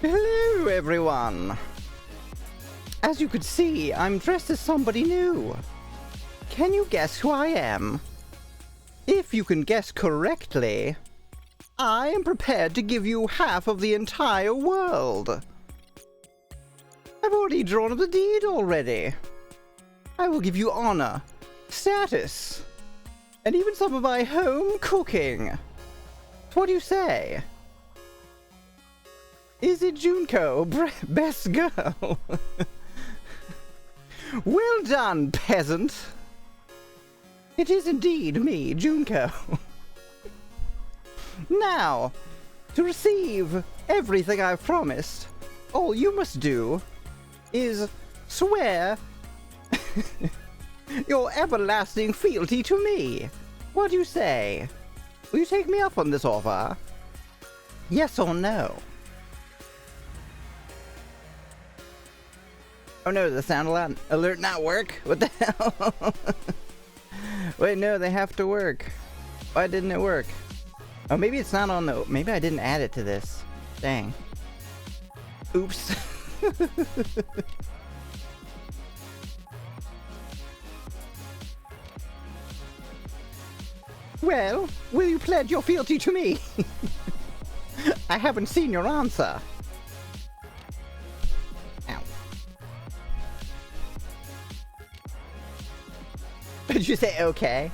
Hello, everyone. As you could see, I'm dressed as somebody new. Can you guess who I am? If you can guess correctly, I am prepared to give you half of the entire world. I've already drawn up the deed already. I will give you honor, status, and even some of my home cooking. What do you say? Is it Junko, best girl? Well done, peasant. It is indeed me, Junko. Now, to receive everything I've promised, all you must do is swear your everlasting fealty to me. What do you say? Will you take me up on this offer? Yes or no? Oh no, the sound alert not work? What the hell? Wait, no, they have to work. Why didn't it work? Oh, maybe it's not on the... Maybe I didn't add it to this. Dang. Oops. Well, will you pledge your fealty to me? I haven't seen your answer. Ow. Did you say okay?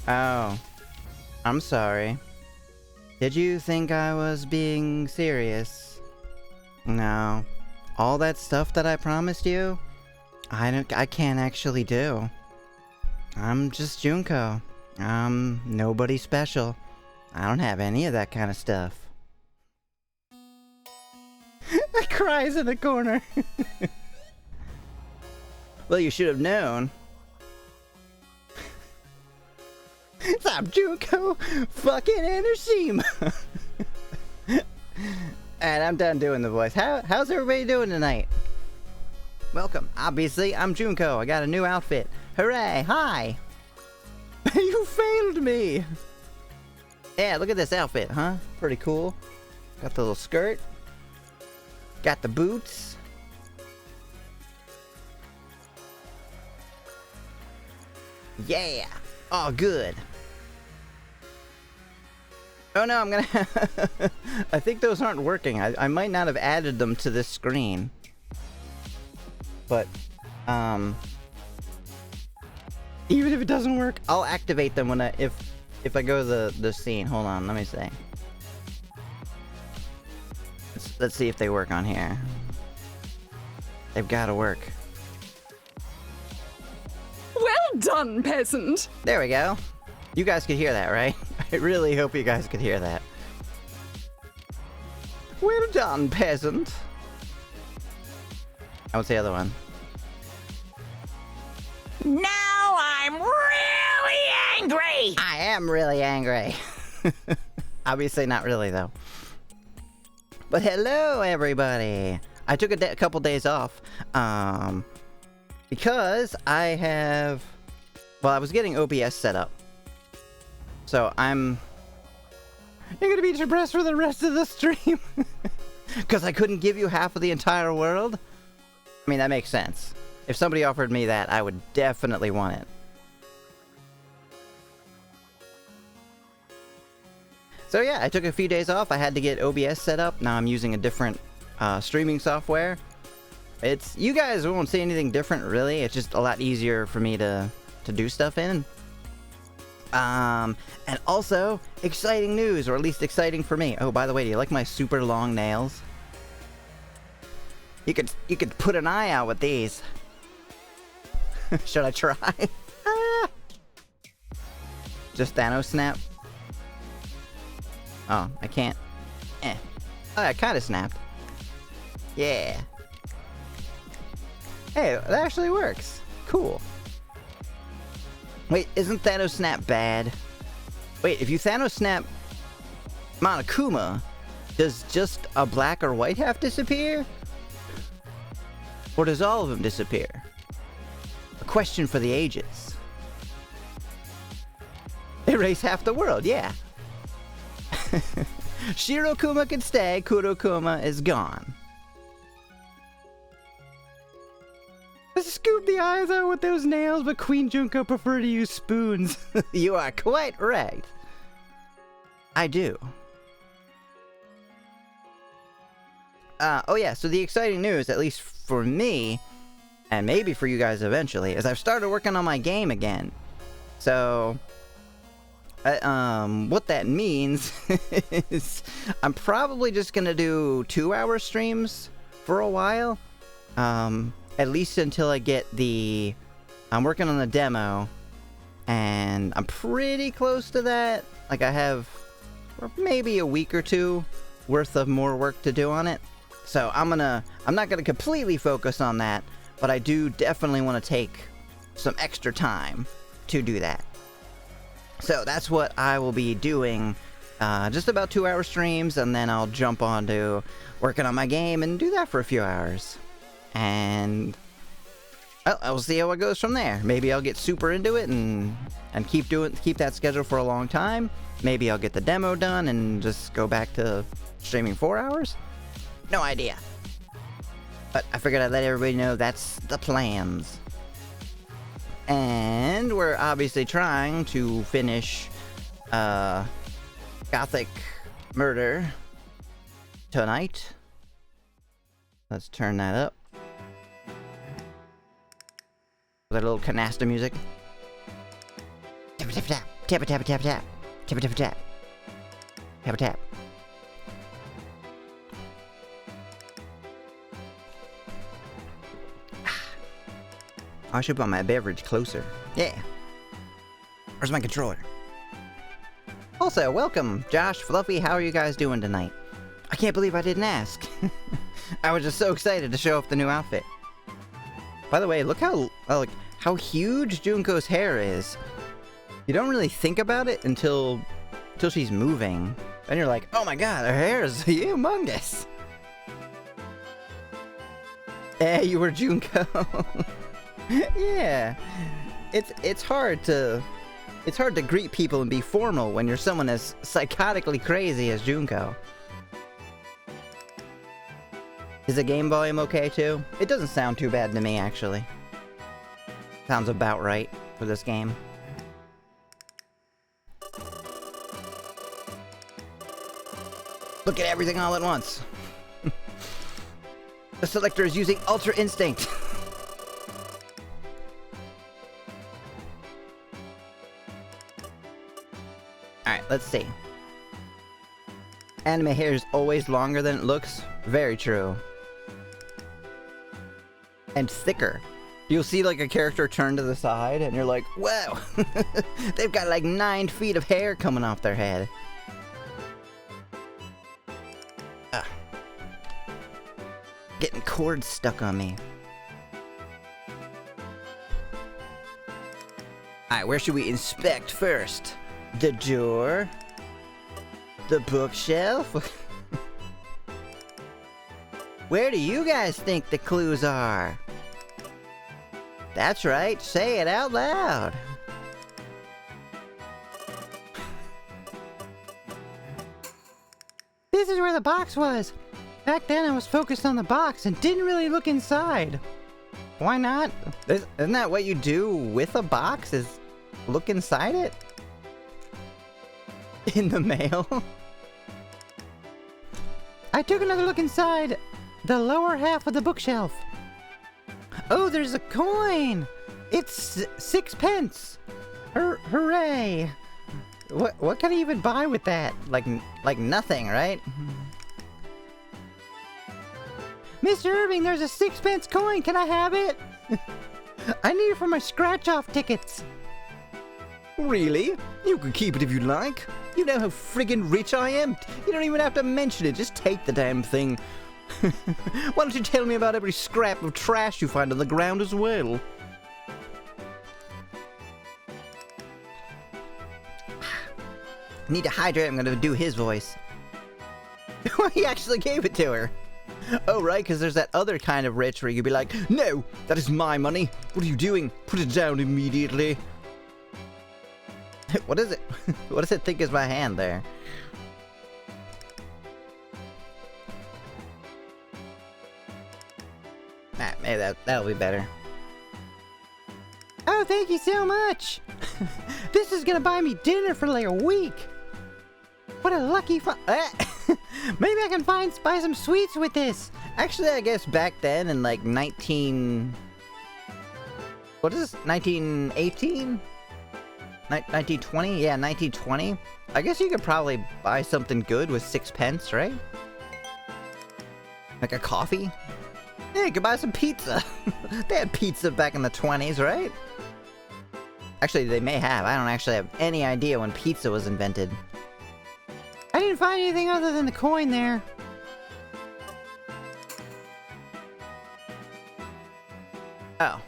Oh. I'm sorry. Did you think I was being serious? No. All that stuff that I promised you, I can't actually do. I'm just Junko. I'm nobody special. I don't have any of that kind of stuff. That cries in the corner. Well, you should have known. Stop, Junko! Fucking Hiroshima! And I'm done doing the voice. How's everybody doing tonight? Welcome. Obviously, I'm Junko. I got a new outfit. Hooray! Hi! You failed me! Yeah, look at this outfit, huh? Pretty cool. Got the little skirt. Got the boots. Yeah! Oh, good. Oh no, I'm gonna... I think those aren't working. I might not have added them to this screen. But, even if it doesn't work, I'll activate them when if I go to the scene. Hold on, let me see. Let's see if they work on here. They've gotta work. Well done, peasant! There we go. You guys could hear that, right? I really hope you guys could hear that. Well done, peasant. What's the other one? Now I'm really angry! I am really angry. Obviously not really, though. But hello, everybody. I took a couple days off, because I have... Well, I was getting OBS set up. So I'm... You're gonna be depressed for the rest of the stream. Because I couldn't give you half of the entire world? I mean, that makes sense. If somebody offered me that, I would definitely want it. So yeah, I took a few days off. I had to get OBS set up. Now I'm using a different streaming software. You guys won't see anything different, really. It's just a lot easier for me to do stuff in. And also, exciting news, or at least exciting for me. Oh, by the way, do you like my super long nails? You could put an eye out with these. Should I try? Just Thanos snap? Oh, I can't. Oh, I kinda snapped. Yeah. Hey, that actually works. Cool. Wait, isn't Thanos snap bad? Wait, if you Thanos snap Monokuma, does just a black or white half disappear? Or does all of them disappear? A question for the ages. Erase half the world, yeah. Shirokuma can stay, Kurokuma is gone. Scoop the eyes out with those nails, but Queen Junko prefer to use spoons. You are quite right. I do. Oh yeah, so the exciting news, at least for me, and maybe for you guys eventually, is I've started working on my game again. So, what that means is I'm probably just gonna do 2-hour streams for a while. At least until I get the... I'm working on the demo, and I'm pretty close to that. Like, I have maybe a week or two worth of more work to do on it. So I'm not gonna completely focus on that, but I do definitely want to take some extra time to do that. So that's what I will be doing, just about 2-hour streams, and then I'll jump on to working on my game and do that for a few hours. And I'll see how it goes from there. Maybe I'll get super into it and keep that schedule for a long time. Maybe I'll get the demo done and just go back to streaming 4 hours. No idea. But I figured I'd let everybody know that's the plans. And we're obviously trying to finish Gothic Murder tonight. Let's turn that up. That little canasta music. Tap tap tap, tap tap tap tap, tap tap tap, tap tap. I should put my beverage closer. Yeah. Where's my controller? Also, welcome, Josh, Fluffy. How are you guys doing tonight? I can't believe I didn't ask. I was just so excited to show off the new outfit. By the way, look how huge Junko's hair is. You don't really think about it until she's moving. Then you're like, oh my god, her hair is humongous. Hey, you were Junko. Yeah. It's hard to greet people and be formal when you're someone as psychotically crazy as Junko. Is the game volume okay too? It doesn't sound too bad to me, actually. Sounds about right for this game. Look at everything all at once. The selector is using Ultra Instinct. Alright, let's see. Anime hair is always longer than it looks. Very true. And thicker. You'll see like a character turn to the side and you're like, wow, they've got like 9 feet of hair coming off their head. Getting cords stuck on me. Alright, where should we inspect first? The door? The bookshelf? Where do you guys think the clues are? That's right, say it out loud. This is where the box was. Back then I was focused on the box and didn't really look inside. Why not? Isn't that what you do with a box, is look inside it? In the mail? I took another look inside the lower half of the bookshelf. Oh, there's a coin! It's 6 pence! Hooray! What can I even buy with that? Like nothing, right? Mr. Irving, there's a 6 pence coin! Can I have it? I need it for my scratch-off tickets! Really? You can keep it if you like. You know how friggin' rich I am? You don't even have to mention it, just take the damn thing. Why don't you tell me about every scrap of trash you find on the ground as well? I need to hydrate, I'm gonna do his voice. He actually gave it to her. Oh, right, because there's that other kind of rich where you'd be like, no, that is my money. What are you doing? Put it down immediately. What is it? What does it think is my hand there? maybe that'll be better. Oh, thank you so much! This is gonna buy me dinner for like a week! What a lucky maybe I can buy some sweets with this! Actually, I guess back then in like what is this? 1918? 1920? Yeah, 1920. I guess you could probably buy something good with 6 pence, right? Like a coffee? Yeah, you could buy some pizza. They had pizza back in the 20s, right? Actually, they may have. I don't actually have any idea when pizza was invented. I didn't find anything other than the coin there. Oh.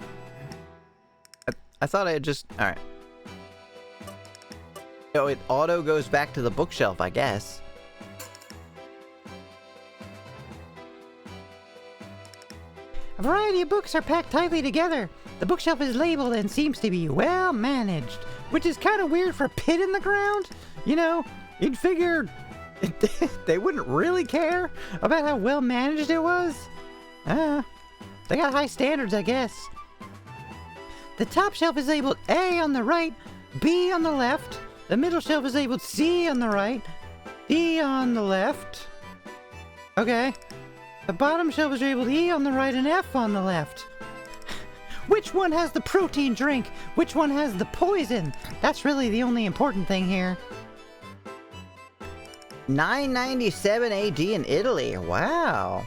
I thought I had just... Alright. Oh, it auto goes back to the bookshelf, I guess. A variety of books are packed tightly together. The bookshelf is labeled and seems to be well managed, which is kind of weird for a pit in the ground. You know, you'd figure they wouldn't really care about how well managed it was. They got high standards, I guess. The top shelf is labeled A on the right, B on the left. The middle shelf is labeled C on the right, D on the left. Okay. The bottom shelf is labeled E on the right and F on the left. Which one has the protein drink? Which one has the poison? That's really the only important thing here. 997 AD in Italy. Wow.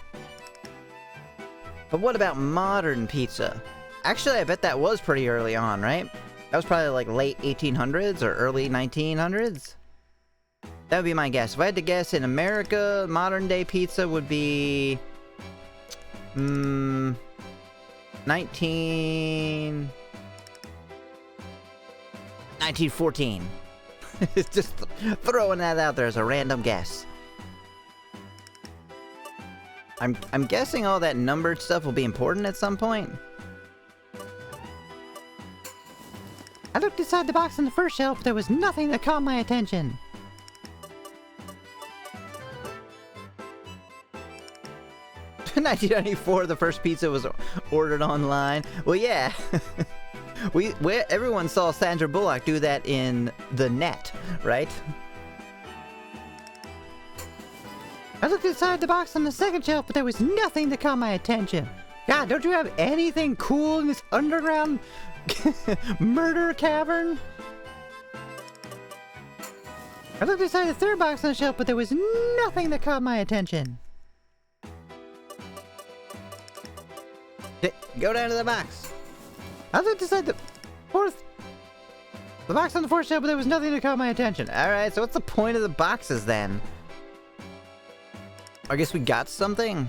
But what about modern pizza? Actually, I bet that was pretty early on, right? That was probably like late 1800s or early 1900s. That would be my guess. If I had to guess, in America, modern day pizza would be... 1914. Just throwing that out there as a random guess. I'm guessing all that numbered stuff will be important at some point. I looked inside the box on the first shelf, there was nothing that caught my attention. In 1994, the first pizza was ordered online. Well, yeah. Everyone saw Sandra Bullock do that in the net, right? I looked inside the box on the second shelf, but there was nothing that caught my attention. God, don't you have anything cool in this underground murder cavern? I looked inside the third box on the shelf, but there was nothing that caught my attention. Go down to the box. I looked inside the box on the fourth shelf, but there was nothing that caught my attention. Alright, so what's the point of the boxes then? I guess we got something?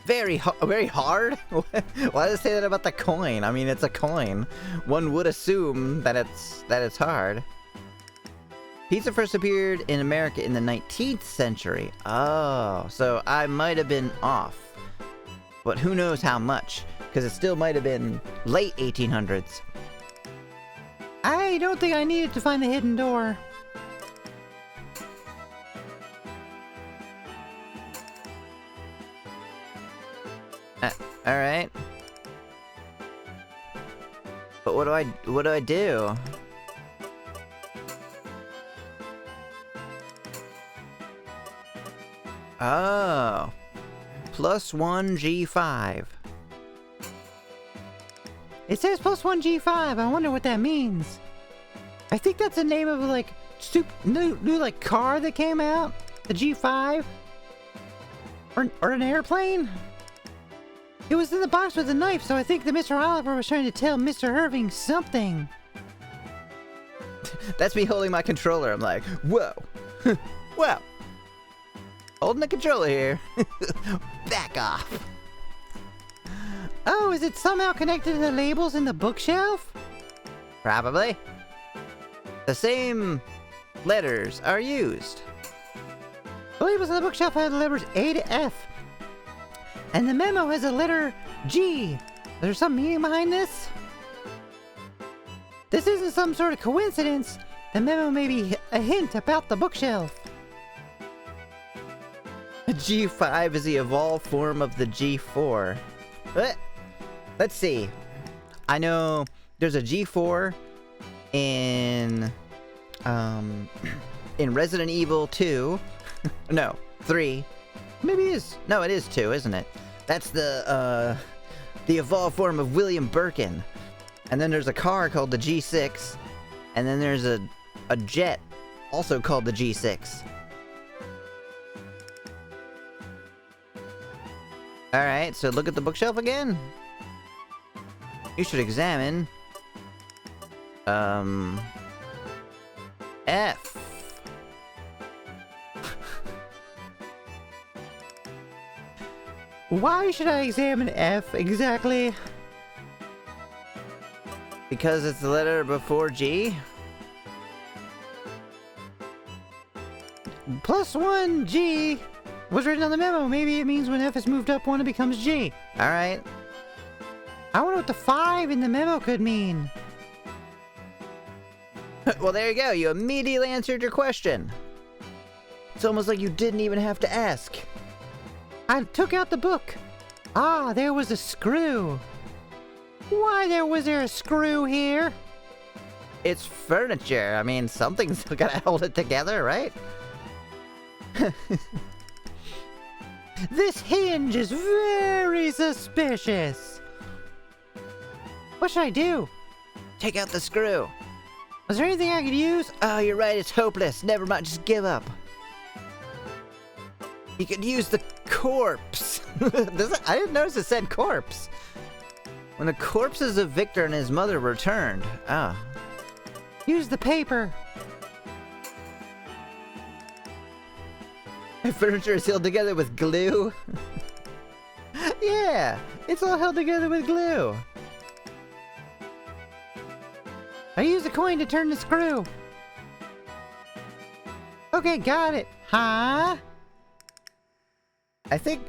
Very hard? Why does it say that about the coin? I mean, it's a coin. One would assume that it's hard. Pizza first appeared in America in the 19th century. Oh, so I might have been off. But who knows how much, because it still might have been late 1800s. I don't think I needed to find the hidden door. Alright. But what do I do? Oh. +1 G5. It says +1 G5. I wonder what that means. I think that's the name of like new like car that came out. The G5. Or an airplane. It was in the box with a knife, so I think that Mr. Oliver was trying to tell Mr. Irving something. That's me holding my controller. I'm like, whoa. Whoa. Holding the controller here. Back off. Oh, is it somehow connected to the labels in the bookshelf? Probably. The same letters are used. The labels on the bookshelf have the letters A to F. And the memo has a letter G. Is there some meaning behind this? This isn't some sort of coincidence. The memo may be a hint about the bookshelf. G5 is the evolved form of the G4. Let's see. I know there's a G4 in Resident Evil 2. No, 3. Maybe it is. No, it is 2, isn't it? That's the evolved form of William Birkin. And then there's a car called the G6. And then there's a jet also called the G6. Alright, so look at the bookshelf again. You should examine F. Why should I examine F exactly? Because it's the letter before G? +1 G was written on the memo. Maybe it means when F is moved up one, it becomes G. Alright. I wonder what the 5 in the memo could mean. Well, there you go. You immediately answered your question. It's almost like you didn't even have to ask. I took out the book. Ah, there was a screw. Why was there a screw here? It's furniture. I mean, something's gotta hold it together, right? This hinge is very suspicious. What should I do? Take out the screw. Is there anything I could use? Oh, you're right, it's hopeless. Never mind, just give up. You could use the corpse. I didn't notice it said corpse. When the corpses of Victor and his mother returned. Ah. Use the paper. The furniture is held together with glue. Yeah, it's all held together with glue. I use a coin to turn the screw. Okay, got it. Huh? I think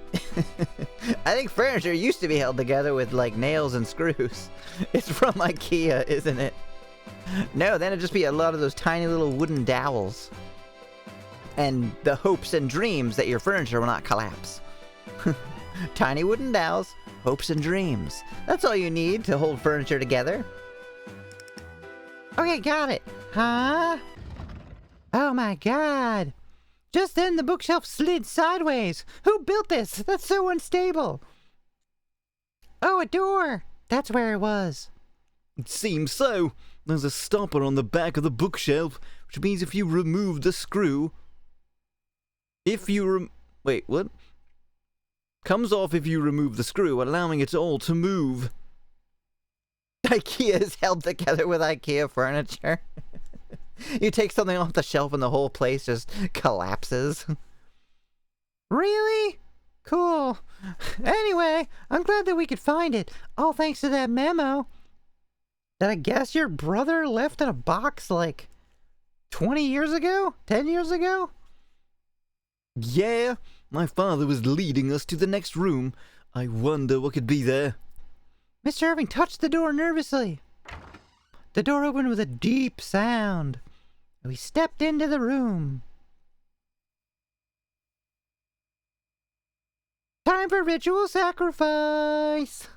furniture used to be held together with like nails and screws. It's from IKEA, isn't it? No, then it'd just be a lot of those tiny little wooden dowels. And the hopes and dreams that your furniture will not collapse. Tiny wooden dowels, hopes and dreams. That's all you need to hold furniture together. Okay, got it. Huh? Oh my god. Just then the bookshelf slid sideways. Who built this? That's so unstable. Oh, a door. That's where it was. It seems so. There's a stopper on the back of the bookshelf, which means if you remove the screw... Wait, what? Comes off if you remove the screw, allowing it all to move. IKEA is held together with IKEA furniture. You take something off the shelf and the whole place just collapses. Really? Cool. Anyway, I'm glad that we could find it. All thanks to that memo. That I guess your brother left in a box like 20 years ago? 10 years ago? Yeah, my father was leading us to the next room. I wonder what could be there. Mr. Irving touched the door nervously. The door opened with a deep sound. We stepped into the room. Time for ritual sacrifice.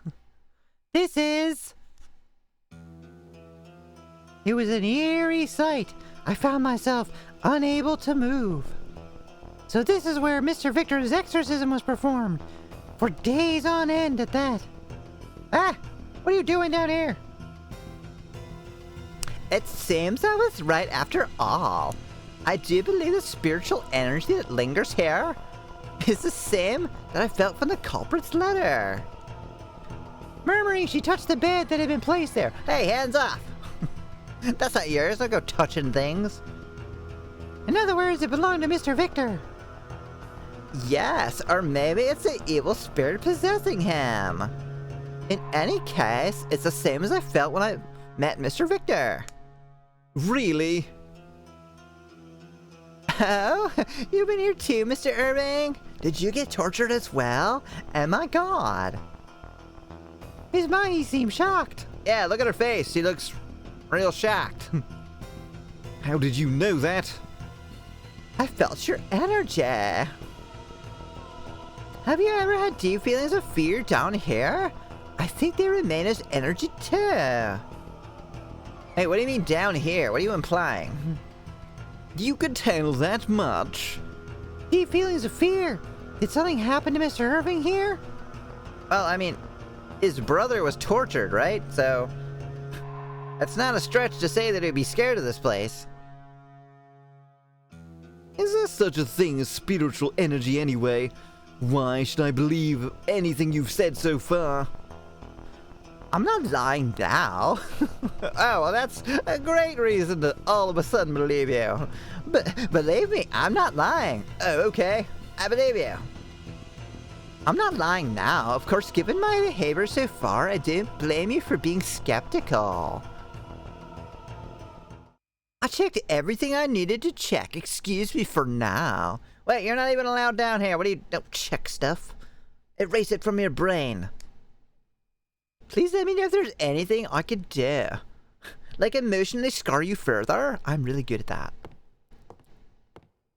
This is... It was an eerie sight. I found myself unable to move. So this is where Mr. Victor's exorcism was performed. For days on end at that. Ah! What are you doing down here? It seems I was right after all. I do believe the spiritual energy that lingers here is the same that I felt from the culprit's letter. Murmuring, she touched the bed that had been placed there. Hey, hands off! That's not yours, don't go touching things. In other words, it belonged to Mr. Victor. Yes, or maybe it's the evil spirit possessing him. In any case, it's the same as I felt when I met Mr. Victor. Really? Oh, you've been here too, Mr. Irving? Did you get tortured as well? Oh my god. His Maggie seemed shocked. Yeah, look at her face. She looks real shocked. How did you know that? I felt your energy. Have you ever had deep feelings of fear down here? I think they remain as energy too. Hey, what do you mean down here? What are you implying? You could tell that much. Deep feelings of fear. Did something happen to Mr. Irving here? Well, I mean, his brother was tortured, right? So, it's not a stretch to say that he'd be scared of this place. Is there such a thing as spiritual energy anyway? Why should I believe anything you've said so far? I'm not lying now. Oh, well, that's a great reason to all of a sudden believe you. But believe me, I'm not lying. Oh, okay. I believe you. I'm not lying now. Of course, given my behavior so far, I don't blame you for being skeptical. I checked everything I needed to check. Excuse me for now. Wait, you're not even allowed down here. What do you... Don't check stuff. Erase it from your brain. Please let me know if there's anything I could do. Like emotionally scar you further? I'm really good at that.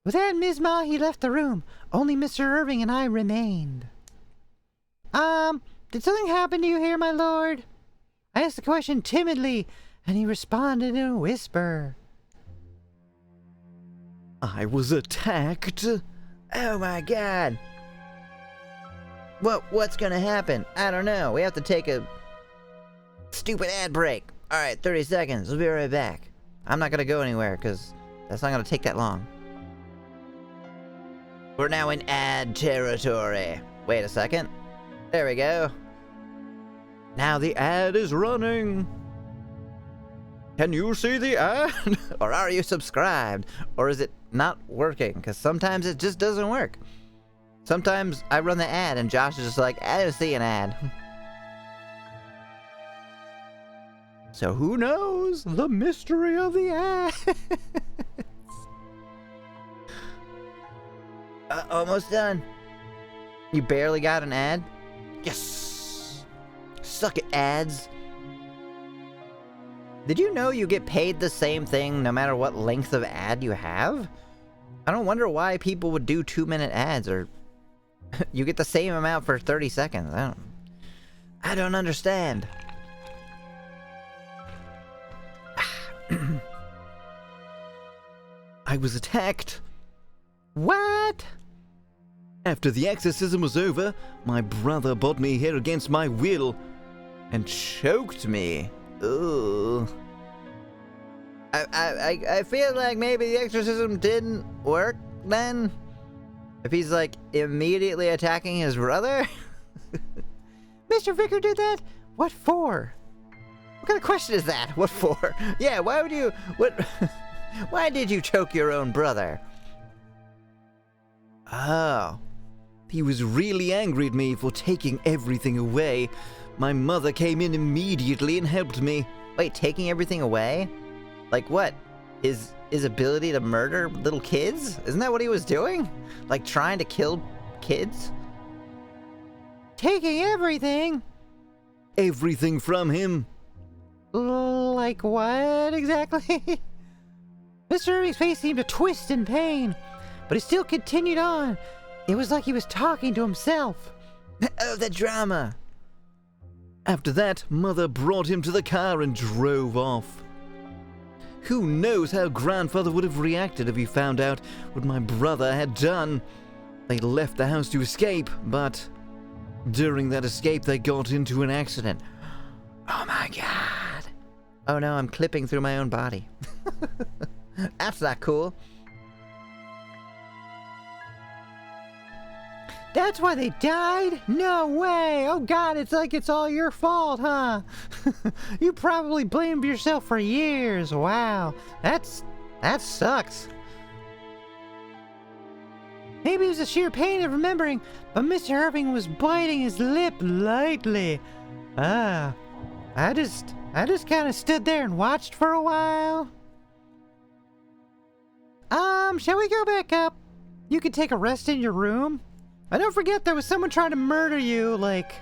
With that, Ms. Ma, he left the room. Only Mr. Irving and I remained. Did something happen to you here, my lord? I asked the question timidly, and he responded in a whisper. I was attacked. Oh my god. What's gonna happen? I don't know. We have to take a stupid ad break. Alright, 30 seconds. We'll be right back. I'm not gonna go anywhere, because that's not gonna take that long. We're now in ad territory. Wait a second. There we go. Now the ad is running. Can you see the ad? Or are you subscribed? Or is it not working? Because sometimes it just doesn't work. Sometimes I run the ad and Josh is just like, I don't see an ad. So who knows? The mystery of the ad. Almost done. You barely got an ad? Yes! Suck it, ads. Did you know you get paid the same thing no matter what length of ad you have? I don't wonder why people would do 2-minute ads, or you get the same amount for 30 seconds. I don't understand. I was attacked. What? After the exorcism was over, my brother brought me here against my will and choked me. Ugh. I feel like maybe the exorcism didn't work then. If he's like immediately attacking his brother. Mr. Vicar did that? What for? What kind of question is that? What for? Yeah, why would you... What... Why did you choke your own brother? Oh. He was really angry at me for taking everything away. My mother came in immediately and helped me. Wait, taking everything away? Like what? His ability to murder little kids? Isn't that what he was doing? Like trying to kill kids? Taking everything? Everything from him. Like what exactly? Mr. Irving's face seemed to twist in pain, but he still continued on. It was like he was talking to himself. Oh, the drama. After that, Mother brought him to the car and drove off. Who knows how Grandfather would have reacted if he found out what my brother had done. They left the house to escape, but during that escape they got into an accident. Oh my god. Oh no, I'm clipping through my own body. That's not cool. That's why they died? No way! Oh god, it's like it's all your fault, huh? You probably blamed yourself for years. Wow. That sucks. Maybe it was the sheer pain of remembering, but Mr. Irving was biting his lip lightly. I just kind of stood there and watched for a while. Shall we go back up? You can take a rest in your room. And don't forget there was someone trying to murder you, like,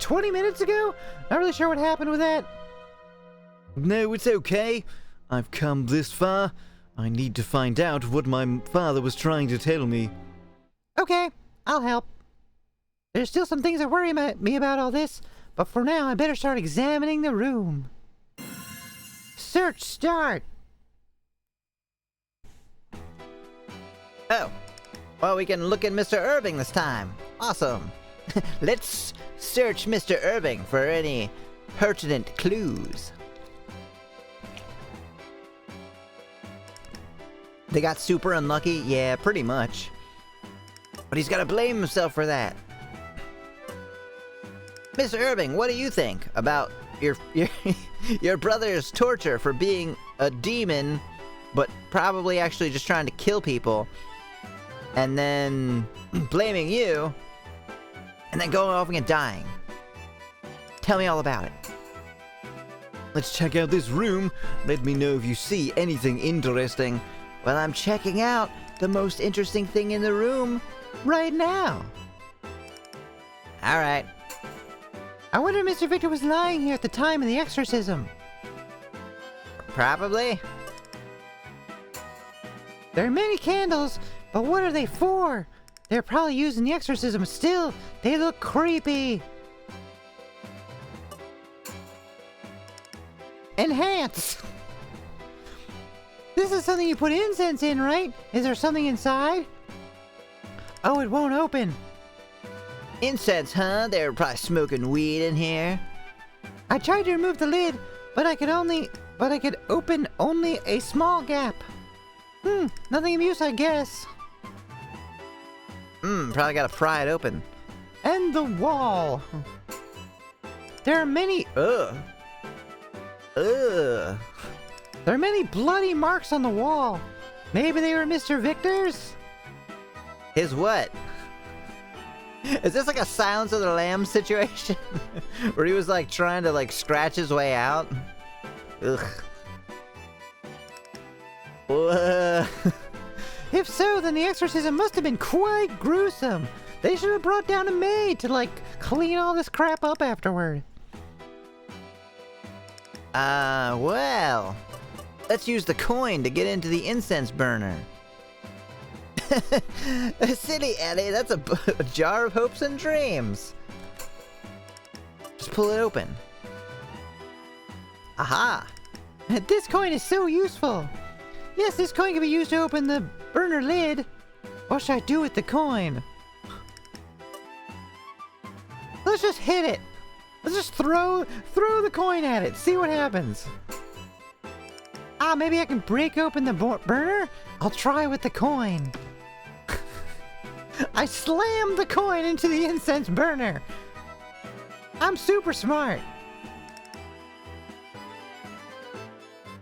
20 minutes ago? Not really sure what happened with that. No, it's okay. I've come this far. I need to find out what my father was trying to tell me. Okay, I'll help. There's still some things that worry me about all this, but for now I better start examining the room. Search start! Oh. Well, we can look at Mr. Irving this time. Awesome. Let's search Mr. Irving for any pertinent clues. They got super unlucky? Yeah, pretty much. But he's gotta blame himself for that. Mr. Irving, what do you think about your brother's torture for being a demon, but probably actually just trying to kill people, and then blaming you, and then going off and dying? Tell me all about it. Let's check out this room. Let me know if you see anything interesting. Well, I'm checking out the most interesting thing in the room right now. Alright. I wonder if Mr. Victor was lying here at the time of the exorcism. Probably. There are many candles, but what are they for? They're probably used in the exorcism. Still, they look creepy. Enhance! This is something you put incense in, right? Is there something inside? Oh, it won't open. Incense, huh? They were probably smoking weed in here. I tried to remove the lid, but I could open only a small gap. Nothing of use, I guess. Probably gotta pry it open. And the wall. There are many... Ugh. There are many bloody marks on the wall. Maybe they were Mr. Victor's? His what? Is this like a Silence of the Lambs situation? Where he was like trying to like scratch his way out? Ugh. If so, then the exorcism must have been quite gruesome. They should have brought down a maid to like clean all this crap up afterward. Well, let's use the coin to get into the incense burner. Silly Eddie, that's a jar of hopes and dreams. Just pull it open. Aha! This coin is so useful. Yes, this coin can be used to open the burner lid. What should I do with the coin? Let's just hit it. Let's just throw the coin at it. See what happens. Ah, maybe I can break open the burner? I'll try with the coin. I slammed the coin into the incense burner. I'm super smart.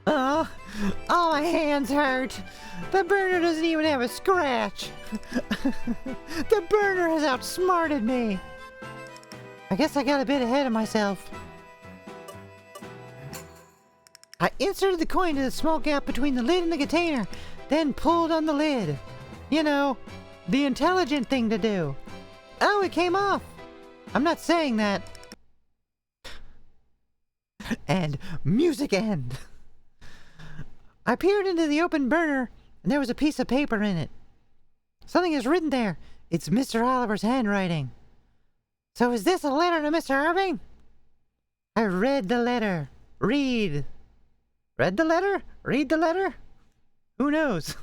Oh, my hands hurt. The burner doesn't even have a scratch. The burner has outsmarted me. I guess I got a bit ahead of myself. I inserted the coin into the small gap between the lid and the container, then pulled on the lid. You know, the intelligent thing to do. Oh, it came off. I'm not saying that. And music end. I peered into the open burner, and there was a piece of paper in it. Something is written there. It's Mr. Oliver's handwriting. So is this a letter to Mr. Irving? I read the letter. Read. Read the letter? Read the letter? Who knows?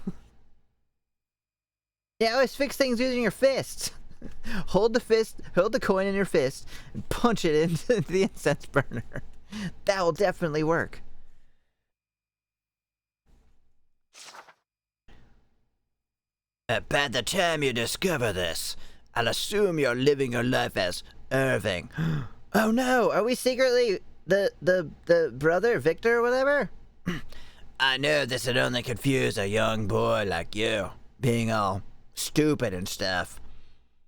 Yeah, always fix things using your fists. Hold the coin in your fist, and punch it into the incense burner. That will definitely work. By the time you discover this, I'll assume you're living your life as Irving. Oh no, are we secretly the brother, Victor or whatever? I know this would only confuse a young boy like you, being all stupid and stuff.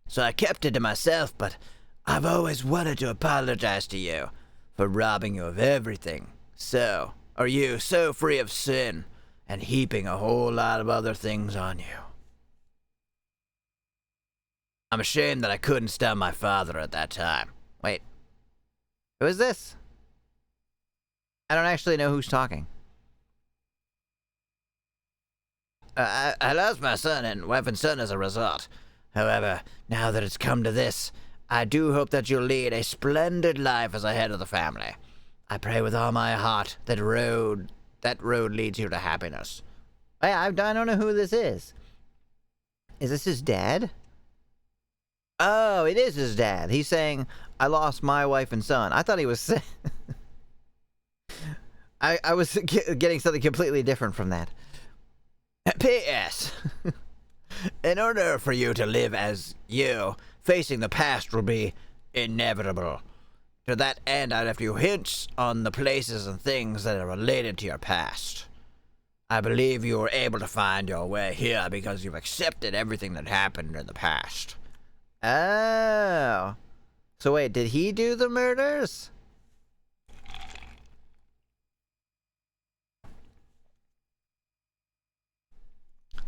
So I kept it to myself, but I've always wanted to apologize to you for robbing you of everything. So, are you so free of sin and heaping a whole lot of other things on you? I'm ashamed that I couldn't stop my father at that time. Wait. Who is this? I don't actually know who's talking. I lost my son and wife and son as a result. However, now that it's come to this, I do hope that you'll lead a splendid life as a head of the family. I pray with all my heart that road leads you to happiness. I don't know who this is. Is this his dad? Oh, it is his dad. He's saying, I lost my wife and son. I thought he was saying... I was getting something completely different from that. P.S. In order for you to live as you, facing the past will be inevitable. To that end, I left you hints on the places and things that are related to your past. I believe you were able to find your way here because you've accepted everything that happened in the past. Oh. So wait, did he do the murders?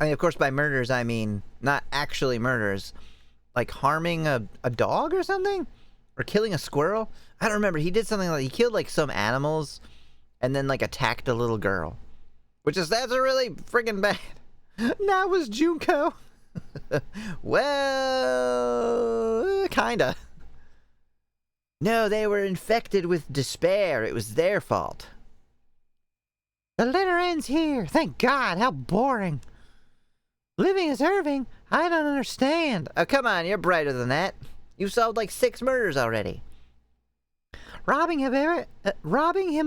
I mean, of course, by murders, I mean not actually murders. Like harming a dog or something? Or killing a squirrel? I don't remember. He did something like, he killed like some animals and then like attacked a little girl. That's a really friggin' bad. Now it was Junko. Well, kinda. No, they were infected with despair. It was their fault. The letter ends here. Thank God. How boring. Living as Irving? I don't understand. Oh, come on. You're brighter than that. You've solved like 6 murders already. Robbing him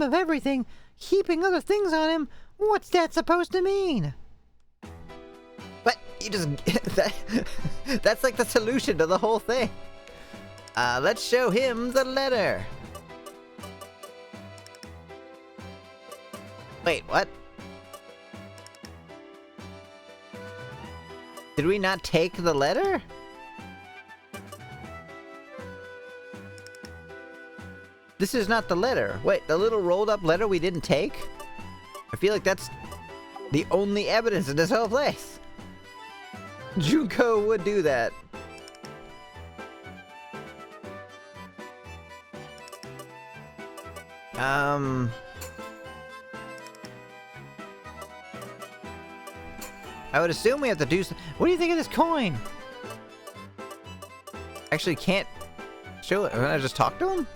of everything, heaping other things on him. What's that supposed to mean? But you just... that's like the solution to the whole thing. Let's show him the letter. Wait, what? Did we not take the letter? This is not the letter. Wait, the little rolled up letter we didn't take? I feel like that's the only evidence in this whole place. Junko would do that. I would assume we have to do What do you think of this coin? Actually can't show it. Can I just talk to him?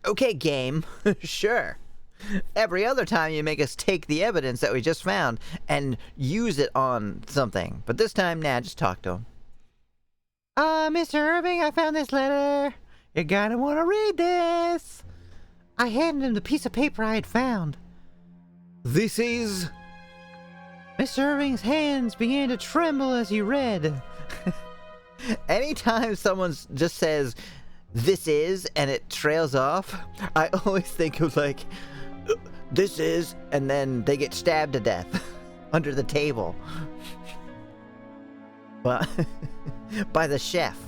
Okay, game. Sure. Every other time you make us take the evidence that we just found and use it on something. But this time, nah, just talk to him. Mr. Irving, I found this letter. You're gonna want to read this. I handed him the piece of paper I had found. This is... Mr. Irving's hands began to tremble as he read. Anytime someone just says, this is, and it trails off, I always think of like, this is, and then they get stabbed to death under the table. But by the chef.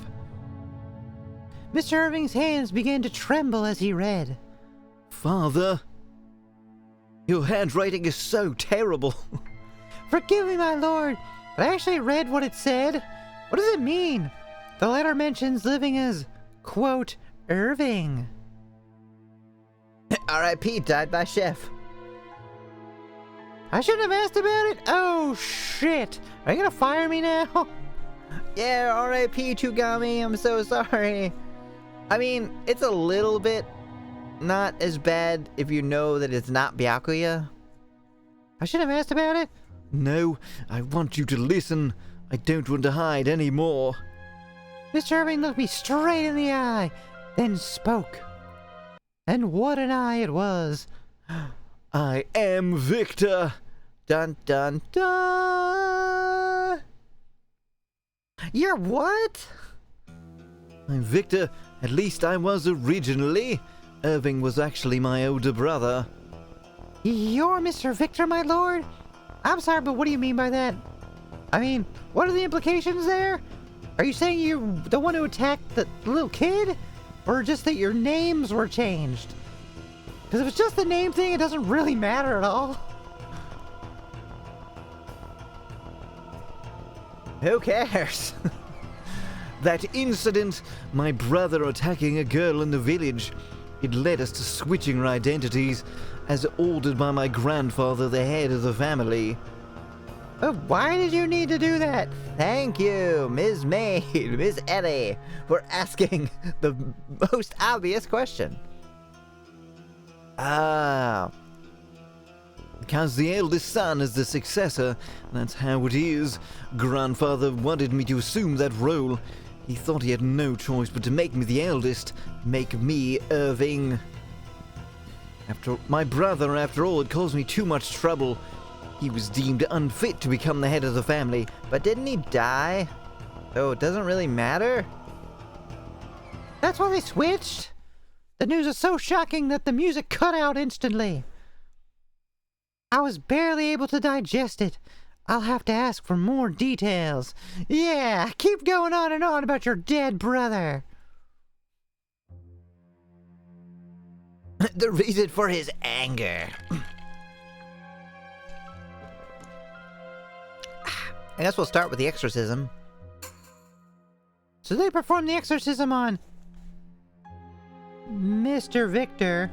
Mr. Irving's hands began to tremble as he read. Father, your handwriting is so terrible. Forgive me, my lord, but I actually read what it said. What does it mean? The letter mentions living as, quote, Irving. R.I.P. died by chef. I shouldn't have asked about it. Oh, shit. Are you gonna fire me now? Yeah, R.I.P. Tugami, I'm so sorry. I mean, it's a little bit not as bad if you know that it's not Byakuya. I should have asked about it. No, I want you to listen. I don't want to hide anymore. Mr. Irving looked me straight in the eye, then spoke. And what an eye it was. I am Victor. Dun dun dun. You're what? I'm Victor. At least I was originally. Irving was actually my older brother. You're Mr. Victor, my lord? I'm sorry, but what do you mean by that? I mean, what are the implications there? Are you saying you're the one who attacked the little kid? Or just that your names were changed? Because if it's just the name thing, it doesn't really matter at all. Who cares? That incident, my brother attacking a girl in the village, it led us to switching our identities as ordered by my grandfather, the head of the family. Why did you need to do that? Thank you, Ms. Maid, Miss Ellie, for asking the most obvious question. Because the eldest son is the successor, that's how it is. Grandfather wanted me to assume that role. He thought he had no choice but to make me the eldest, make me Irving. My brother, after all, had caused me too much trouble. He was deemed unfit to become the head of the family. But didn't he die? So it doesn't really matter? That's why they switched? The news is so shocking that the music cut out instantly. I was barely able to digest it. I'll have to ask for more details. Yeah, keep going on and on about your dead brother. The reason for his anger. I guess we'll start with the exorcism. So they performed the exorcism on Mr. Victor.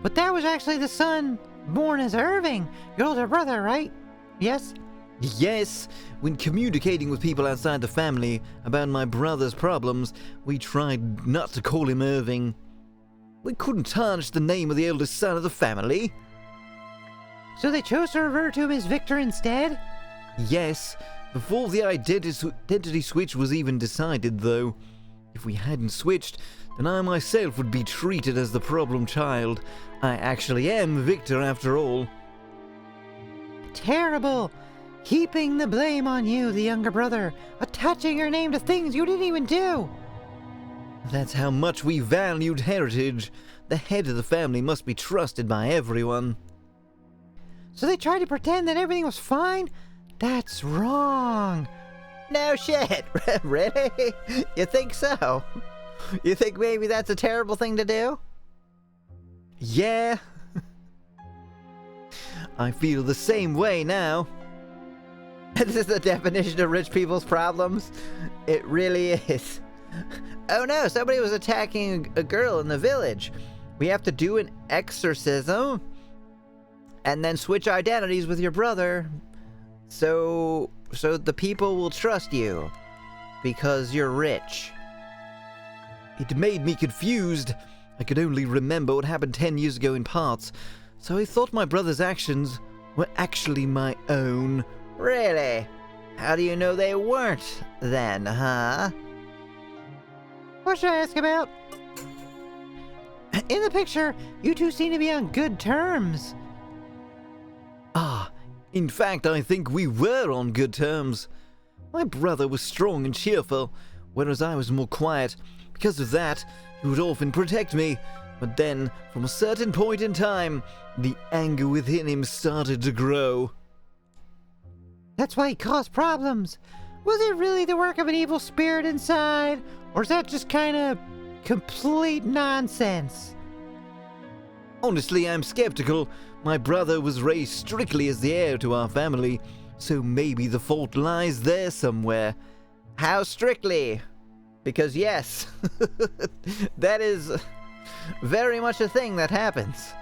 But that was actually the son born as Irving, your older brother, right? Yes? Yes, when communicating with people outside the family about my brother's problems, we tried not to call him Irving. We couldn't tarnish the name of the eldest son of the family. So they chose to refer to him as Victor instead? Yes, before the identity switch was even decided, though. If we hadn't switched, then I myself would be treated as the problem child. I actually am Victor after all. Terrible! Heaping the blame on you, the younger brother, attaching your name to things you didn't even do. That's how much we valued heritage. The head of the family must be trusted by everyone. So they tried to pretend that everything was fine? That's wrong. No shit. Really? You think so? You think maybe that's a terrible thing to do? Yeah. I feel the same way now. This is the definition of rich people's problems. It really is. Oh no, somebody was attacking a girl in the village. We have to do an exorcism and then switch identities with your brother so the people will trust you because you're rich. It made me confused. I could only remember what happened 10 years ago in parts, so I thought my brother's actions were actually my own. Really? How do you know they weren't then, huh? What should I ask about? In the picture, you two seem to be on good terms. In fact, I think we were on good terms. My brother was strong and cheerful, whereas I was more quiet. Because of that, he would often protect me. But then, from a certain point in time, the anger within him started to grow. That's why he caused problems. Was it really the work of an evil spirit inside? Or is that just kind of complete nonsense? Honestly, I'm skeptical. My brother was raised strictly as the heir to our family, so maybe the fault lies there somewhere. How strictly? Because yes, that is very much a thing that happens.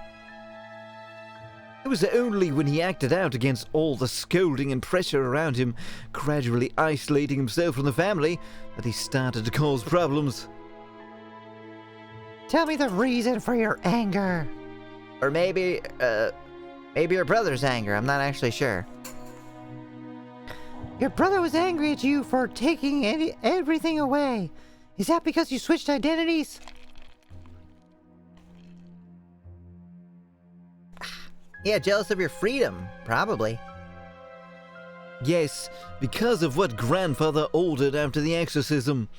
It was only when he acted out against all the scolding and pressure around him, gradually isolating himself from the family, that he started to cause problems. Tell me the reason for your anger. Or maybe your brother's anger. I'm not actually sure. Your brother was angry at you for taking everything away. Is that because you switched identities? Yeah, jealous of your freedom, probably. Yes, because of what grandfather ordered after the exorcism.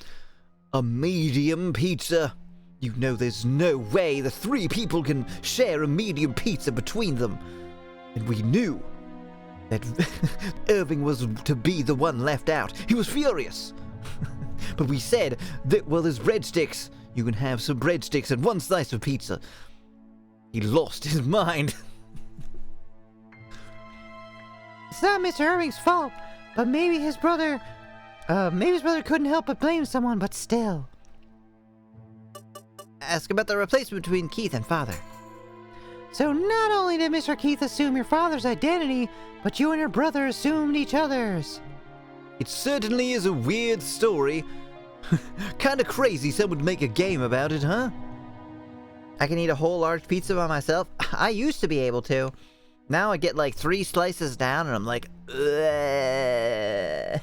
A medium pizza. You know there's no way the three people can share a medium pizza between them. And we knew that Irving was to be the one left out. He was furious. But we said that, well, there's breadsticks. You can have some breadsticks and one slice of pizza. He lost his mind. It's not Mr. Irving's fault, but maybe his brother couldn't help but blame someone, but still. Ask about the replacement between Keith and Father. So not only did Mr. Keith assume your father's identity, but you and your brother assumed each other's. It certainly is a weird story. Kinda crazy someone would make a game about it, huh? I can eat a whole large pizza by myself. I used to be able to. Now I get like 3 slices down and I'm like, ugh.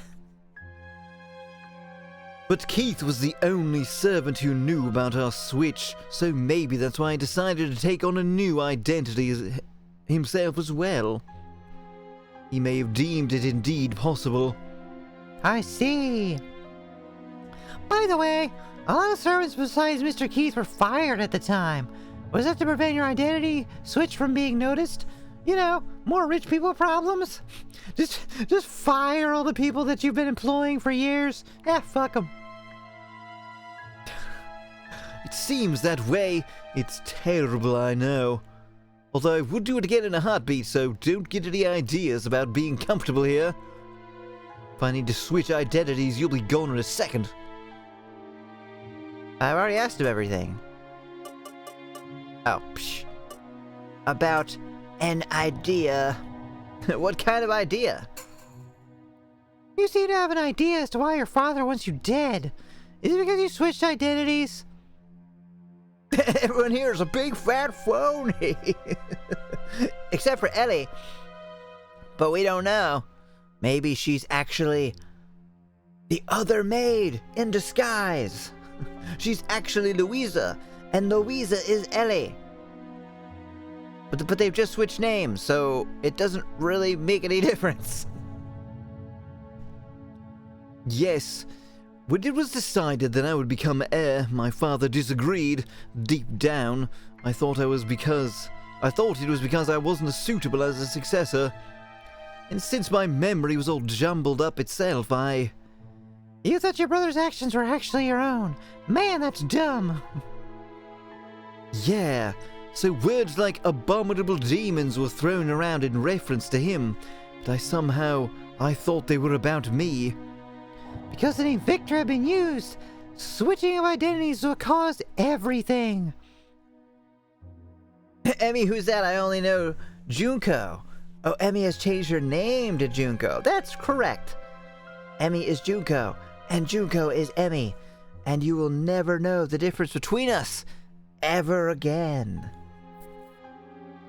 But Keith was the only servant who knew about our switch, so maybe that's why he decided to take on a new identity himself as well. He may have deemed it indeed possible. I see. By the way, a lot of servants besides Mr. Keith were fired at the time. Was that to prevent your identity switch from being noticed? You know, more rich people problems? Just fire all the people that you've been employing for years. Fuck them. It seems that way. It's terrible, I know. Although I would do it again in a heartbeat, so don't get any ideas about being comfortable here. If I need to switch identities, you'll be gone in a second. I've already asked him everything. Oh, psh. About an idea. What kind of idea? You seem to have an idea as to why your father wants you dead. Is it because you switched identities? Everyone here is a big fat phony. Except for Ellie. But we don't know. Maybe she's actually the other maid in disguise. She's actually Louisa, and Louisa is Ellie. But they've just switched names, so it doesn't really make any difference. Yes. When it was decided that I would become heir, my father disagreed. Deep down, I thought it was because I wasn't as suitable as a successor. And since my memory was all jumbled up itself, You thought your brother's actions were actually your own. Man, that's dumb. Yeah, so words like abominable demons were thrown around in reference to him, but I thought they were about me. Because the name Victor had been used, switching of identities will cause everything. Emmy, who's that? I only know Junko. Oh, Emmy has changed her name to Junko. That's correct. Emmy is Junko, and Junko is Emmy, and you will never know the difference between us ever again.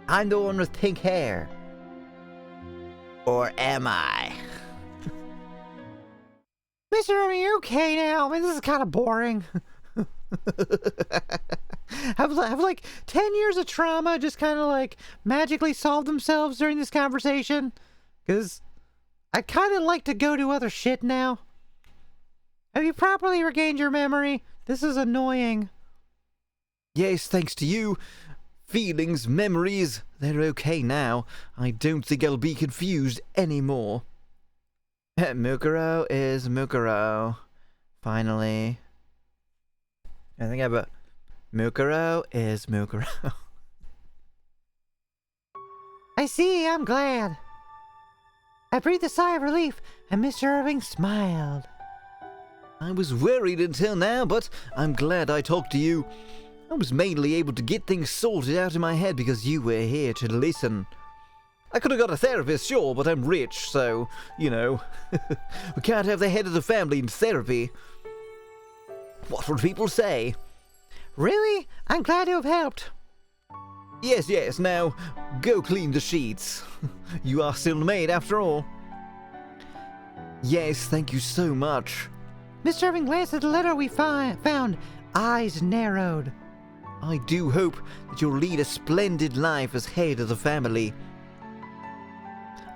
I'm the one with pink hair. Or am I? Mr. Irving, you okay now? I mean, this is kind of boring. have like 10 years of trauma just kind of like magically solved themselves during this conversation? Because I'd kind of like to go do other shit now. Have you properly regained your memory? This is annoying. Yes, thanks to you. Feelings, memories, they're okay now. I don't think I'll be confused anymore. Mukuro is Mukuro. Finally. I think Mukuro is Mukuro. I see, I'm glad. I breathed a sigh of relief, and Mr. Irving smiled. I was worried until now, but I'm glad I talked to you. I was mainly able to get things sorted out in my head because you were here to listen. I could have got a therapist, sure, but I'm rich, so, you know. We can't have the head of the family in therapy. What would people say? Really? I'm glad to have helped. Yes, now, go clean the sheets. You are still maid after all. Yes, thank you so much. Mr. Irving glanced at the letter we found, eyes narrowed. I do hope that you'll lead a splendid life as head of the family.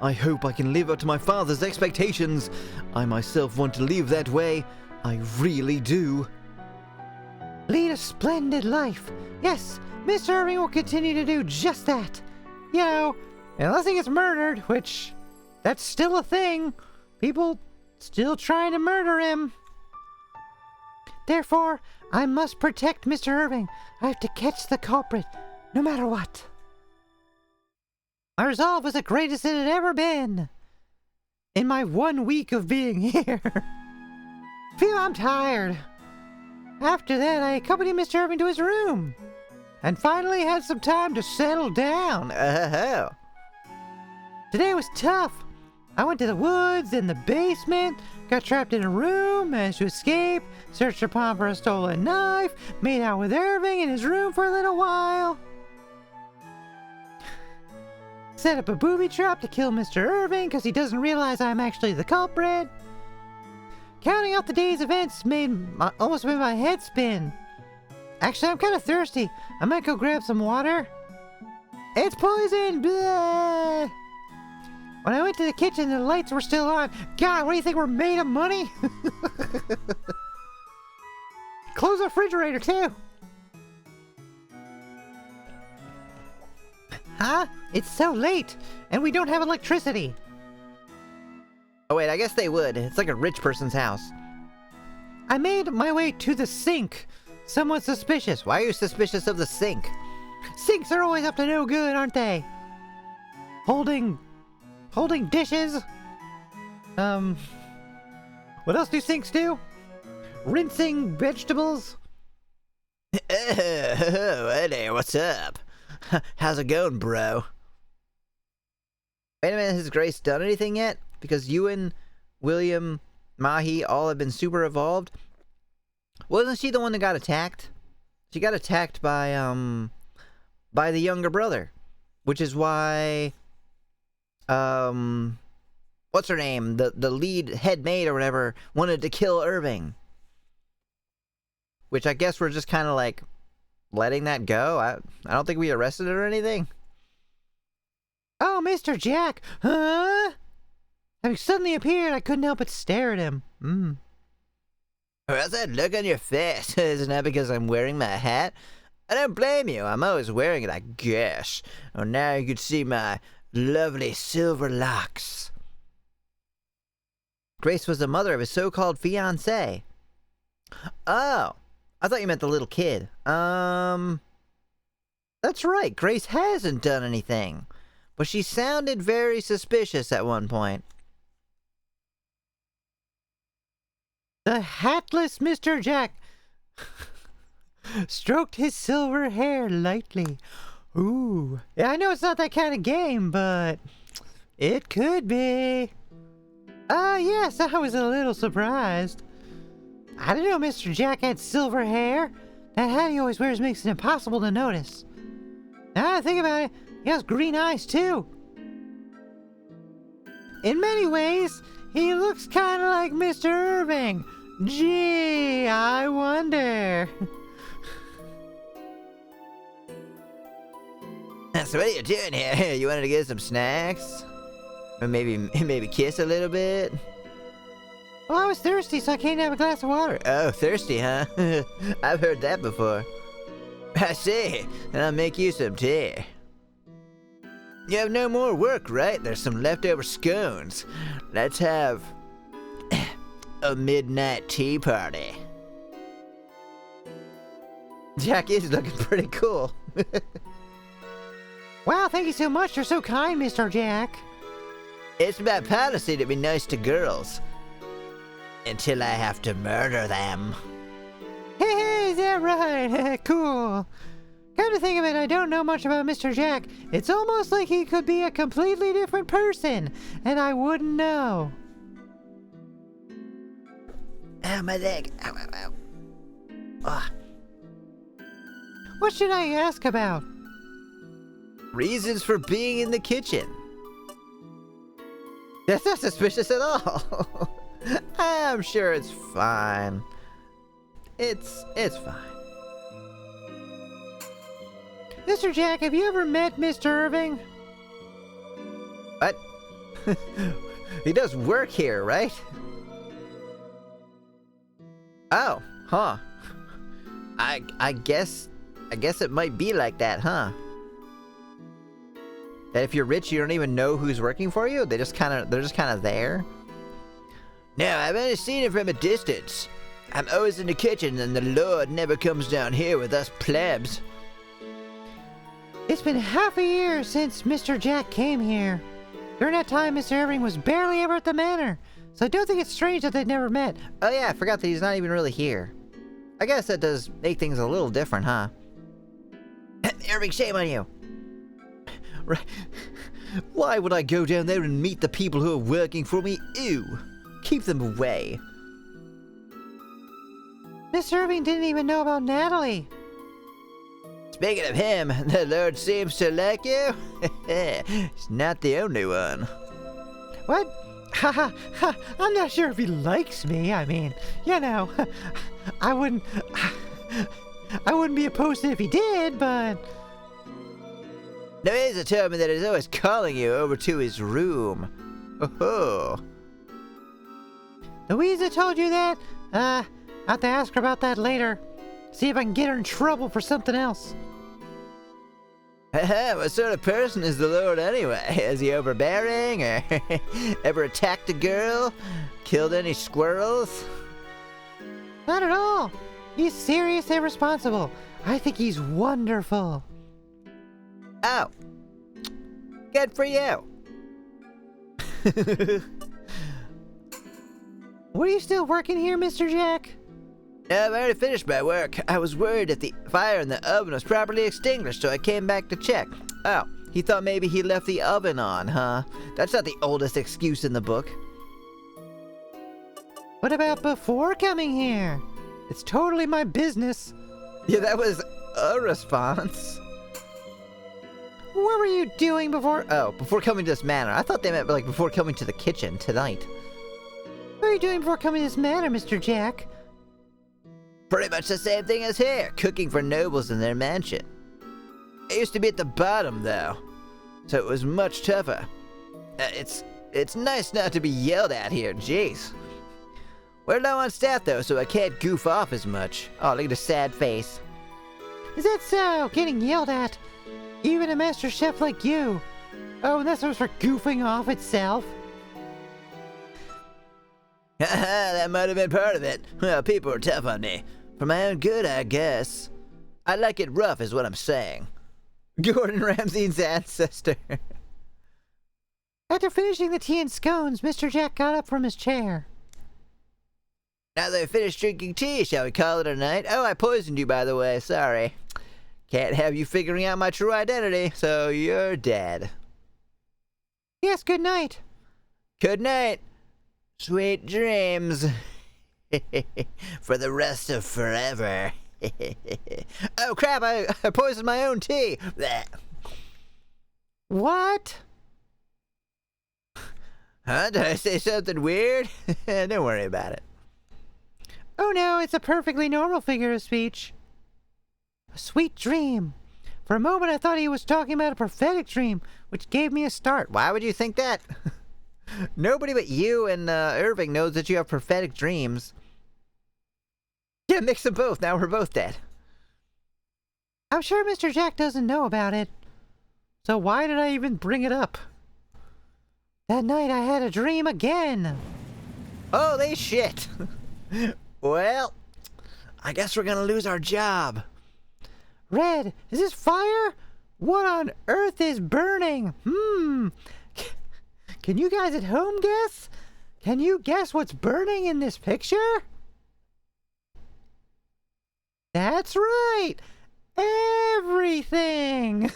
I hope I can live up to my father's expectations. I myself want to live that way. I really do. Lead a splendid life. Yes, Mr. Irving will continue to do just that. You know, unless he gets murdered, which, that's still a thing. People still trying to murder him. Therefore, I must protect Mr. Irving. I have to catch the culprit, no matter what. My resolve was the greatest it had ever been. In my 1 week of being here. Phew, I'm tired. After that, I accompanied Mr. Irving to his room. and finally had some time to settle down. Oh. Today was tough. I went to the woods, in the basement, got trapped in a room, managed to escape, searched upon for a stolen knife, made out with Irving in his room for a little while. Set up a booby trap to kill Mr. Irving because he doesn't realize I'm actually the culprit. Counting out the day's events almost made my head spin. Actually, I'm kind of thirsty. I might go grab some water. It's poison! Blah! When I went to the kitchen, the lights were still on. God, what do you think, we're made of money? Close the refrigerator, too. Huh? It's so late, and we don't have electricity. Oh wait, I guess they would. It's like a rich person's house. I made my way to the sink. Somewhat suspicious. Why are you suspicious of the sink? Sinks are always up to no good, aren't they? Holding dishes. What else do sinks do? Rinsing vegetables. Hey there, what's up? How's it going, bro? Wait a minute, has Grace done anything yet? Because Ewan, William, Mahi all have been super evolved. Wasn't she the one that got attacked? She got attacked by the younger brother. Which is why what's her name? The lead head maid or whatever wanted to kill Irving. Which I guess we're just kind of like letting that go. I don't think we arrested her or anything. Oh, Mr. Jack! Huh? Having suddenly appeared, I couldn't help but stare at him. What's that look on your face? Isn't that because I'm wearing my hat? I don't blame you. I'm always wearing it, I guess. Oh, now you can see my lovely silver locks. Grace was the mother of his so-called fiancé. Oh, I thought you meant the little kid. That's right. Grace hasn't done anything. But she sounded very suspicious at one point. The hatless Mr. Jack stroked his silver hair lightly. Ooh. Yeah, I know it's not that kind of game, but it could be. Yes, I was a little surprised. I didn't know Mr. Jack had silver hair. That hat he always wears makes it impossible to notice. Now I think about it, he has green eyes too. In many ways, he looks kind of like Mr. Irving. Gee, I wonder. So what are you doing here? You wanted to get some snacks? Or maybe kiss a little bit? Well, I was thirsty, so I came to have a glass of water. Oh, thirsty, huh? I've heard that before. I see. And I'll make you some tea. You have no more work, right? There's some leftover scones. Let's have a midnight tea party. Jack is looking pretty cool. Wow, thank you so much. You're so kind, Mr. Jack. It's my policy to be nice to girls. Until I have to murder them. Hey, is that right? Cool. Come to think of it, I don't know much about Mr. Jack. It's almost like he could be a completely different person, and I wouldn't know. Ow, my leg. Ow, ow, ow. Ah. What should I ask about? Reasons for being in the kitchen. That's not suspicious at all. I'm sure it's fine. It's fine. Mr. Jack, have you ever met Mr. Irving? What? He does work here, right? Oh, huh. I guess it might be like that, huh? That if you're rich, you don't even know who's working for you? They're just kind of there? No, I've only seen it from a distance. I'm always in the kitchen, and the Lord never comes down here with us plebs. It's been half a year since Mr. Jack came here. During that time, Mr. Irving was barely ever at the manor, so I don't think it's strange that they'd never met. Oh yeah, I forgot that he's not even really here. I guess that does make things a little different, huh? Irving, shame on you. Right. Why would I go down there and meet the people who are working for me? Ew. Keep them away. Miss Irving didn't even know about Natalie. Speaking of him, the Lord seems to like you. He's not the only one. What? Ha ha! I'm not sure if he likes me. I mean, you know, I wouldn't be opposed to it if he did, but... Louisa told me that he's always calling you over to his room. Oh. Louisa told you that? I'll have to ask her about that later. See if I can get her in trouble for something else. What sort of person is the Lord anyway? Is he overbearing, or ever attacked a girl? Killed any squirrels? Not at all. He's serious and responsible. I think he's wonderful. Oh. Good for you. Were you still working here, Mr. Jack? I've already finished my work. I was worried that the fire in the oven was properly extinguished, so I came back to check. Oh, he thought maybe he left the oven on, huh? That's not the oldest excuse in the book. What about before coming here? It's totally my business. Yeah, that was a response. What were you doing before? Oh, before coming to this manor. I thought they meant like before coming to the kitchen tonight. What were you doing before coming to this manor, Mr. Jack? Pretty much the same thing as here, cooking for nobles in their mansion. I used to be at the bottom, though, so it was much tougher. It's nice not to be yelled at here, jeez. We're low on staff, though, so I can't goof off as much. Oh, look at the sad face. Is that so? Getting yelled at? Even a master chef like you? Oh, and that's for goofing off itself? That might have been part of it. Well, people are tough on me. For my own good, I guess. I like it rough, is what I'm saying. Gordon Ramsay's ancestor. After finishing the tea and scones, Mr. Jack got up from his chair. Now that I've finished drinking tea, shall we call it a night? Oh, I poisoned you, by the way. Sorry. Can't have you figuring out my true identity, so you're dead. Yes, good night. Good night. Sweet dreams. For the rest of forever. Oh, crap, I poisoned my own tea. Blech. What? Huh? Did I say something weird? Don't worry about it. Oh no, it's a perfectly normal figure of speech. A sweet dream. For a moment I thought he was talking about a prophetic dream, which gave me a start. Why would you think that? Nobody but you and Irving knows that you have prophetic dreams. Yeah, mix them both. Now we're both dead. I'm sure Mr. Jack doesn't know about it. So why did I even bring it up? That night I had a dream again. Holy shit. Well, I guess we're gonna lose our job. Red, is this fire? What on earth is burning? Can you guys at home guess? Can you guess what's burning in this picture? That's right! Everything!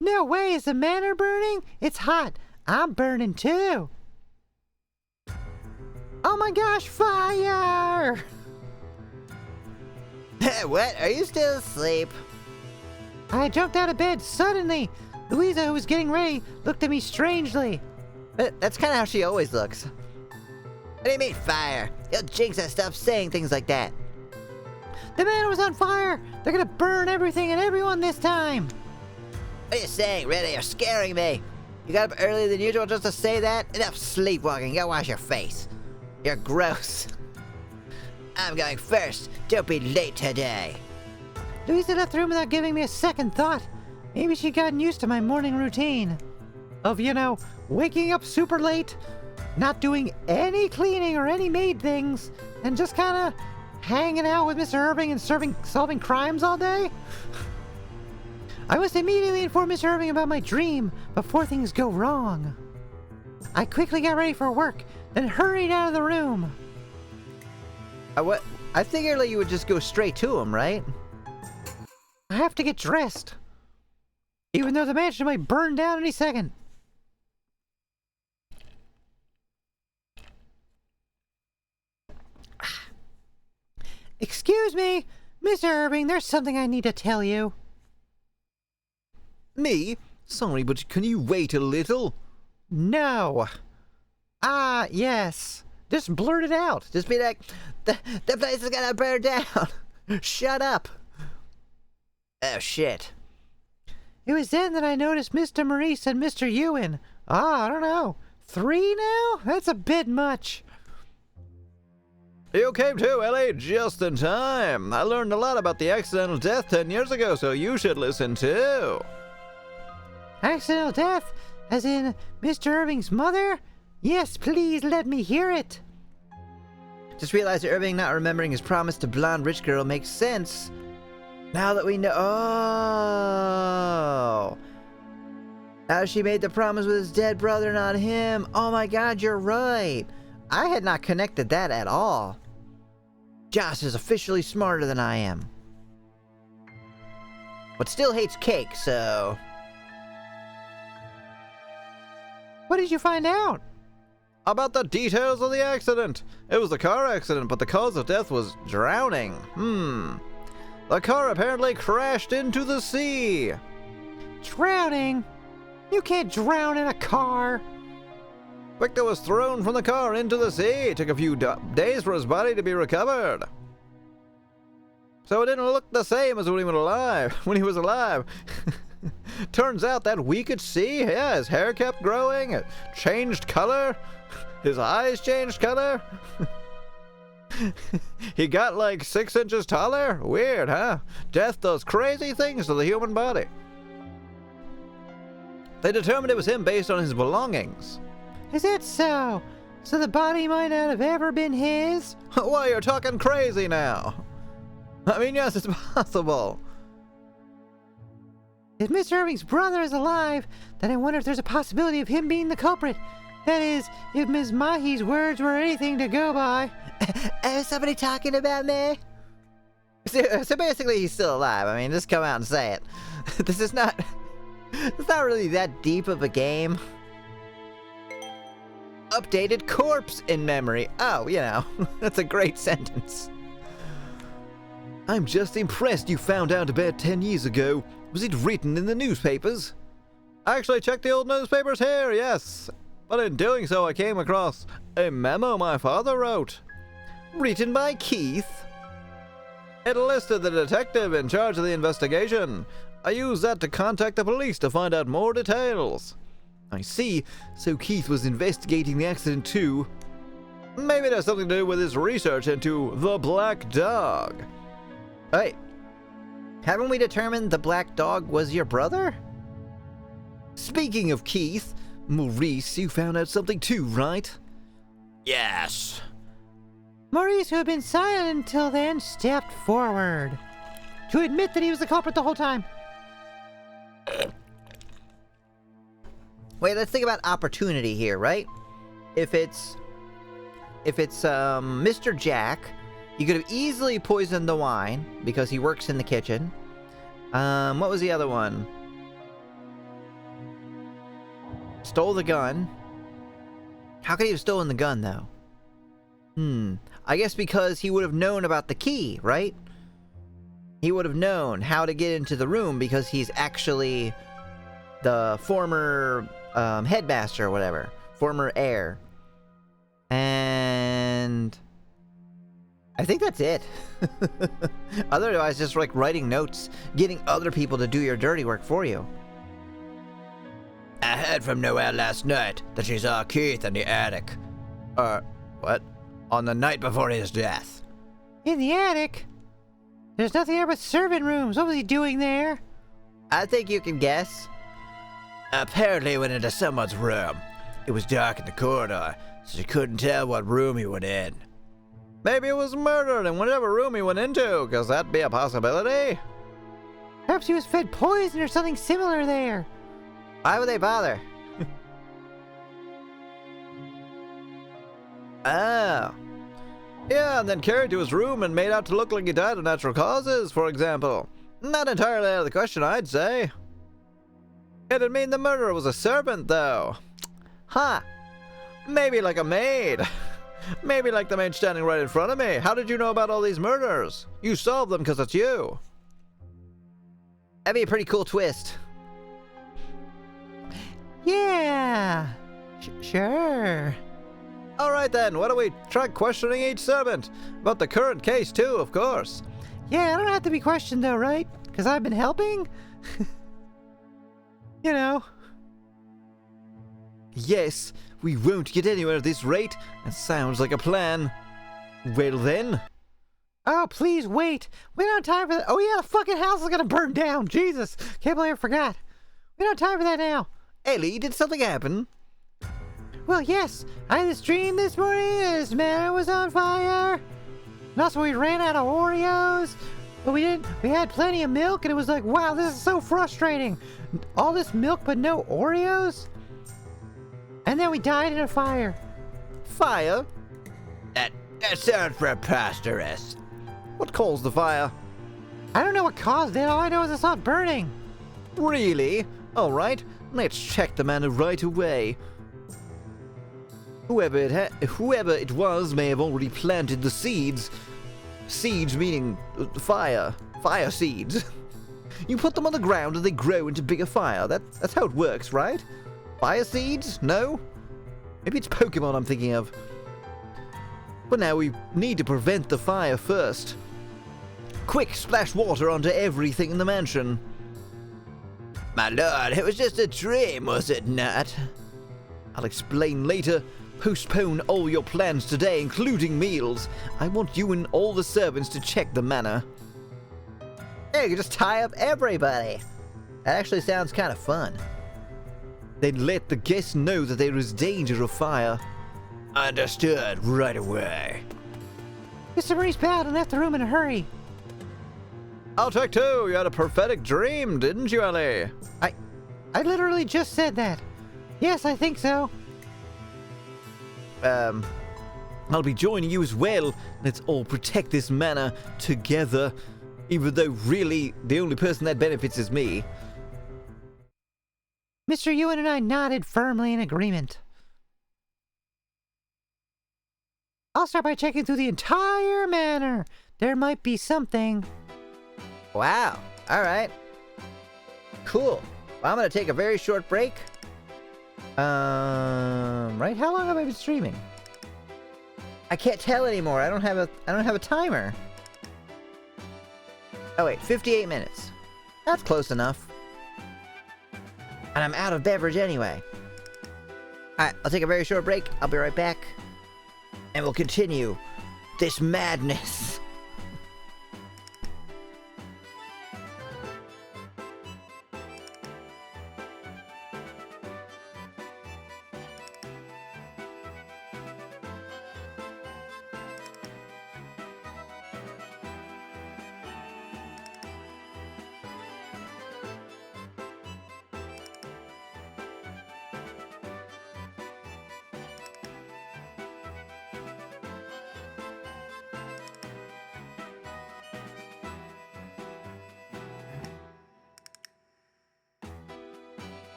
No way, is the manor burning? It's hot. I'm burning too. Oh my gosh, fire! What? Are you still asleep? I jumped out of bed suddenly. Louisa, who was getting ready, looked at me strangely. That's kind of how she always looks. What do you mean, fire? You'll jinx us. Stop saying things like that. The manor was on fire. They're gonna burn everything and everyone this time. What are you saying, Reddy? You're scaring me. You got up earlier than usual just to say that? Enough sleepwalking. Go wash your face. You're gross. I'm going first. Don't be late today. Louisa left the room without giving me a second thought. Maybe she'd gotten used to my morning routine. Of, you know, waking up super late, not doing any cleaning or any maid things, and just kind of hanging out with Mr. Irving and solving crimes all day. I must immediately inform Mr. Irving about my dream before things go wrong. I quickly got ready for work, then hurried out of the room. What? I figured like you would just go straight to him, right? I have to get dressed. Even though the mansion might burn down any second. Excuse me, Mr. Irving, there's something I need to tell you. Me? Sorry, but can you wait a little? No. Yes. Just blurt it out. Just be like, the place is gonna burn down. Shut up. Oh, shit. It was then that I noticed Mr. Maurice and Mr. Ewan. I don't know. 3 now? That's a bit much. You came too, Ellie, just in time. I learned a lot about the accidental death 10 years ago, so you should listen too. Accidental death? As in Mr. Irving's mother? Yes, please let me hear it. Just realized that Irving not remembering his promise to blonde rich girl makes sense. Now that we know... Oh! How she made the promise with his dead brother, not him. Oh my god, you're right. I had not connected that at all. Joss is officially smarter than I am. But still hates cake, so... What did you find out? About the details of the accident. It was a car accident, but the cause of death was drowning. The car apparently crashed into the sea. Drowning? You can't drown in a car. Victor was thrown from the car into the sea. It took a few days for his body to be recovered. So it didn't look the same as when he was alive. Turns out that we could see, yeah, his hair kept growing, it changed color, his eyes changed color. He got like 6 inches taller. Weird, huh? Death does crazy things to the human body. They determined it was him based on his belongings. Is that so? So the body might not have ever been his? Why, you're talking crazy now. I mean, yes, it's possible. If Mr. Irving's brother is alive, then I wonder if there's a possibility of him being the culprit. That is, if Ms. Mahi's words were anything to go by. Is somebody talking about me? So basically, he's still alive. I mean, just come out and say it. This is not... It's not really that deep of a game. Updated corpse in memory. Oh, you know, that's a great sentence. I'm just impressed you found out about 10 years ago. Was it written in the newspapers? I actually checked the old newspapers here, yes. But in doing so, I came across a memo my father wrote. Written by Keith. It listed the detective in charge of the investigation. I used that to contact the police to find out more details. I see, so Keith was investigating the accident too. Maybe it has something to do with his research into the Black Dog. Hey, haven't we determined the Black Dog was your brother? Speaking of Keith, Maurice, you found out something too, right? Yes. Maurice, who had been silent until then, stepped forward to admit that he was the culprit the whole time. Wait, let's think about opportunity here, right? If it's Mr. Jack, you could have easily poisoned the wine because he works in the kitchen. What was the other one? Stole the gun. How could he have stolen the gun, though? I guess because he would have known about the key, right? He would have known how to get into the room because he's actually the former headmaster or whatever. Former heir. And I think that's it. Otherwise, just like writing notes, getting other people to do your dirty work for you. I heard from Noelle last night that she saw Keith in the attic. What? On the night before his death. In the attic? There's nothing there but servant rooms. What was he doing there? I think you can guess. Apparently he went into someone's room. It was dark in the corridor, so she couldn't tell what room he went in. Maybe he was murdered in whatever room he went into, because that'd be a possibility. Perhaps he was fed poison or something similar there. Why would they bother? Oh. Yeah, and then carried to his room and made out to look like he died of natural causes, for example. Not entirely out of the question, I'd say. It'd mean the murderer was a servant, though. Huh. Maybe like a maid. Maybe like the maid standing right in front of me. How did you know about all these murders? You solved them because it's you. That'd be a pretty cool twist. Yeah. Sure. Alright then, why don't we try questioning each servant? About the current case too, of course. Yeah, I don't have to be questioned though, right? Because I've been helping? You know. Yes, we won't get anywhere at this rate. That sounds like a plan. Well then. Oh, please wait. We don't have time for that. Oh yeah, the fucking house is gonna burn down. Jesus. Can't believe I forgot. We don't have time for that now. Ellie, did something happen? Well, yes. I had this dream this morning. This man was on fire. And also we ran out of Oreos. But we didn't. We had plenty of milk and it was like, wow, this is so frustrating. All this milk but no Oreos? And then we died in a fire. Fire? That sounds preposterous. What caused the fire? I don't know what caused it. All I know is I saw it burning. Really? Alright, let's check the manor right away. Whoever it was may have already planted the seeds. Seeds meaning fire. Fire seeds. You put them on the ground and they grow into bigger fire. That's how it works, right? Fire seeds? No? Maybe it's Pokemon I'm thinking of. But now we need to prevent the fire first. Quick, splash water onto everything in the mansion. My lord, it was just a dream, was it not? I'll explain later. Postpone all your plans today, including meals. I want you and all the servants to check the manor. Yeah, you can just tie up everybody. That actually sounds kind of fun. Then let the guests know that there is danger of fire. Understood right away. Mr. Maurice bowed and left the room in a hurry. I'll take two. You had a prophetic dream, didn't you, Ellie? I literally just said that. Yes, I think so. I'll be joining you as well. Let's all protect this manor together. Even though really the only person that benefits is me. Mr. Ewan and I nodded firmly in agreement. I'll start by checking through the entire manor. There might be something. Wow. Alright. Cool. Well, I'm gonna take a very short break. Right? How long have I been streaming? I can't tell anymore. I don't have a timer. Oh wait, 58 minutes. That's close enough. And I'm out of beverage anyway. Alright, I'll take a very short break. I'll be right back. And we'll continue this madness.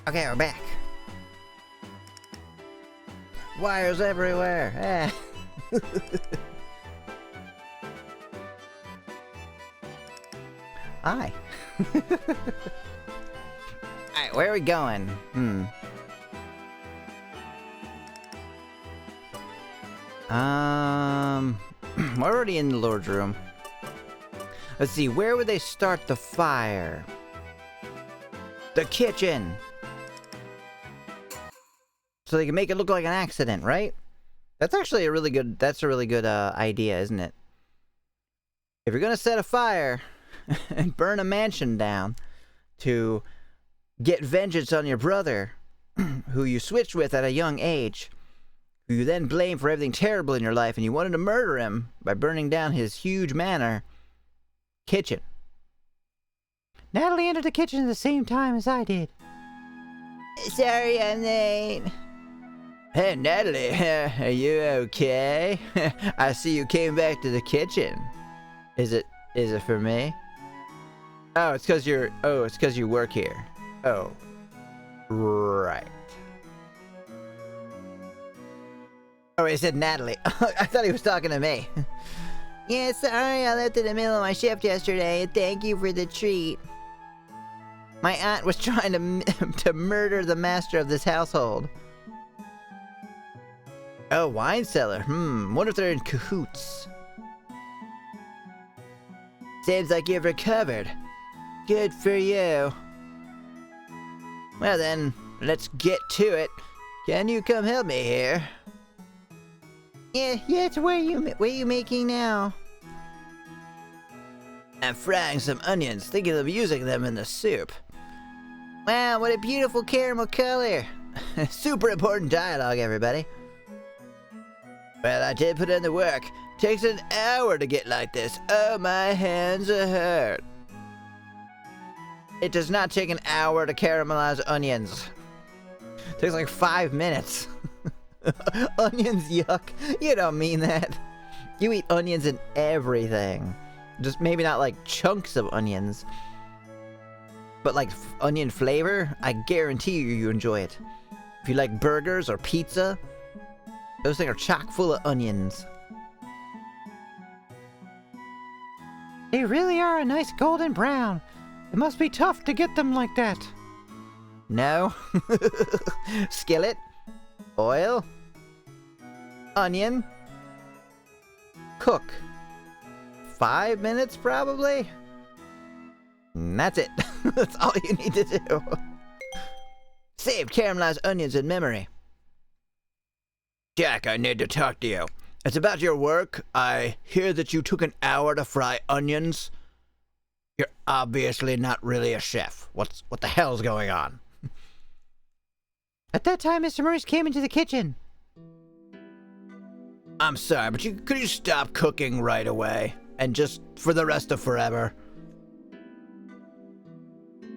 Okay, we're back. Wires everywhere. Hi. Alright, where are we going? We're already in the Lord's room. Let's see, where would they start the fire? The kitchen! So they can make it look like an accident, right? That's actually a really good, idea, isn't it? If you're gonna set a fire and burn a mansion down to get vengeance on your brother, who you switched with at a young age, who you then blame for everything terrible in your life, and you wanted to murder him by burning down his huge manor, kitchen. Natalie entered the kitchen at the same time as I did. Sorry, I'm late. Hey, Natalie, are you okay? I see you came back to the kitchen. Is it for me? Oh, it's because you work here. Oh. Right. Oh, he said Natalie. I thought he was talking to me. Yeah, sorry I left in the middle of my shift yesterday. Thank you for the treat. My aunt was trying to murder the master of this household. Oh, wine cellar. Wonder if they're in cahoots. Seems like you've recovered. Good for you. Well then, let's get to it. Can you come help me here? Yeah, it's what are you making now? I'm frying some onions, thinking of using them in the soup. Wow, what a beautiful caramel color. Super important dialogue, everybody. Well, I did put in the work. Takes an hour to get like this. Oh, my hands are hurt. It does not take an hour to caramelize onions. It takes like 5 minutes. Onions, yuck. You don't mean that. You eat onions in everything. Just maybe not like chunks of onions. But like onion flavor, I guarantee you enjoy it. If you like burgers or pizza, those things are chock full of onions. They really are a nice golden brown. It must be tough to get them like that. No. Skillet. Oil. Onion. Cook. 5 minutes probably? And that's it. That's all you need to do. Saved caramelized onions in memory. Jack, I need to talk to you. It's about your work. I hear that you took an hour to fry onions. You're obviously not really a chef. What the hell's going on? At that time, Mr. Maurice came into the kitchen. I'm sorry, but could you stop cooking right away? And just for the rest of forever?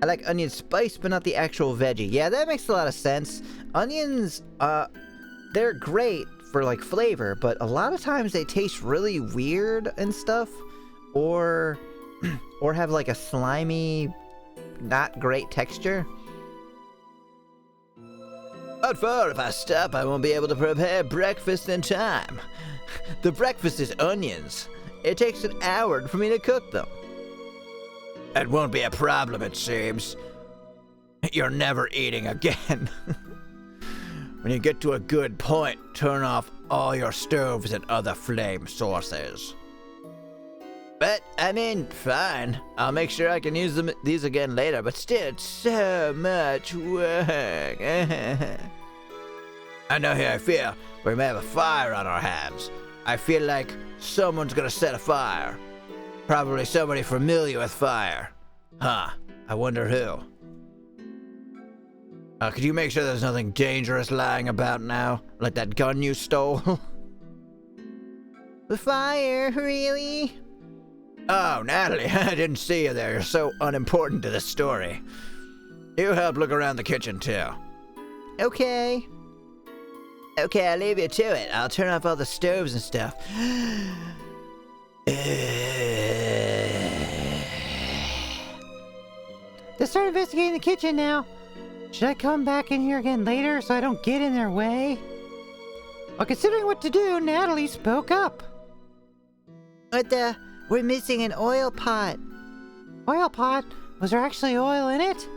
I like onion spice, but not the actual veggie. Yeah, that makes a lot of sense. Onions, they're great for like flavor, but a lot of times they taste really weird and stuff, or have like a slimy, not great texture. What for? If I stop, I won't be able to prepare breakfast in time. The breakfast is onions. It takes an hour for me to cook them. That won't be a problem, it seems. You're never eating again. When you get to a good point, turn off all your stoves and other flame sources. But, I mean, fine. I'll make sure I can use these again later, but still, it's so much work. I know how I feel. We may have a fire on our hands. I feel like someone's gonna set a fire. Probably somebody familiar with fire. Huh. I wonder who. Could you make sure there's nothing dangerous lying about now? Like that gun you stole? The fire, really? Oh, Natalie, I didn't see you there. You're so unimportant to this story. You help look around the kitchen, too. Okay. Okay, I'll leave you to it. I'll turn off all the stoves and stuff. Let's start investigating the kitchen now. Should I come back in here again later so I don't get in their way? Well, considering what to do, Natalie spoke up. What the? We're missing an oil pot. Oil pot? Was there actually oil in it?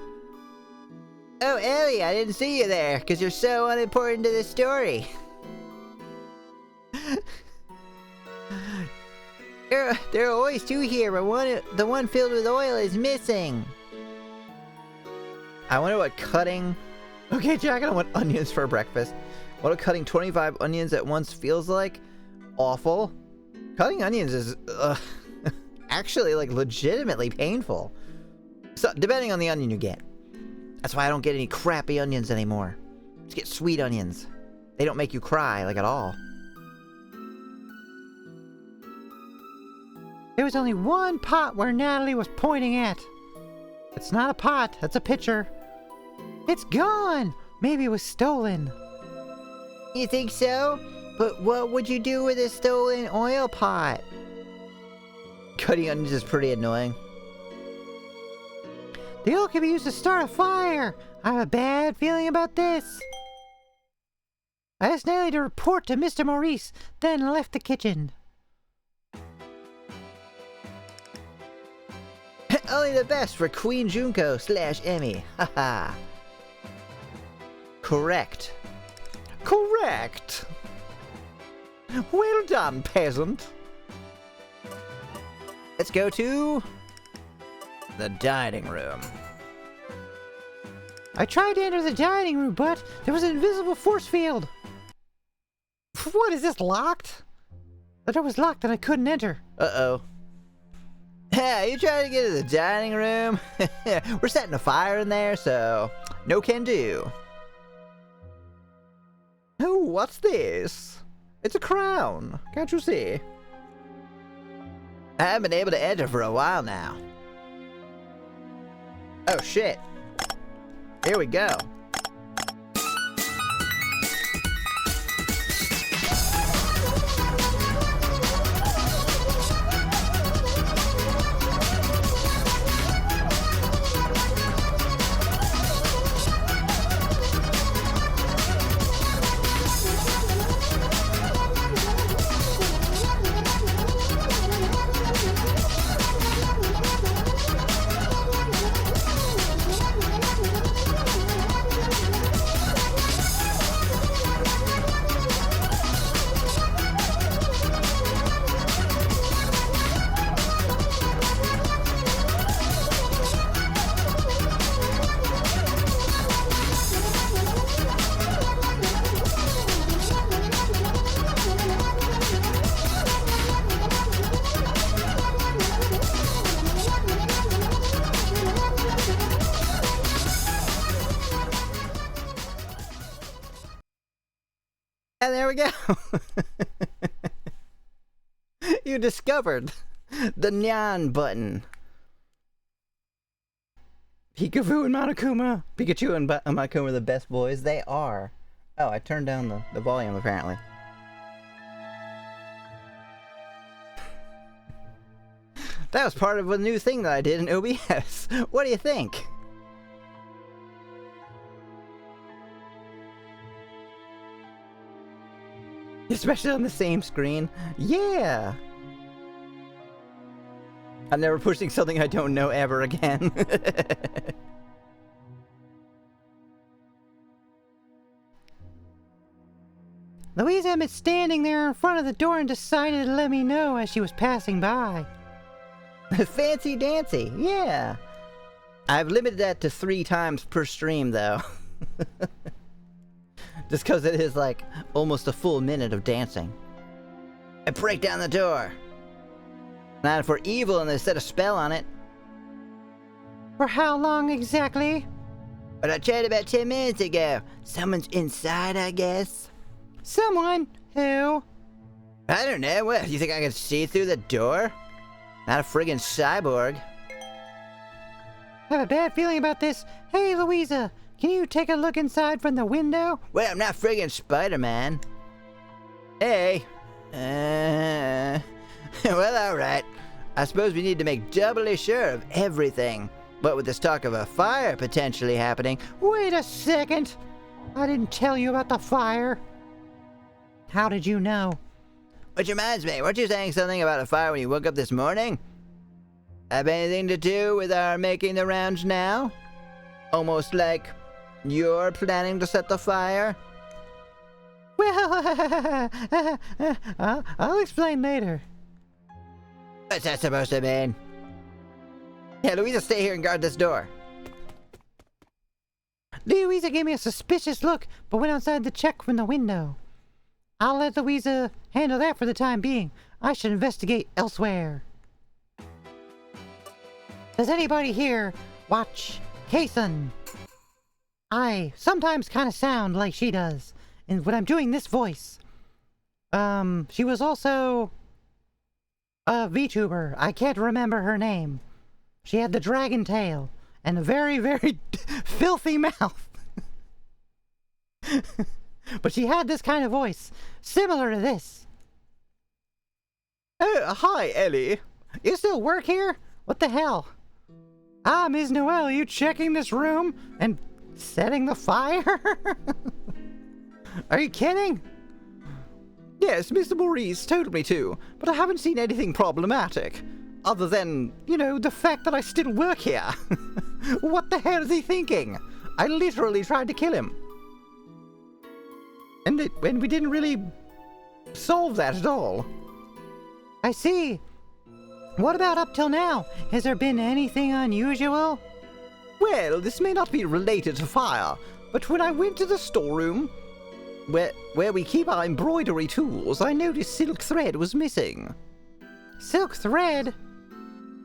Oh, Ellie, I didn't see you there because you're so unimportant to the story. There are always two here, but the one filled with oil is missing. I wonder what cutting... Okay, Jack, I don't want onions for breakfast. What cutting 25 onions at once feels like? Awful. Cutting onions is actually like legitimately painful. So, depending on the onion you get. That's why I don't get any crappy onions anymore. Just get sweet onions. They don't make you cry, like, at all. There was only one pot where Natalie was pointing at. It's not a pot, that's a pitcher. It's gone! Maybe it was stolen. You think so? But what would you do with a stolen oil pot? Cutting onions is pretty annoying. The oil can be used to start a fire. I have a bad feeling about this. I asked Natalie to report to Mr. Maurice, then left the kitchen. Only the best for Queen Junko / Emmy. Haha. Correct. Correct. Well done, peasant. Let's go to the dining room. I tried to enter the dining room, but there was an invisible force field. What, is this locked? The door was locked and I couldn't enter. Uh-oh. Hey, you trying to get to the dining room? We're setting a fire in there, so no can do. Oh, what's this? It's a crown. Can't you see? I haven't been able to enter for a while now. Oh, shit. Here we go. And there we go. You discovered the Nyan button. Pikachu and Monokuma. Pikachu and Monokuma are the best boys. They are. Oh, I turned down the volume apparently. That was part of a new thing that I did in OBS. What do you think? Especially on the same screen. Yeah! I'm never pushing something I don't know ever again. Louisa had been standing there in front of the door and decided to let me know as she was passing by. Fancy dancy, yeah. I've limited that to 3 times per stream though. Just because it is like almost a full minute of dancing. And break down the door. Not for evil and they set a spell on it. For how long exactly? But I tried about 10 minutes ago. Someone's inside, I guess. Someone? Who? I don't know. What, you think I can see through the door? Not a friggin' cyborg. I have a bad feeling about this. Hey, Louisa, can you take a look inside from the window? Well, I'm not friggin' Spider-Man. Hey. Well, alright. I suppose we need to make doubly sure of everything. What with this talk of a fire potentially happening? Wait a second! I didn't tell you about the fire. How did you know? Which reminds me, weren't you saying something about a fire when you woke up this morning? Have anything to do with our making the rounds now? Almost like you're planning to set the fire? Well, I'll explain later. What's that supposed to mean? Yeah, Louisa, stay here and guard this door. Louisa gave me a suspicious look, but went outside to check from the window. I'll let Louisa handle that for the time being. I should investigate elsewhere. Does anybody here watch Kason? I sometimes kind of sound like she does, and when I'm doing this voice. She was also a VTuber. I can't remember her name. She had the dragon tail and a very, very filthy mouth. But she had this kind of voice, similar to this. Oh, hi, Ellie. You still work here? What the hell? Ah, Ms. Noel, you checking this room and setting the fire? Are you kidding? Yes, Mr. Maurice told me to, but I haven't seen anything problematic. Other than, you know, the fact that I still work here. What the hell is he thinking? I literally tried to kill him. And we didn't really solve that at all. I see. What about up till now? Has there been anything unusual? Well, this may not be related to fire, but when I went to the storeroom, where we keep our embroidery tools, I noticed silk thread was missing. Silk thread?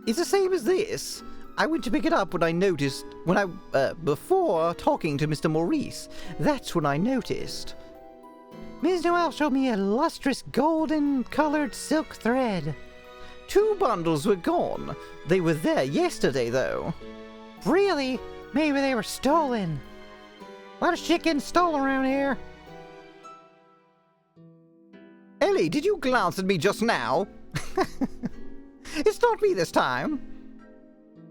It's the same as this. I went to pick it up before talking to Mr. Maurice. That's when I noticed. Ms. Noel showed me a lustrous golden-colored silk thread. 2 bundles were gone. They were there yesterday, though. Really? Maybe they were stolen. A lot of shit getting stolen around here. Ellie, did you glance at me just now? It's not me this time.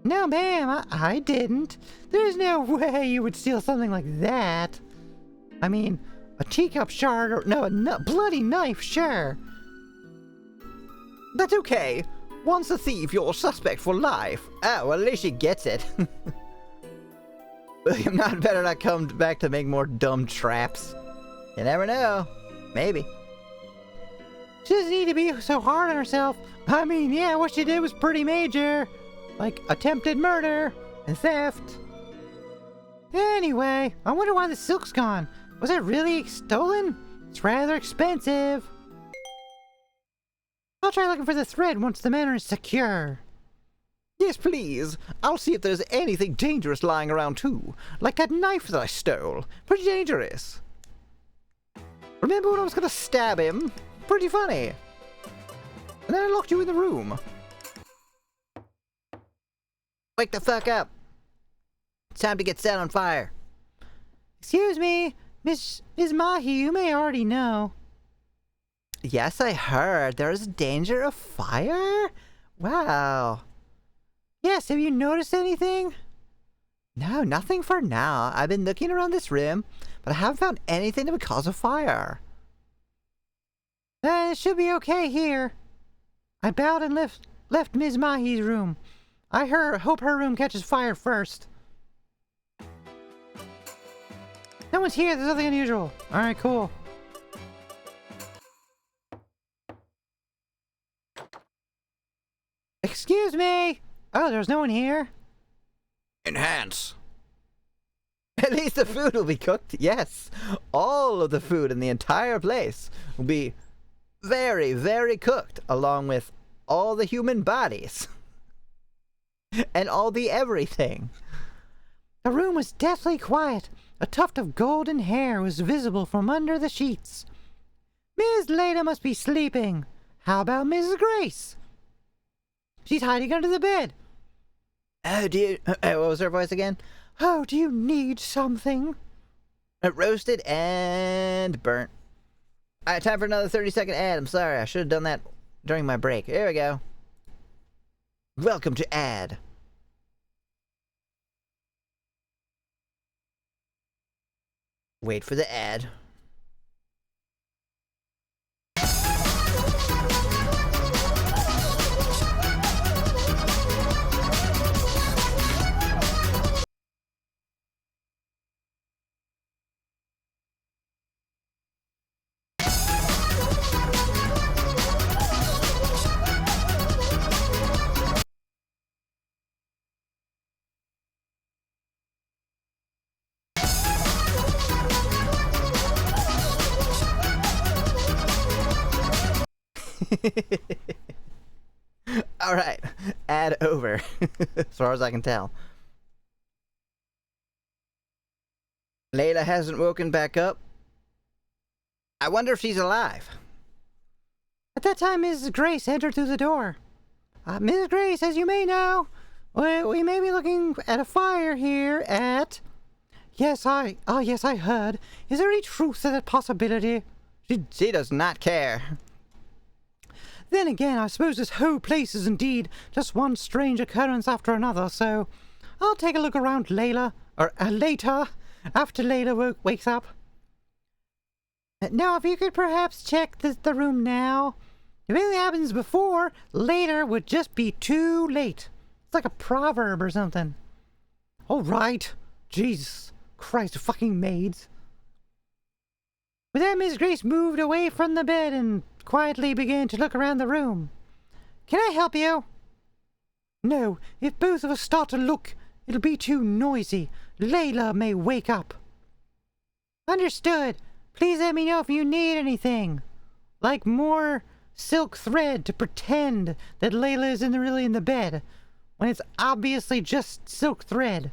No, ma'am, I didn't. There's no way you would steal something like that. I mean, a teacup shard or... No, a bloody knife, sure. That's okay. Once a thief, you're a suspect for life. Oh, well, at least she gets it. William not better not come back to make more dumb traps. You never know. Maybe. She doesn't need to be so hard on herself. I mean, yeah, what she did was pretty major. Like attempted murder and theft. Anyway, I wonder why the silk's gone. Was it really stolen? It's rather expensive. I'll try looking for the thread once the manor is secure. Yes, please. I'll see if there's anything dangerous lying around too. Like that knife that I stole. Pretty dangerous. Remember when I was gonna stab him? Pretty funny. And then I locked you in the room. Wake the fuck up. It's time to get set on fire. Excuse me, Miss Mahi, you may already know. Yes, I heard. There is danger of fire? Wow. Yes, have you noticed anything? No, nothing for now. I've been looking around this room, but I haven't found anything to cause a fire. It should be okay here. I bowed and left Ms. Mahi's room. I hope her room catches fire first. No one's here. There's nothing unusual. All right, cool. Excuse me. Oh, there's no one here. Enhance. At least the food will be cooked. Yes. All of the food in the entire place will be very, very cooked, along with all the human bodies. And all the everything. The room was deathly quiet. A tuft of golden hair was visible from under the sheets. Ms. Leda must be sleeping. How about Mrs. Grace? She's hiding under the bed. Oh, what was her voice again? Oh, do you need something? Roasted and burnt. All right, time for another 30-second ad. I'm sorry, I should have done that during my break. Here we go. Welcome to ad. Wait for the ad. Alright, ad over. As far as I can tell. Layla hasn't woken back up. I wonder if she's alive. At that time, Mrs. Grace entered through the door. Mrs. Grace, as you may know, we may be looking at a fire here at... Yes, I heard. Is there any truth to that possibility? She does not care. Then again, I suppose this whole place is indeed just one strange occurrence after another, so I'll take a look around Layla, or later, after Layla wakes up. Now, if you could perhaps check the room now. If anything happens before, later would just be too late. It's like a proverb or something. All right. Jesus Christ, fucking maids. With that, Miss Grace moved away from the bed and quietly began to look around the room. Can I help you? No, if both of us start to look, it'll be too noisy. Layla may wake up. Understood. Please let me know if you need anything. Like more silk thread to pretend that Layla isn't really in the bed, when it's obviously just silk thread.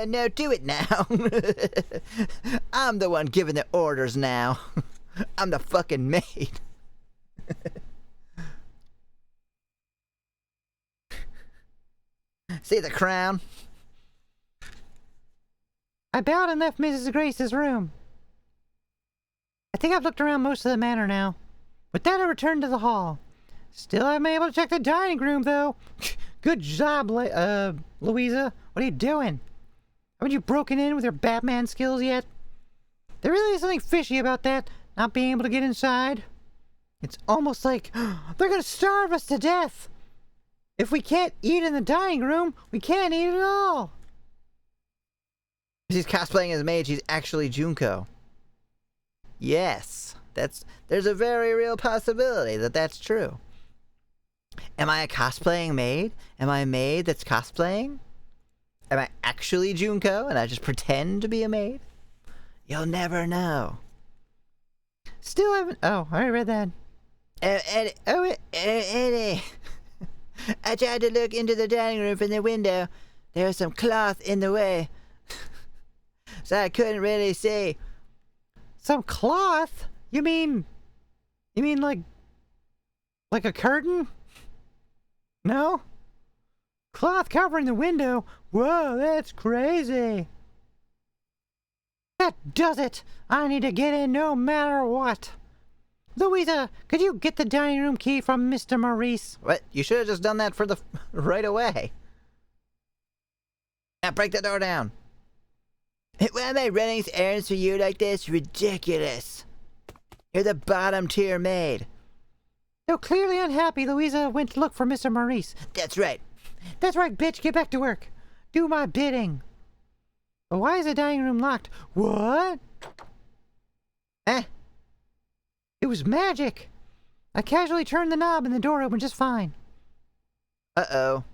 No, do it now. I'm the one giving the orders now. I'm the fucking maid. See the crown? I bowed and left Mrs. Grace's room. I think I've looked around most of the manor now. With that, I returned to the hall. Still haven't been able to check the dining room, though. Good job, Louisa. What are you doing? Haven't you broken in with your Batman skills yet? There really is something fishy about that, not being able to get inside. It's almost like they're gonna starve us to death. If we can't eat in the dining room, we can't eat at all. She's cosplaying as a maid. She's actually Junko. Yes, there's a very real possibility that that's true. Am I a cosplaying maid? Am I a maid that's cosplaying? Am I actually Junko and I just pretend to be a maid? You'll never know. Still haven't... Oh, I already read that. Eddie. I tried to look into the dining room from the window. There was some cloth in the way. So I couldn't really see. Some cloth? You mean like a curtain? No? Cloth covering the window? Whoa, that's crazy. That does it. I need to get in no matter what. Louisa, could you get the dining room key from Mr. Maurice? What? You should have just done that for the right away. Now break the door down. Why am I running errands for you like this? Ridiculous. You're the bottom tier maid. Though clearly unhappy, Louisa went to look for Mr. Maurice. That's right. That's right, bitch. Get back to work. Do my bidding. But why is the dining room locked? What? Eh? It was magic. I casually turned the knob and the door opened just fine. Uh-oh.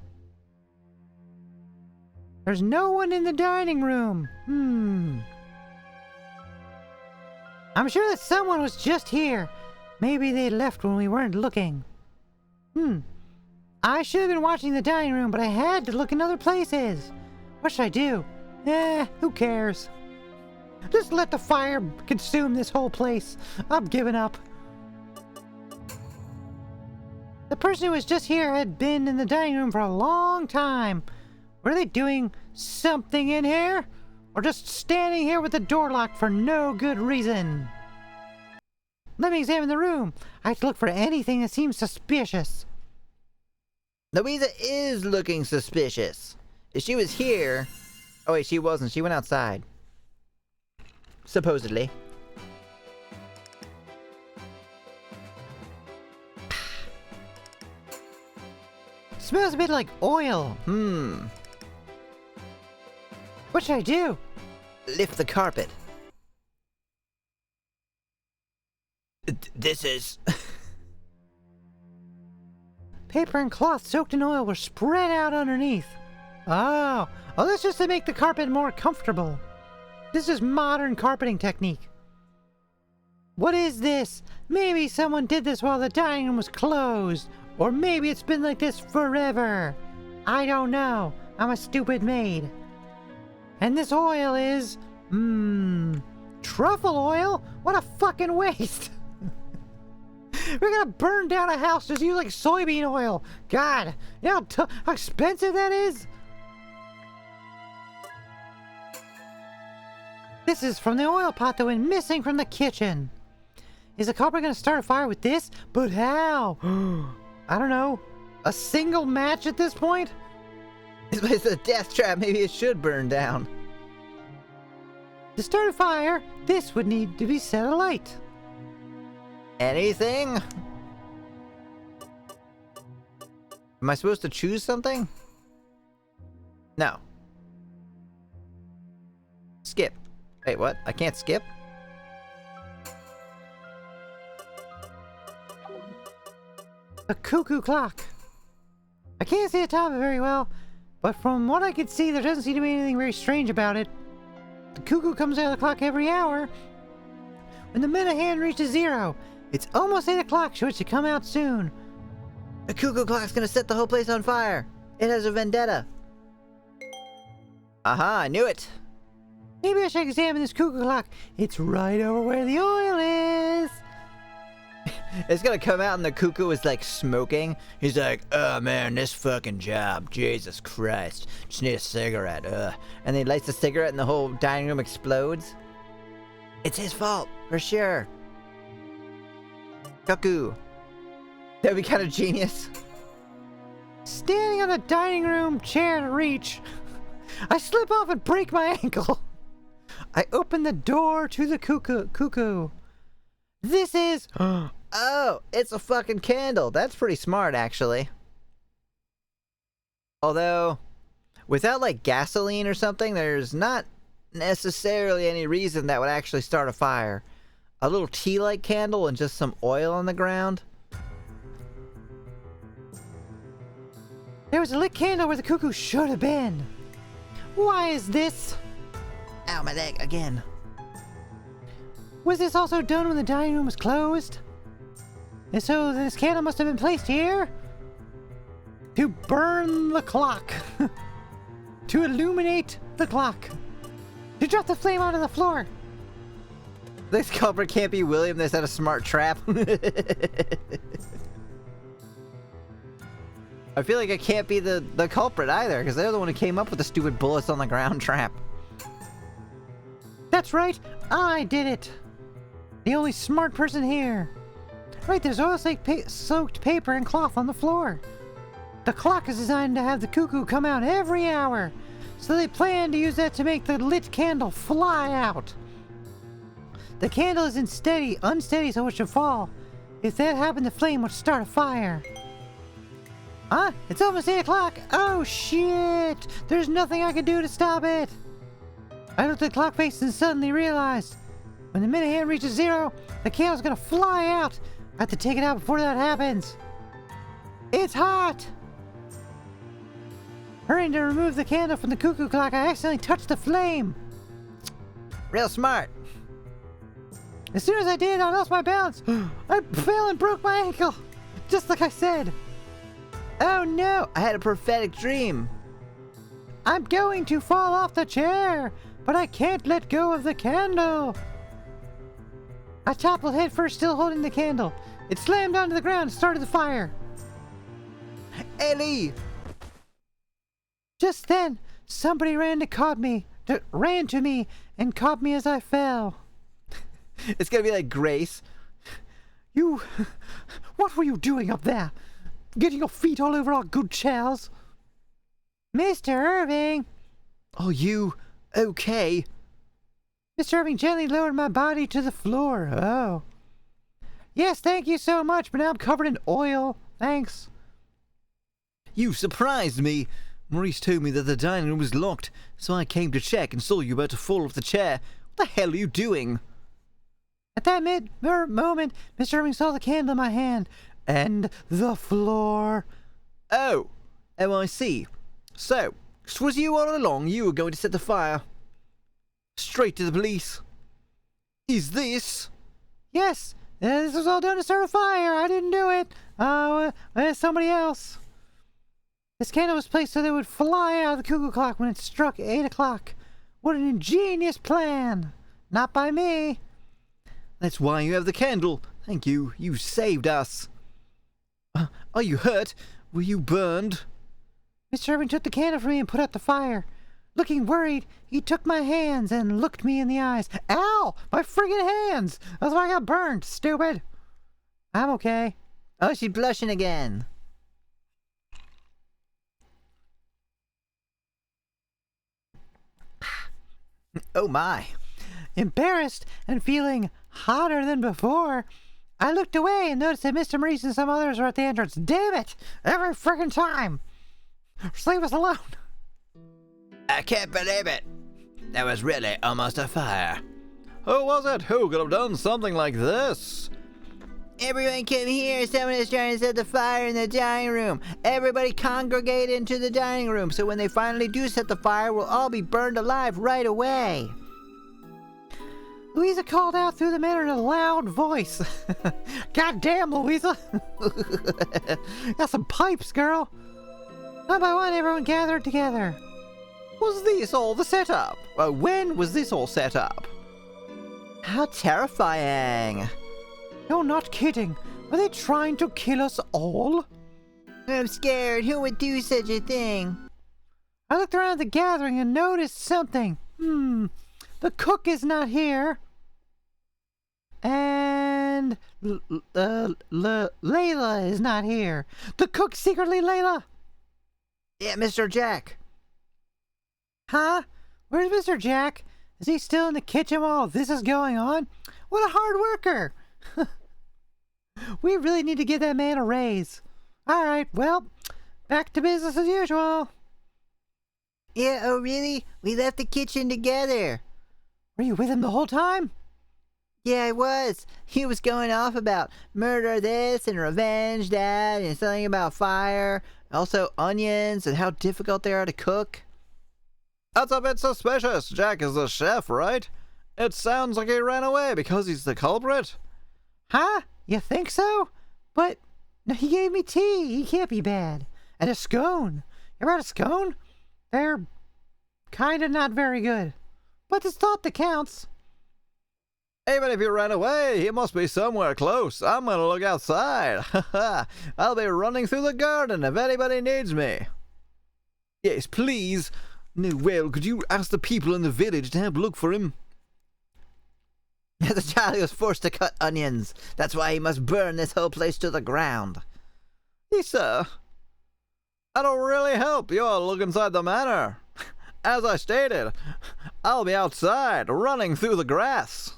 There's no one in the dining room. I'm sure that someone was just here. Maybe they left when we weren't looking. I should have been watching the dining room, but I had to look in other places. What should I do? Who cares? Just let the fire consume this whole place. I'm giving up. The person who was just here had been in the dining room for a long time. Were they doing something in here? Or just standing here with the door locked for no good reason? Let me examine the room. I have to look for anything that seems suspicious. Louisa is looking suspicious. If she was here... Oh wait, she wasn't. She went outside. supposedly. Smells a bit like oil. What should I do? Lift the carpet. This is... Paper and cloth soaked in oil were spread out underneath. Oh, that's just to make the carpet more comfortable. This is modern carpeting technique. What is this? Maybe someone did this while the dining room was closed. Or maybe it's been like this forever. I don't know. I'm a stupid maid. And this oil is... truffle oil? What a fucking waste. We're gonna burn down a house just use like soybean oil. God, you know how expensive that is? This is from the oil pot that went missing from the kitchen. Is the culprit gonna start a fire with this? But how? I don't know. A single match at this point? It's a death trap. Maybe it should burn down. To start a fire, this would need to be set alight. Anything? Am I supposed to choose something? No. Skip. Wait, what? I can't skip? A cuckoo clock. I can't see the top of it very well, but from what I can see, there doesn't seem to be anything very strange about it. The cuckoo comes out of the clock every hour. When the minute hand reaches 0, it's almost 8 o'clock, so it should come out soon. The cuckoo clock's gonna set the whole place on fire. It has a vendetta. Aha, I knew it. Maybe I should examine this cuckoo clock. It's right over where the oil is. It's gonna come out and the cuckoo is like smoking. He's like, oh man, this fucking job. Jesus Christ. Just need a cigarette. And he lights a cigarette and the whole dining room explodes. It's his fault, for sure. Cuckoo. That'd be kind of genius. Standing on the dining room chair to reach, I slip off and break my ankle. I open the door to the cuckoo. This is... Oh, it's a fucking candle. That's pretty smart, actually. Although, without like gasoline or something, there's not necessarily any reason that would actually start a fire. A little tea light candle and just some oil on the ground. There was a lit candle where the cuckoo should have been. Why is this? Ow, my leg again. Was this also done when the dining room was closed? And so this candle must have been placed here? To burn the clock. To illuminate the clock. To drop the flame onto the floor. This culprit can't be William. This had a smart trap. I feel like it can't be the culprit either, because they're the one who came up with the stupid bullets on the ground trap. That's right, I did it. The only smart person here. Right, there's oil-soaked paper and cloth on the floor. The clock is designed to have the cuckoo come out every hour, so they plan to use that to make the lit candle fly out. The candle is unsteady, so it should fall. If that happened, the flame would start a fire. Huh? It's almost 8 o'clock. Oh shit! There's nothing I can do to stop it. I looked at the clock face and suddenly realized, when the minute hand reaches 0, the candle's gonna fly out. I have to take it out before that happens. It's hot! Hurrying to remove the candle from the cuckoo clock, I accidentally touched the flame. Real smart. As soon as I did, I lost my balance. I fell and broke my ankle, just like I said. Oh no, I had a prophetic dream. I'm going to fall off the chair, but I can't let go of the candle. I toppled headfirst, still holding the candle. It slammed onto the ground and started the fire. Ellie! Just then, somebody ran to me and caught me as I fell. It's gonna be like Grace. What were you doing up there? Getting your feet all over our good chairs? Mr. Irving! Oh, you okay? Mr. Irving gently lowered my body to the floor. Oh. Yes, thank you so much, but now I'm covered in oil. Thanks. You surprised me. Maurice told me that the dining room was locked, so I came to check and saw you about to fall off the chair. What the hell are you doing? At that moment, Mr. Irving saw the candle in my hand. And the floor. Oh, I see. So, 'twas you all along. You were going to set the fire. Straight to the police. Is this? Yes, this was all done to start a fire. I didn't do it. Somebody else. This candle was placed so they would fly out of the cuckoo clock when it struck 8 o'clock. What an ingenious plan. Not by me. That's why you have the candle. Thank you. You saved us. Are you hurt? Were you burned? Mr. Irving took the candle from me and put out the fire. Looking worried, he took my hands and looked me in the eyes. Ow! My friggin' hands! That's why I got burned, stupid! I'm okay. Oh, she's blushing again. Oh my. Embarrassed and feeling hotter than before, I looked away and noticed that Mr. Maurice and some others were at the entrance. Damn it! Every friggin' time! Just leave us alone! I can't believe it. That was really almost a fire. Who was it? Who could have done something like this? Everyone come here. Someone is trying to set the fire in the dining room. Everybody congregate into the dining room so when they finally do set the fire, we'll all be burned alive right away. Louisa called out through the manor in a loud voice. God damn, Louisa! Got some pipes, girl. One by one, everyone gathered together. Was this all the setup? When was this all set up? How terrifying. You're not kidding. Were they trying to kill us all? I'm scared. Who would do such a thing? I looked around the gathering and noticed something. The cook is not here. And Layla is not here. The cook secretly Layla. Yeah, Mr. Jack. Huh? Where's Mr. Jack? Is he still in the kitchen while this is going on? What a hard worker! We really need to give that man a raise. Alright, well, back to business as usual. Yeah, oh really? We left the kitchen together. Were you with him the whole time? Yeah, I was. He was going off about murder this and revenge that and something about fire. Also onions and how difficult they are to cook. That's a bit suspicious. Jack is the chef, right? It sounds like he ran away because he's the culprit. Huh? You think so? But he gave me tea. He can't be bad. And a scone. You ever had a scone? They're kinda not very good. But it's thought that counts. Even if he ran away, he must be somewhere close. I'm gonna look outside. I'll be running through the garden if anybody needs me. Yes, please. No, well, could you ask the people in the village to help look for him? The child was forced to cut onions. That's why he must burn this whole place to the ground. Yes, sir. That'll really help you all look inside the manor. As I stated, I'll be outside, running through the grass.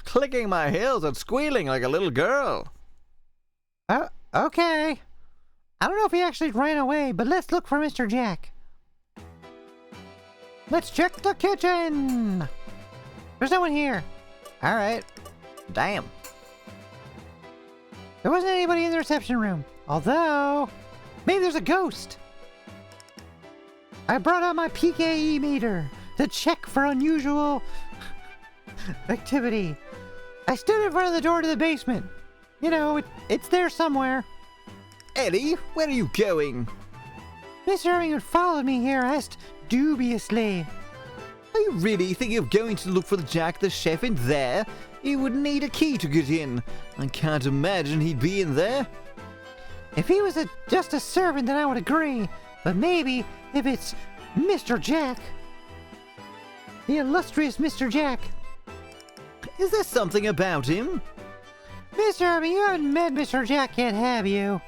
Clicking my heels and squealing like a little girl. Okay. I don't know if he actually ran away, but let's look for Mr. Jack. Let's check the kitchen. There's no one here. Alright. Damn. There wasn't anybody in the reception room. Although, maybe there's a ghost. I brought out my PKE meter to check for unusual activity. I stood in front of the door to the basement. You know, it's there somewhere. Eddie, where are you going? Mr. Irving had followed me here, asked dubiously. Are you really thinking of going to look for the Jack the chef in there? He would need a key to get in. I can't imagine he'd be in there. If he was just a servant, then I would agree. But maybe if it's Mr. Jack. The illustrious Mr. Jack. Is there something about him? Mr. Irving, you haven't met Mr. Jack yet, have you?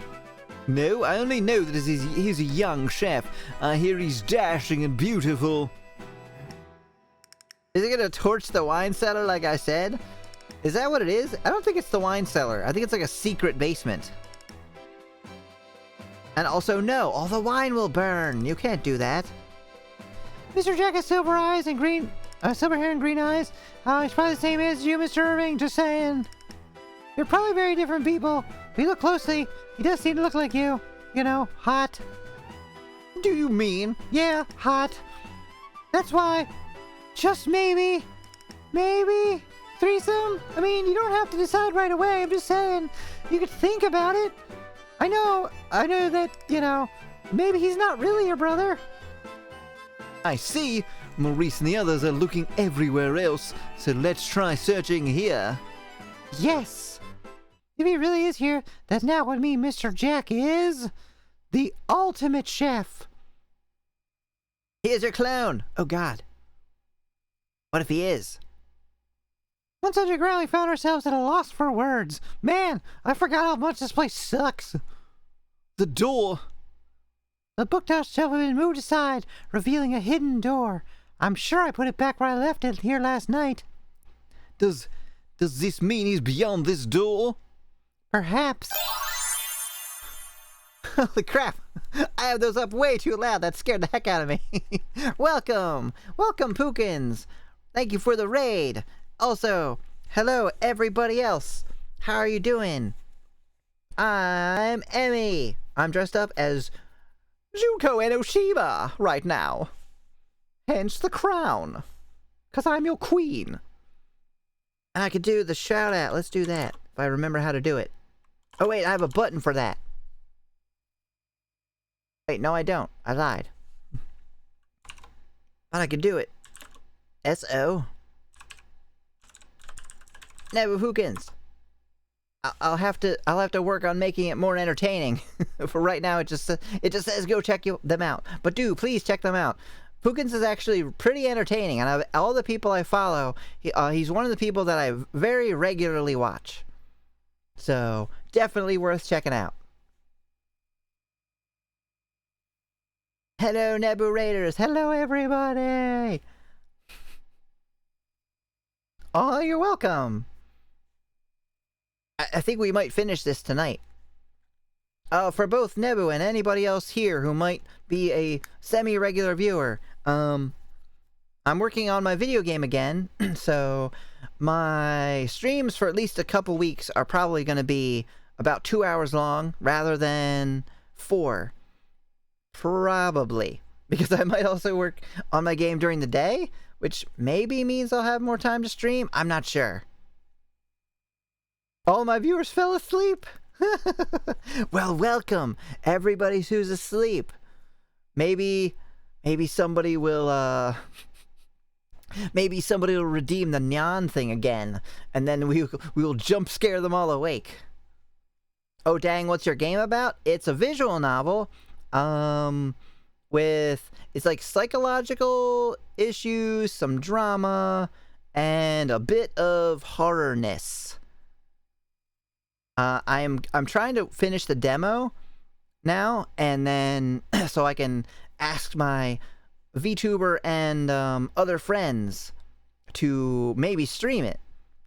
No, I only know that he's a young chef. I hear he's dashing and beautiful. Is it gonna torch the wine cellar like I said? Is that what it is? I don't think it's the wine cellar. I think it's like a secret basement. And also, no, all the wine will burn. You can't do that. Mr. Jack has silver eyes and silver hair and green eyes. He's probably the same age as you, Mr. Irving. Just saying. You're probably very different people. If you look closely, he does seem to look like you. You know, hot. Do you mean? Yeah, hot. That's why. Just maybe. Maybe. Threesome? I mean, you don't have to decide right away. I'm just saying. You could think about it. I know that, you know, maybe he's not really your brother. I see. Maurice and the others are looking everywhere else, so let's try searching here. Yes. If he really is here, that now would mean Mr. Jack is the ultimate chef. Here's your clone. Oh, God. What if he is? Once underground, we found ourselves at a loss for words. Man, I forgot how much this place sucks. The door. The bookshelf had been moved aside, revealing a hidden door. I'm sure I put it back where I left it here last night. Does this mean he's beyond this door? Perhaps. Holy crap! I have those up way too loud. That scared the heck out of me. Welcome! Welcome, Pookins! Thank you for the raid! Also, hello, everybody else. How are you doing? I'm Emmy. I'm dressed up as Zuko Enoshima right now. Hence the crown. 'Cause I'm your queen. And I could do the shout out. Let's do that. If I remember how to do it. Oh wait, I have a button for that. Wait, no I don't. I lied. But I could do it. S-O. Never Hookins. I'll have to work on making it more entertaining. For right now, it just says go check them out. But do please check them out. Pookins is actually pretty entertaining, and all the people I follow, he's one of the people that I very regularly watch. So definitely worth checking out. Hello, Nebu Raiders. Hello, everybody. Oh, you're welcome. I think we might finish this tonight. For both Nebu and anybody else here who might be a semi-regular viewer, I'm working on my video game again, so my streams for at least a couple weeks are probably going to be about 2 hours long rather than 4. Probably. Because I might also work on my game during the day, which maybe means I'll have more time to stream. I'm not sure. All my viewers fell asleep. Well, welcome, everybody who's asleep. Maybe somebody will, maybe somebody will redeem the Nyan thing again, and then we will jump scare them all awake. Oh dang, what's your game about? It's a visual novel, it's like psychological issues, some drama, and a bit of horrorness. I'm trying to finish the demo now, and then so I can ask my VTuber and other friends to maybe stream it,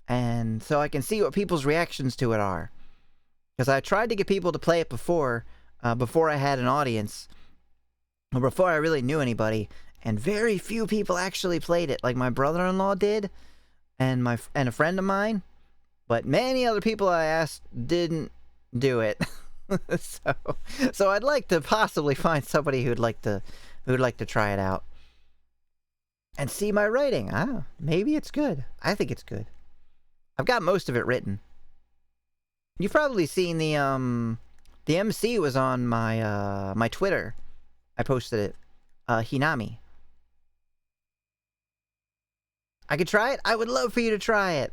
and so I can see what people's reactions to it are. Because I tried to get people to play it before I had an audience, or before I really knew anybody, and very few people actually played it. Like my brother-in-law did, and a friend of mine. But many other people I asked didn't do it. So I'd like to possibly find somebody who'd like to try it out and see my writing. I don't know, maybe it's good. I think it's good. I've got most of it written. You've probably seen the MC was on my my Twitter. I posted it. Hinami. I could try it. I would love for you to try it.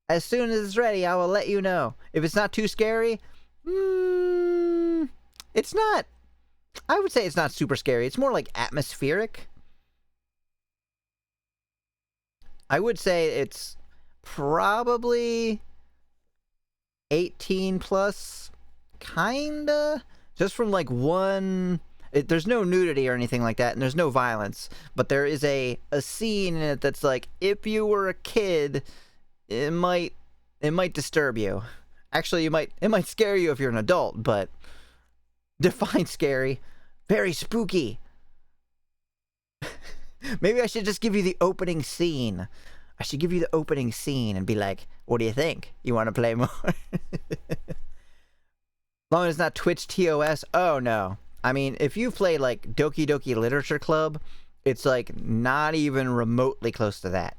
As soon as it's ready, I will let you know. If it's not too scary, it's not. I would say it's not super scary. It's more like atmospheric. I would say it's probably 18 plus, kinda. Just from like one There's no nudity or anything like that, and there's no violence. But there is a scene in it that's like, if you were a kid, it might disturb you. Actually, it might scare you if you're an adult, but define scary. Very spooky. Maybe I should just give you the opening scene. I should give you the opening scene and be like, what do you think? You want to play more? As long as it's not Twitch TOS. Oh, no. I mean, if you play, like, Doki Doki Literature Club, it's, like, not even remotely close to that.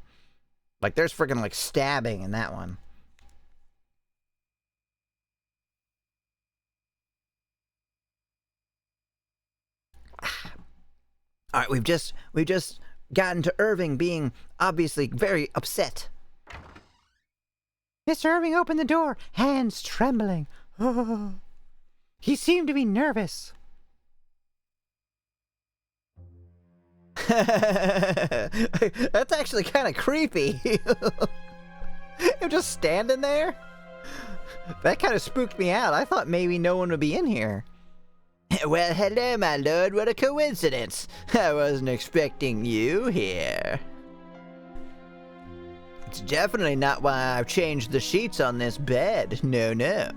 Like, there's freaking, like, stabbing in that one. All right, we've just gotten to Irving being obviously very upset. Mr. Irving opened the door, hands trembling. He seemed to be nervous. That's actually kind of creepy. You're just standing there? That kind of spooked me out. I thought maybe no one would be in here. Well, hello, my lord. What a coincidence. I wasn't expecting you here. It's definitely not why I've changed the sheets on this bed. No, no.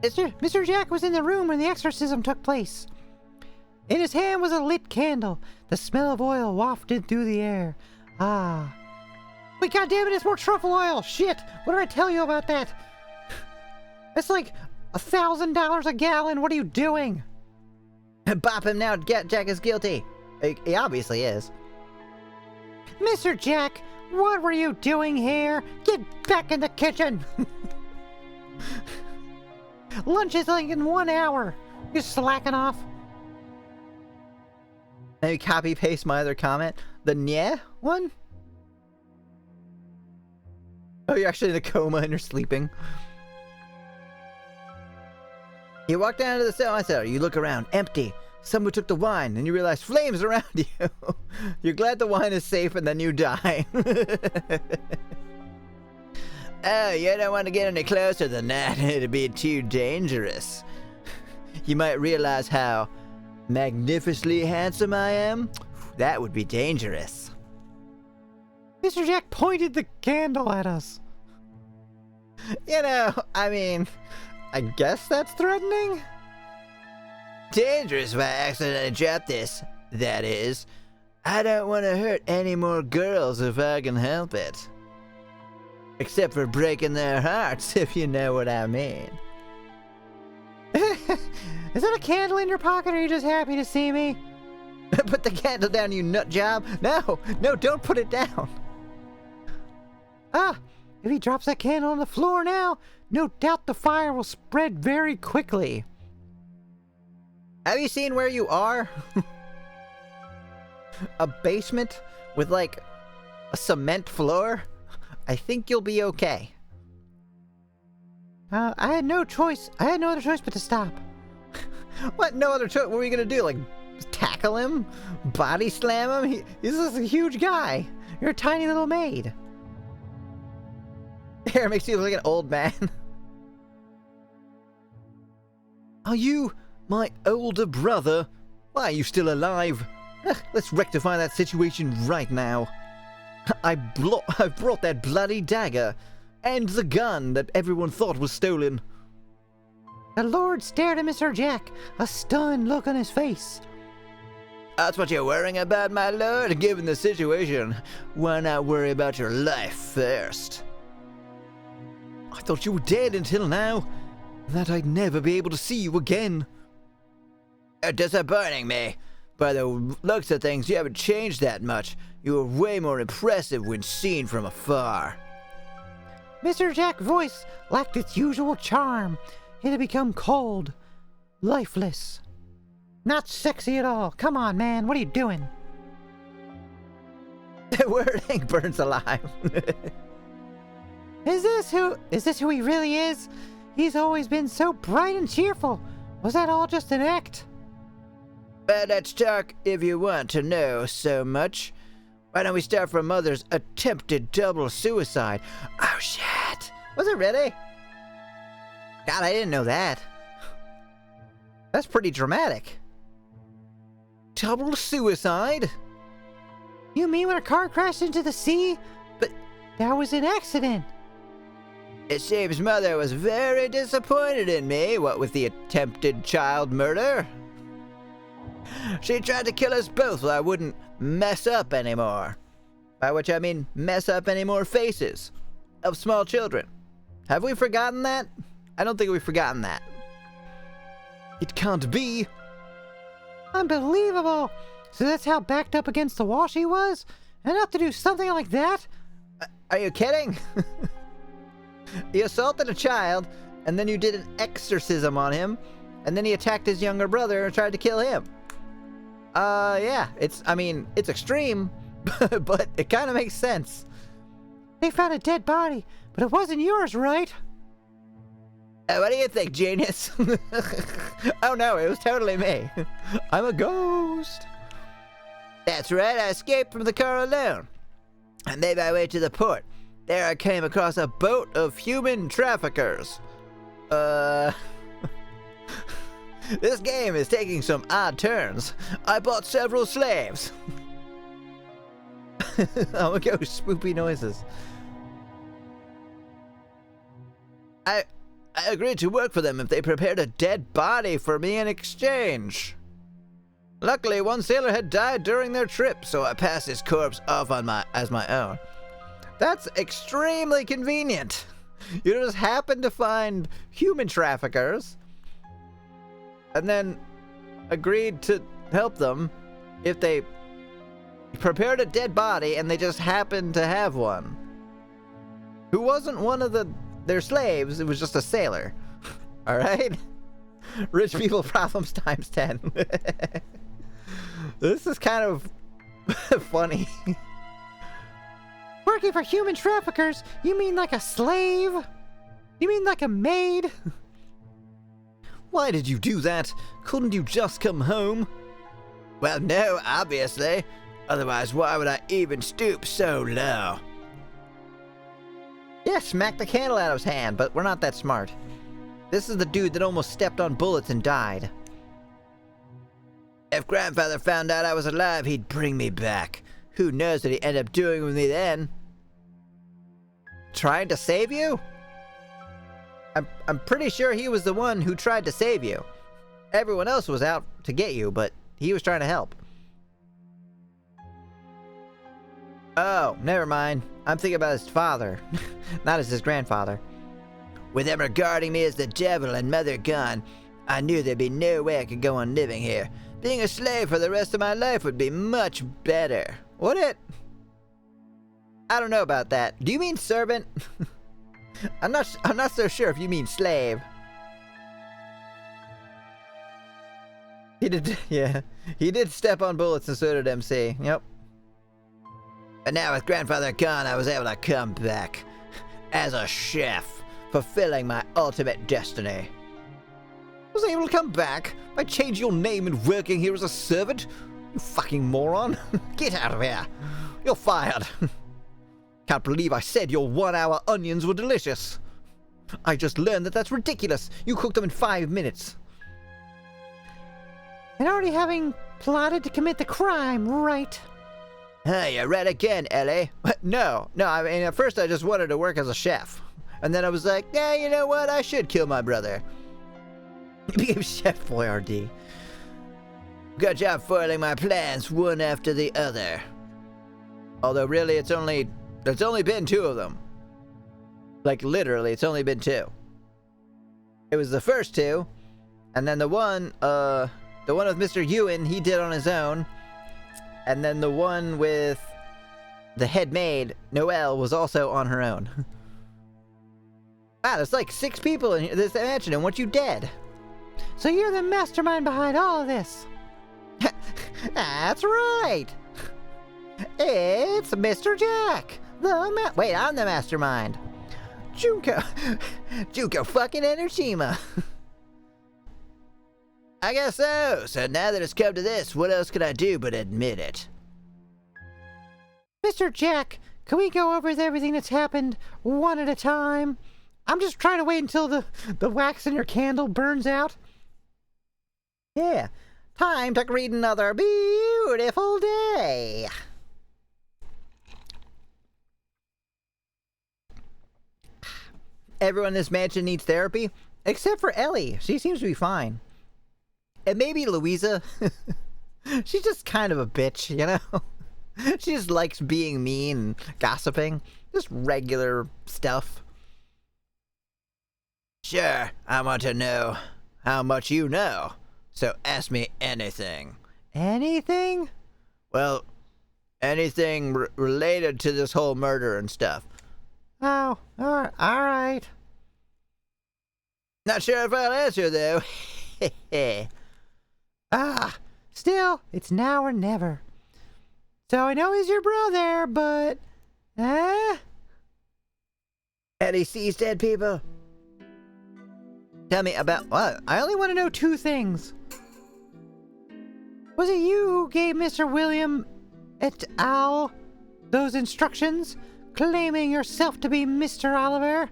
Mr. Jack was in the room when the exorcism took place. In his hand was a lit candle. The smell of oil wafted through the air. Ah. Wait, goddammit, it's more truffle oil! Shit! What did I tell you about that? It's like $1,000 a gallon. What are you doing? Bop him now. Jack is guilty. He obviously is. Mr. Jack, what were you doing here? Get back in the kitchen! Lunch is like in 1 hour. You're slacking off. Maybe copy paste my other comment. The yeah one? Oh, you're actually in a coma and you're sleeping. You walk down to the cellar. You look around. Empty. Someone took the wine, and you realize flames around you. You're glad the wine is safe, and then you die. Oh, you don't want to get any closer than that. It'd be too dangerous. You might realize how magnificently handsome I am. That would be dangerous. Mr. Jack pointed the candle at us. You know, I mean, I guess that's threatening? Dangerous if I accidentally drop this, that is. I don't want to hurt any more girls if I can help it. Except for breaking their hearts, if you know what I mean. Is that a candle in your pocket, or are you just happy to see me? Put the candle down, you nut job. No, don't put it down. Ah, if he drops that candle on the floor now, no doubt the fire will spread very quickly. Have you seen where you are? A basement with like a cement floor? I think you'll be okay. I had no other choice but to stop. What? No other choice? What were you gonna do? Like, tackle him? Body slam him? He's just a huge guy. You're a tiny little maid. Hair makes you look like an old man. Are you my older brother? Why are you still alive? Let's rectify that situation right now. I've brought that bloody dagger and the gun that everyone thought was stolen. The Lord stared at Mr. Jack, a stunned look on his face. That's what you're worrying about, my lord? Given the situation, why not worry about your life first? I thought you were dead until now, and that I'd never be able to see you again. Disappointing me. By the looks of things, you haven't changed that much. You were way more impressive when seen from afar. Mr. Jack's voice lacked its usual charm. It had become cold, lifeless. Not sexy at all. Come on, man. What are you doing? Word Hank burns alive. Is this who he really is? He's always been so bright and cheerful. Was that all just an act? Let's talk if you want to know so much. Why don't we start from Mother's attempted double suicide? Oh, shit. Was it really? God, I didn't know that. That's pretty dramatic. Double suicide? You mean when a car crashed into the sea? But that was an accident. It seems Mother was very disappointed in me, what with the attempted child murder. She tried to kill us both so I wouldn't mess up anymore. By which I mean mess up any more faces of small children. Have we forgotten that? I don't think we've forgotten that. It can't be. Unbelievable! So that's how backed up against the wall she was? Enough to do something like that? Are you kidding? You assaulted a child, and then you did an exorcism on him, and then he attacked his younger brother and tried to kill him. Yeah, it's extreme, but it kind of makes sense. They found a dead body, but it wasn't yours, right? What do you think, genius? Oh no, it was totally me. I'm a ghost. That's right, I escaped from the car alone. I made my way to the port. There I came across a boat of human traffickers. This game is taking some odd turns. I bought several slaves. I'm a ghost, spoopy noises. I agreed to work for them if they prepared a dead body for me in exchange. Luckily, one sailor had died during their trip, so I passed his corpse off as my own. That's extremely convenient. You just happen to find human traffickers and then agreed to help them if they prepared a dead body and they just happened to have one. Who wasn't one of their slaves, it was just a sailor. Alright? Rich people problems times 10. This is kind of funny. Working for human traffickers? You mean like a slave? You mean like a maid? Why did you do that? Couldn't you just come home? Well, no, obviously. Otherwise, why would I even stoop so low? Yeah, smack the candle out of his hand, but we're not that smart. This is the dude that almost stepped on bullets and died. If Grandfather found out I was alive, he'd bring me back. Who knows what he'd end up doing with me then? Trying to save you? I'm pretty sure he was the one who tried to save you. Everyone else was out to get you, but he was trying to help. Oh, never mind. I'm thinking about his father, not as his grandfather. With them regarding me as the devil and Mother gone, I knew there'd be no way I could go on living here. Being a slave for the rest of my life would be much better. Would it? I don't know about that. Do you mean servant? I'm not so sure if you mean slave. He did, yeah. He did step on bullets and so did MC. Yep. And now with Grandfather gone, I was able to come back. As a chef, fulfilling my ultimate destiny. Was able to come back by changing your name and working here as a servant? You fucking moron. Get out of here. You're fired. Can't believe I said your 1 hour onions were delicious. I just learned that that's ridiculous. You cooked them in 5 minutes. And already having plotted to commit the crime, right? Hey, you read again, Ellie. No, I mean, at first I just wanted to work as a chef. And then I was like, yeah, you know what? I should kill my brother. He became Chef Boyardee. Good job foiling my plans one after the other. Although really, it's only been 2 of them. Like literally, it's only been 2. It was the first 2, and then the one with Mr. Ewan, he did on his own, and then the one with the head maid, Noelle, was also on her own. Wow, there's like 6 people in this mansion, and once you dead. So you're the mastermind behind all of this. That's right. It's Mr. Jack. Wait, I'm the mastermind. Junko fucking Enershima. I guess so. So now that it's come to this, what else can I do but admit it? Mr. Jack, can we go over everything that's happened one at a time? I'm just trying to wait until the wax in your candle burns out. Yeah, time to greet another beautiful day. Everyone in this mansion needs therapy, except for Ellie. She seems to be fine. And maybe Louisa. She's just kind of a bitch, you know? She just likes being mean and gossiping. Just regular stuff. Sure, I want to know how much you know. So ask me anything. Anything? Well, anything related to this whole murder and stuff. Oh, all right. Not sure if I'll answer, though. Still, it's now or never. So I know he's your brother, but... And he sees dead people. Tell me about what? I only want to know 2 things. Was it you who gave Mr. William et al. Those instructions, claiming yourself to be Mr. Oliver?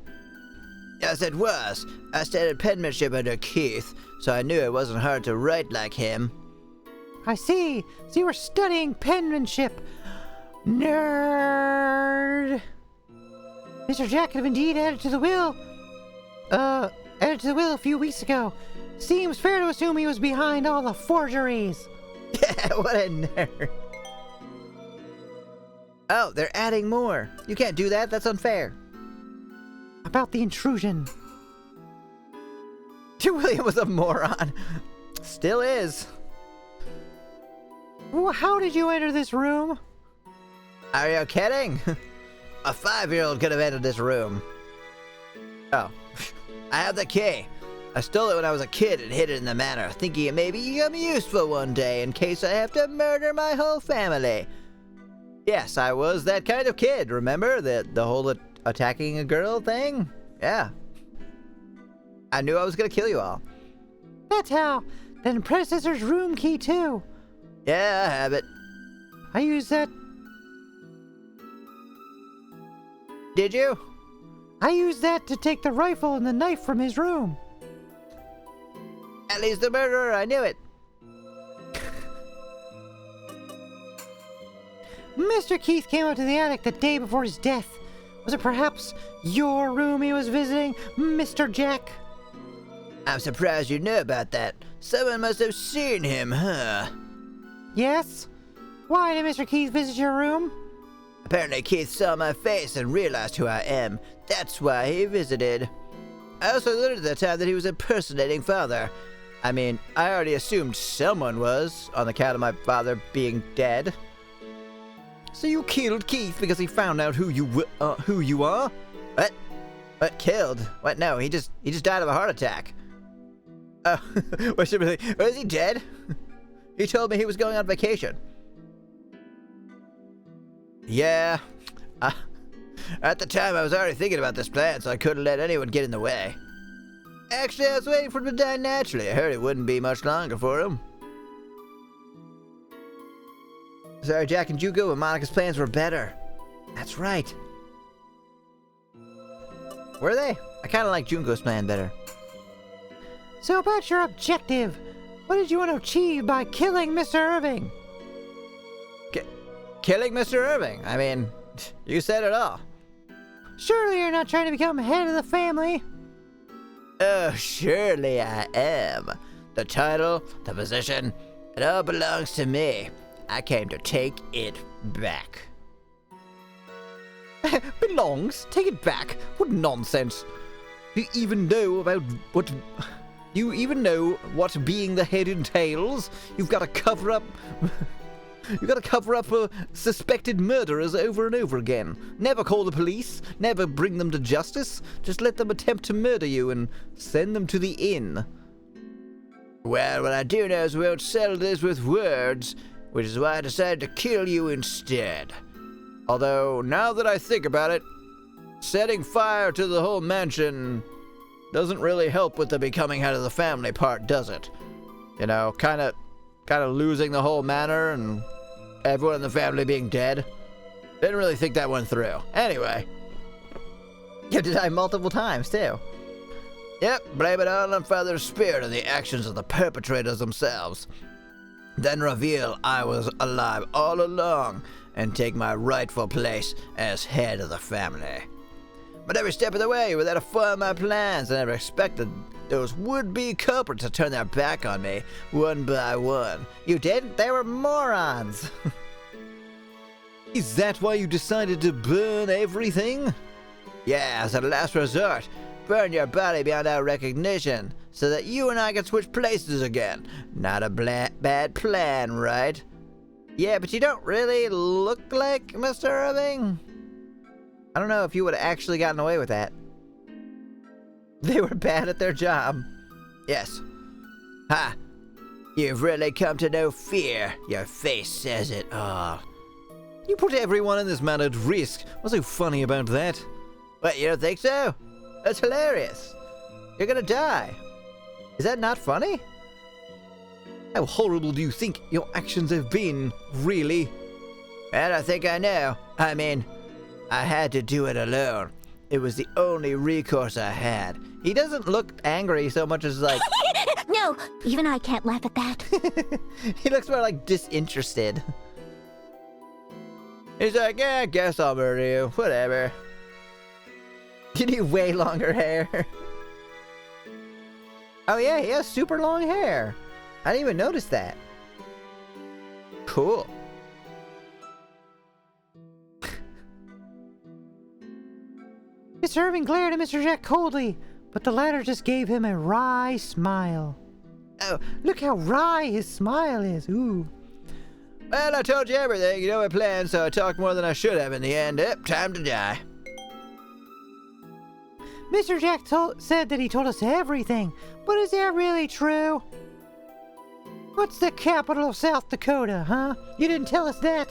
Yes, it was. I studied penmanship under Keith, so I knew it wasn't hard to write like him. I see. So you were studying penmanship. Nerd! Mr. Jack had indeed added to the will. Added to the will a few weeks ago. Seems fair to assume he was behind all the forgeries. Yeah, what a nerd. Oh, they're adding more. You can't do that. That's unfair. About the intrusion. William was a moron. Still is. Well, how did you enter this room? Are you kidding? A 5-year-old could have entered this room. Oh, I have the key. I stole it when I was a kid and hid it in the manor, thinking it may become useful one day in case I have to murder my whole family. Yes, I was that kind of kid, remember? The whole attacking a girl thing? Yeah. I knew I was gonna kill you all. That's how. Then predecessor's room key too. Yeah, I have it. I used that. Did you? I used that to take the rifle and the knife from his room. At least the murderer, I knew it. Mr. Keith came out to the attic the day before his death. Was it perhaps your room he was visiting, Mr. Jack? I'm surprised you knew about that. Someone must have seen him, huh? Yes? Why did Mr. Keith visit your room? Apparently Keith saw my face and realized who I am. That's why he visited. I also learned at the time that he was impersonating father. I mean, I already assumed someone was, on account of my father being dead. So you killed Keith because he found out who you are? What? What, killed? What, no, he just died of a heart attack. Oh, was he dead? He told me he was going on vacation. Yeah. At the time, I was already thinking about this plan, so I couldn't let anyone get in the way. Actually, I was waiting for him to die naturally. I heard it wouldn't be much longer for him. Sorry, Jack and Jugo, but Monica's plans were better. That's right. Were they? I kind of like Junko's plan better. So about your objective. What did you want to achieve by killing Mr. Irving? Killing Mr. Irving? I mean, you said it all. Surely you're not trying to become head of the family. Oh, surely I am. The title, the position, it all belongs to me. I came to take it back. Belongs? Take it back? What nonsense. Do you even know about what... Do you even know what being the head entails? You've got to cover up... You've got to cover up for suspected murderers over and over again. Never call the police. Never bring them to justice. Just let them attempt to murder you and send them to the inn. Well, what I do know is we won't settle this with words, which is why I decided to kill you instead. Although, now that I think about it, setting fire to the whole mansion doesn't really help with the becoming head of the family part, does it? You know, kind of losing the whole manor and everyone in the family being dead. Didn't really think that one through. Anyway. You have to die multiple times, too. Yep, blame it all on Father's spirit and the actions of the perpetrators themselves. Then reveal I was alive all along and take my rightful place as head of the family. But every step of the way, without a foil in my plans, I never expected those would-be culprits to turn their back on me, one by one. You didn't? They were morons. Is that why you decided to burn everything? Yeah, as a last resort. Burn your body beyond our recognition, so that you and I can switch places again. Not a bad plan, right? Yeah, but you don't really look like Mr. Irving. I don't know if you would have actually gotten away with that. They were bad at their job. Yes. Ha! You've really come to know fear. Your face says it all. You put everyone in this man at risk. What's so funny about that? What, you don't think so? That's hilarious. You're gonna die. Is that not funny? How horrible do you think your actions have been, really? I don't think I know. I mean, I had to do it alone. It was the only recourse I had. He doesn't look angry so much as like... No, even I can't laugh at that. He looks more like disinterested. He's like, yeah, I guess I'll murder you. Whatever. You need way longer hair. Oh yeah, he has super long hair. I didn't even notice that. Cool. Mr. Irving glared at Mr. Jack coldly, but the latter just gave him a wry smile. Oh, look how wry his smile is. Ooh. Well, I told you everything. You know my plan, so I talked more than I should have in the end. Yep, time to die. Mr. Jack said that he told us everything, but is that really true? What's the capital of South Dakota, huh? You didn't tell us that.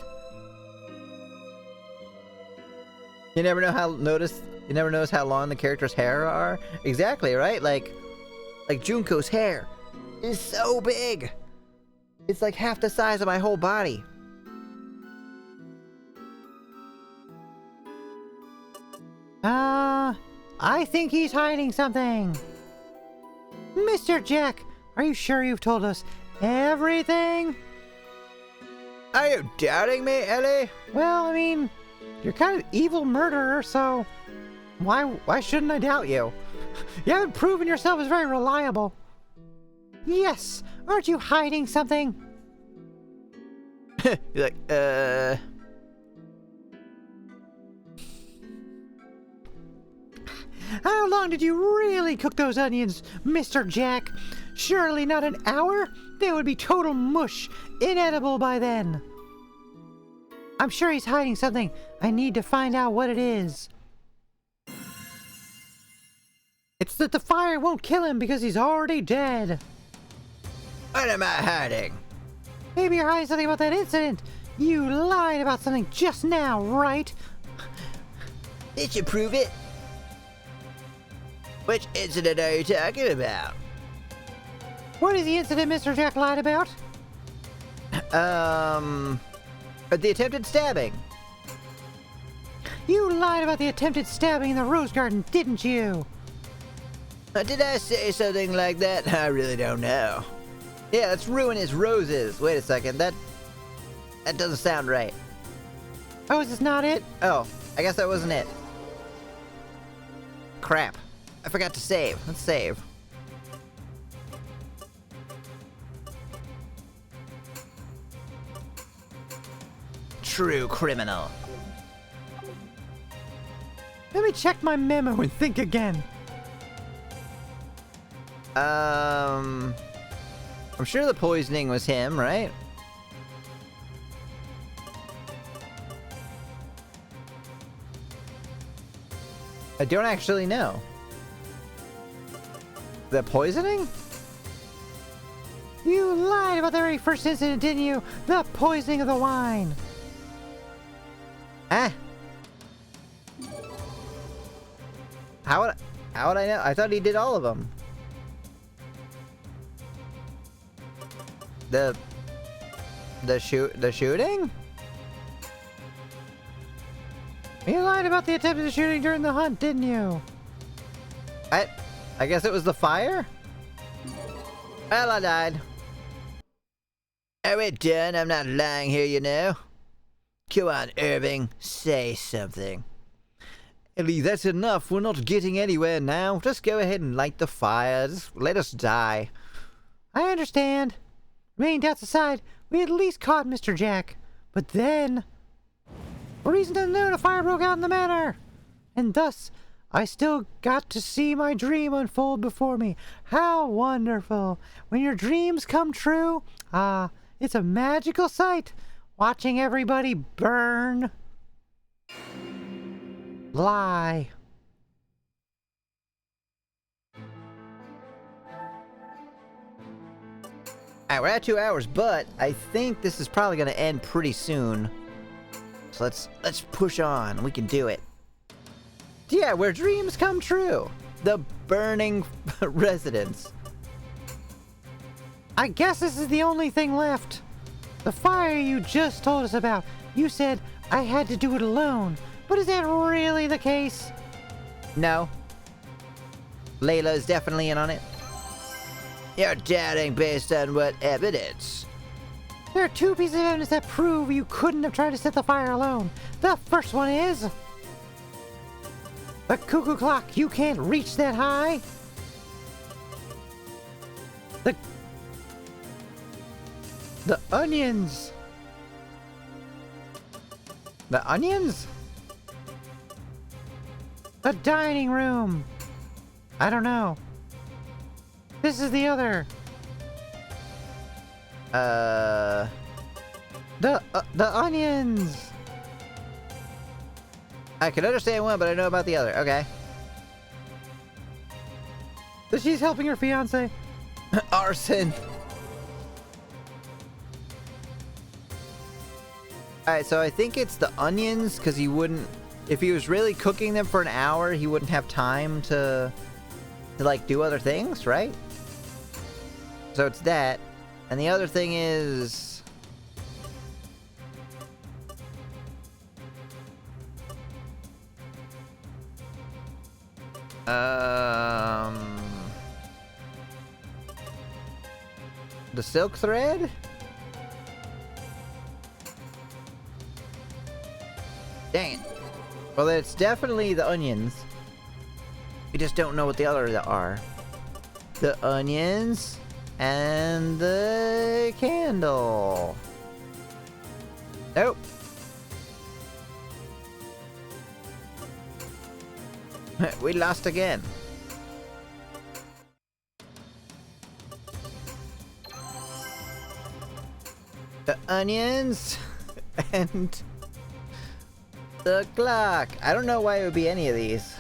You never notice how long the character's hair are? Exactly, right? Like Junko's hair is so big. It's like half the size of my whole body. I think he's hiding something. Mr. Jack, are you sure you've told us everything? Are you doubting me, Ellie? Well, I mean, you're kind of evil murderer, so why shouldn't I doubt you? You haven't proven yourself as very reliable. Yes, aren't you hiding something? You're like, How long did you really cook those onions, Mr. Jack? Surely not an hour? They would be total mush, inedible by then. I'm sure he's hiding something. I need to find out what it is. It's that the fire won't kill him because he's already dead. what am I hiding? Maybe you're hiding something about that incident. You lied about something just now, right? Did you prove it? Which incident are you talking about? What is the incident Mr. Jack lied about? The attempted stabbing. You lied about the attempted stabbing in the rose garden, didn't you? Did I say something like that? I really don't know. Yeah, let's ruin his roses. Wait a second, that doesn't sound right. Oh, is this not it? Oh, I guess that wasn't it. Crap. I forgot to save. Let's save. True criminal. Let me check my memo and think again. I'm sure the poisoning was him, right? I don't actually know. The poisoning? You lied about the very first incident, didn't you? The poisoning of the wine. Ah. How would I know? I thought he did all of them. The shooting? You lied about the attempted shooting during the hunt, didn't you? I guess it was the fire? Well, I died. Are we done? I'm not lying here, you know. Come on, Irving. Say something. Ellie, that's enough. We're not getting anywhere now. Just go ahead and light the fire. Just let us die. I understand. Remaining doubts aside, we at least caught Mr. Jack. But then, for reasons unknown, a fire broke out in the manor. And thus, I still got to see my dream unfold before me. How wonderful. When your dreams come true, it's a magical sight. Watching everybody burn. Lie. Alright, we're at 2 hours, but I think this is probably going to end pretty soon. So let's push on. We can do it. Yeah, where dreams come true. The burning residence. I guess this is the only thing left. The fire you just told us about. You said I had to do it alone. But is that really the case? No. Layla is definitely in on it. You're doubting based on what evidence? There are 2 pieces of evidence that prove you couldn't have tried to set the fire alone. The first one is the cuckoo clock. You can't reach that high. The onions. The onions? The dining room. I don't know. This is the other. The onions. I can understand one, but I know about the other. Okay. So she's helping her fiance. Arson. Alright, so I think it's the onions, because he wouldn't... If he was really cooking them for an hour, he wouldn't have time to like, do other things, right? So it's that. And the other thing is... The silk thread? Dang it. Well, it's definitely the onions. We just don't know what the others are. The onions and the candle. Nope. We lost again. The onions and the clock. I don't know why it would be any of these.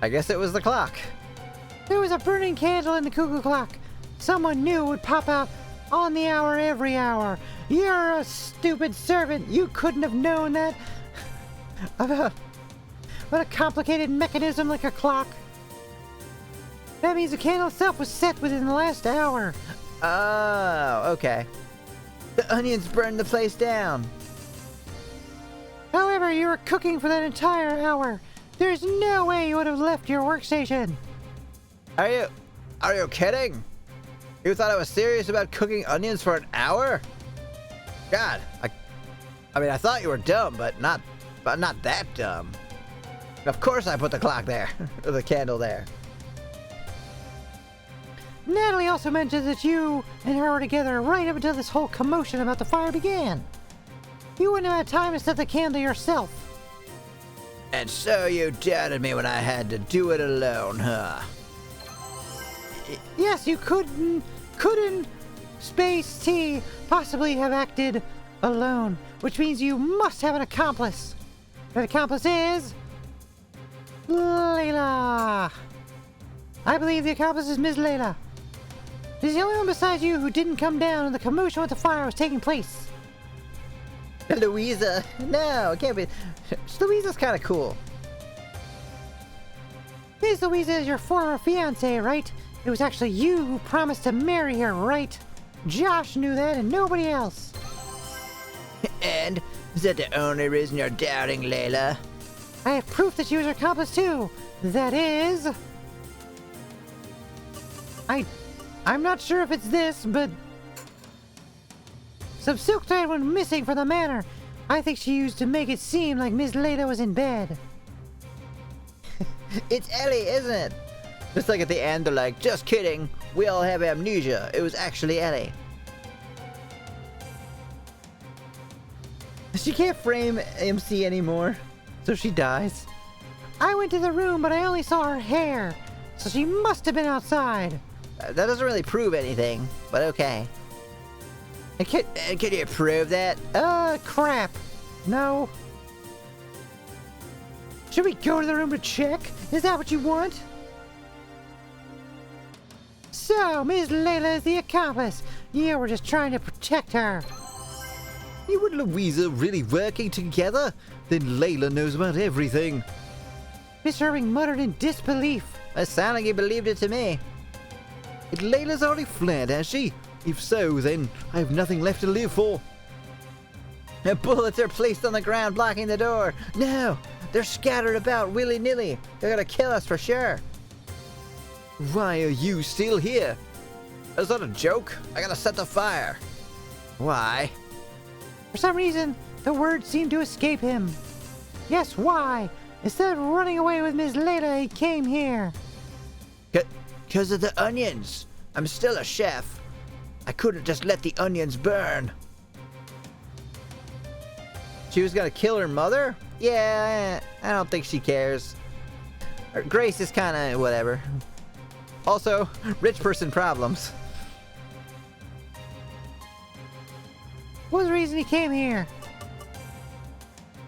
I guess it was the clock. There was a burning candle in the cuckoo clock. Someone new would pop out on the hour every hour. You're a stupid servant. You couldn't have known that. About what a complicated mechanism like a clock. That means the candle itself was set within the last hour. Oh, okay. The onions burned the place down. However, you were cooking for that entire hour. There's no way you would have left your workstation. Are you kidding? You thought I was serious about cooking onions for an hour? God, I mean, I thought you were dumb, but not that dumb. Of course I put the clock there, or the candle there. Natalie also mentioned that you and her were together right up until this whole commotion about the fire began. You wouldn't have had time to set the candle yourself. And so you doubted me when I had to do it alone, huh? Yes, you couldn't Space T possibly have acted alone, which means you must have an accomplice. That accomplice is Layla. I believe the accomplice is Ms. Layla. She's the only one besides you who didn't come down when the commotion with the fire was taking place. Louisa. No, it can't be. Louisa's kind of cool. Ms. Louisa is your former fiancée, right? It was actually you who promised to marry her, right? Josh knew that and nobody else. And is that the only reason you're doubting Layla? I have proof that she was your accomplice too. that is... I'm not sure if it's this, but... some silk thread went missing from the manor. I think she used to make it seem like Miss Layla was in bed. It's Ellie, isn't it? Just like at the end, they're like, just kidding. We all have amnesia. It was actually Ellie. She can't frame MC anymore, so she dies. I went to the room, but I only saw her hair, so she must have been outside. That doesn't really prove anything, but okay. Can you prove that? Crap. No. Should we go to the room to check? Is that what you want? So, Miss Layla is the accomplice. You were just trying to protect her. You and Louisa really working together? Then Layla knows about everything. Miss Irving muttered in disbelief. It sounded like he believed it to me. But Layla's already fled, has she? If so, then I have nothing left to live for. The bullets are placed on the ground blocking the door. No! They're scattered about willy-nilly. They're gonna kill us for sure. Why are you still here? Is that a joke? I gotta set the fire. Why? For some reason, the words seemed to escape him. Yes, why? Instead of running away with Miss Layla, he came here. 'Cause of the onions. I'm still a chef. I couldn't just let the onions burn. She was gonna kill her mother? Yeah, I don't think she cares. Grace is kinda whatever. Also, rich person problems. What was the reason he came here?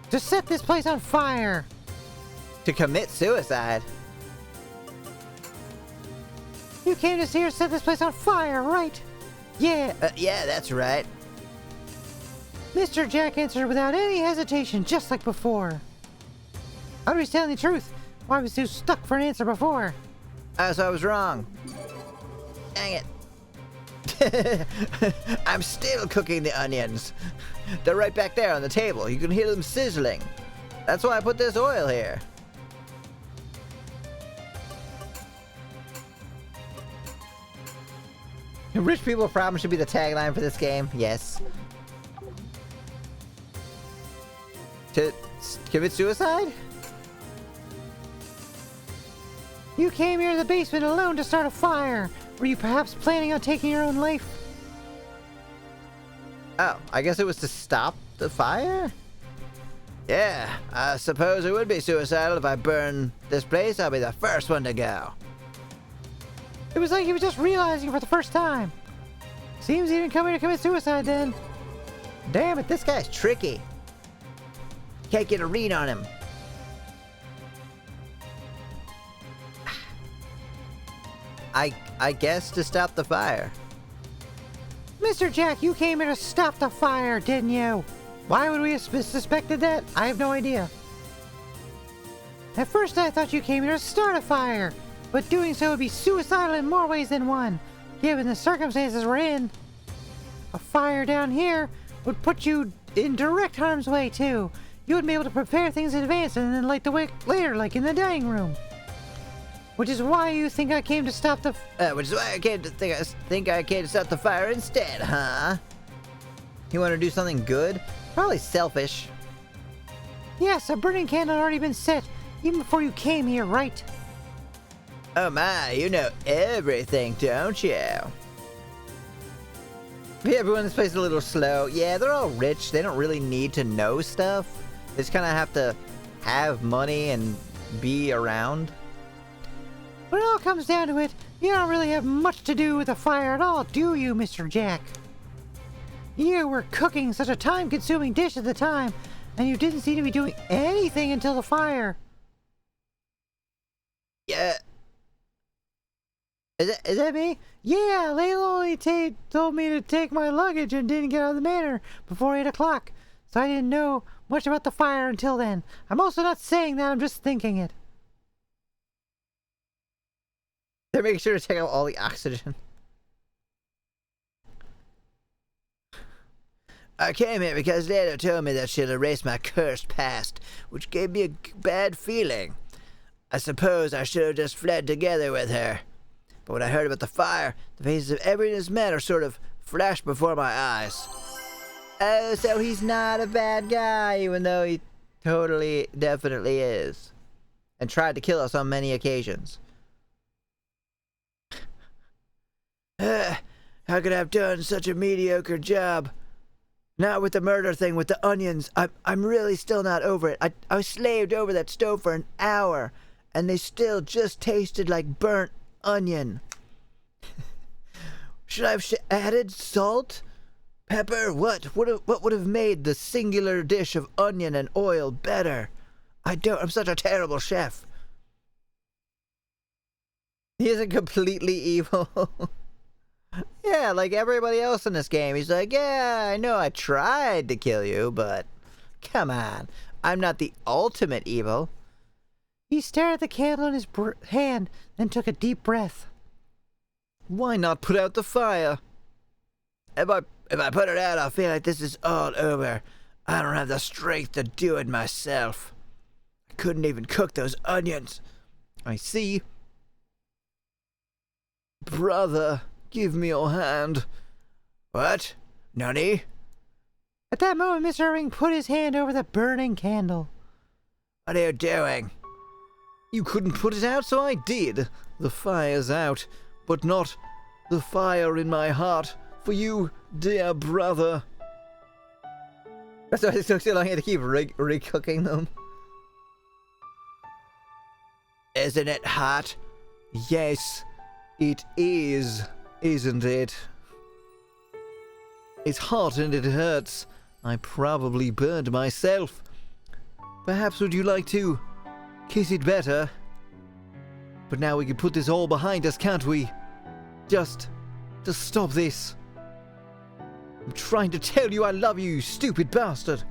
To set this place on fire. To commit suicide. You came to see her set this place on fire, right? Yeah. Yeah, that's right. Mr. Jack answered without any hesitation, just like before. I was telling the truth. Why was he stuck for an answer before? So I was wrong. Dang it. I'm still cooking the onions. They're right back there on the table. You can hear them sizzling. That's why I put this oil here. Rich people problems should be the tagline for this game. Yes. To commit suicide? You came here to the basement alone to start a fire. Were you perhaps planning on taking your own life? Oh, I guess it was to stop the fire? Yeah, I suppose it would be suicidal if I burn this place. I'll be the first one to go. It was like he was just realizing for the first time. Seems he didn't come here to commit suicide then. Damn it, this guy's tricky. Can't get a read on him. I guess to stop the fire. Mr. Jack, you came here to stop the fire, didn't you? Why would we have suspected that? I have no idea. At first I thought you came here to start a fire, but doing so would be suicidal in more ways than one, given the circumstances we're in. A fire down here would put you in direct harm's way too. You wouldn't be able to prepare things in advance and then light the wick later, like in the dining room. Which is why you think I came to stop the... which is why I came to think I came to start the fire instead, huh? You want to do something good? Probably selfish. Yes, a burning candle had already been set, even before you came here, right? Oh my, you know everything, don't you? Yeah, everyone in this place is a little slow. Yeah, they're all rich. They don't really need to know stuff. They just kind of have to have money and be around. When it all comes down to it, you don't really have much to do with the fire at all, do you, Mr. Jack? You were cooking such a time-consuming dish at the time, and you didn't seem to be doing anything until the fire. Yeah. Is that me? Yeah, Layla only told me to take my luggage and didn't get out of the manor before 8 o'clock, so I didn't know much about the fire until then. I'm also not saying that, I'm just thinking it. They're making sure to take out all the oxygen. I came here because Layla told me that she'll erase my cursed past, which gave me a bad feeling. I suppose I should have just fled together with her. But when I heard about the fire, the faces of every his men are sort of flashed before my eyes. Oh, so he's not a bad guy, even though he totally, definitely is. And tried to kill us on many occasions. How could I have done such a mediocre job? Not with the murder thing with the onions. I'm really still not over it. I slaved over that stove for an hour, and they still just tasted like burnt onion. Should I have added salt? Pepper? What would have made the singular dish of onion and oil better? I'm such a terrible chef. He isn't completely evil. Yeah, like everybody else in this game. He's like, yeah, I know I tried to kill you, but come on. I'm not the ultimate evil. He stared at the candle in his hand, then took a deep breath. Why not put out the fire? If I put it out, I'll feel like this is all over. I don't have the strength to do it myself. I couldn't even cook those onions. I see. Brother, give me your hand. What? Nani? At that moment, Mr. Irving put his hand over the burning candle. What are you doing? You couldn't put it out, so I did. The fire's out, but not the fire in my heart for you, dear brother. That's why it took so long to keep re-cooking them. Isn't it hot? Yes, it is, isn't it? It's hot and it hurts. I probably burned myself. Perhaps would you like to kiss it better? But now we can put this all behind us, can't we? Just to stop this. I'm trying to tell you I love you, you stupid bastard.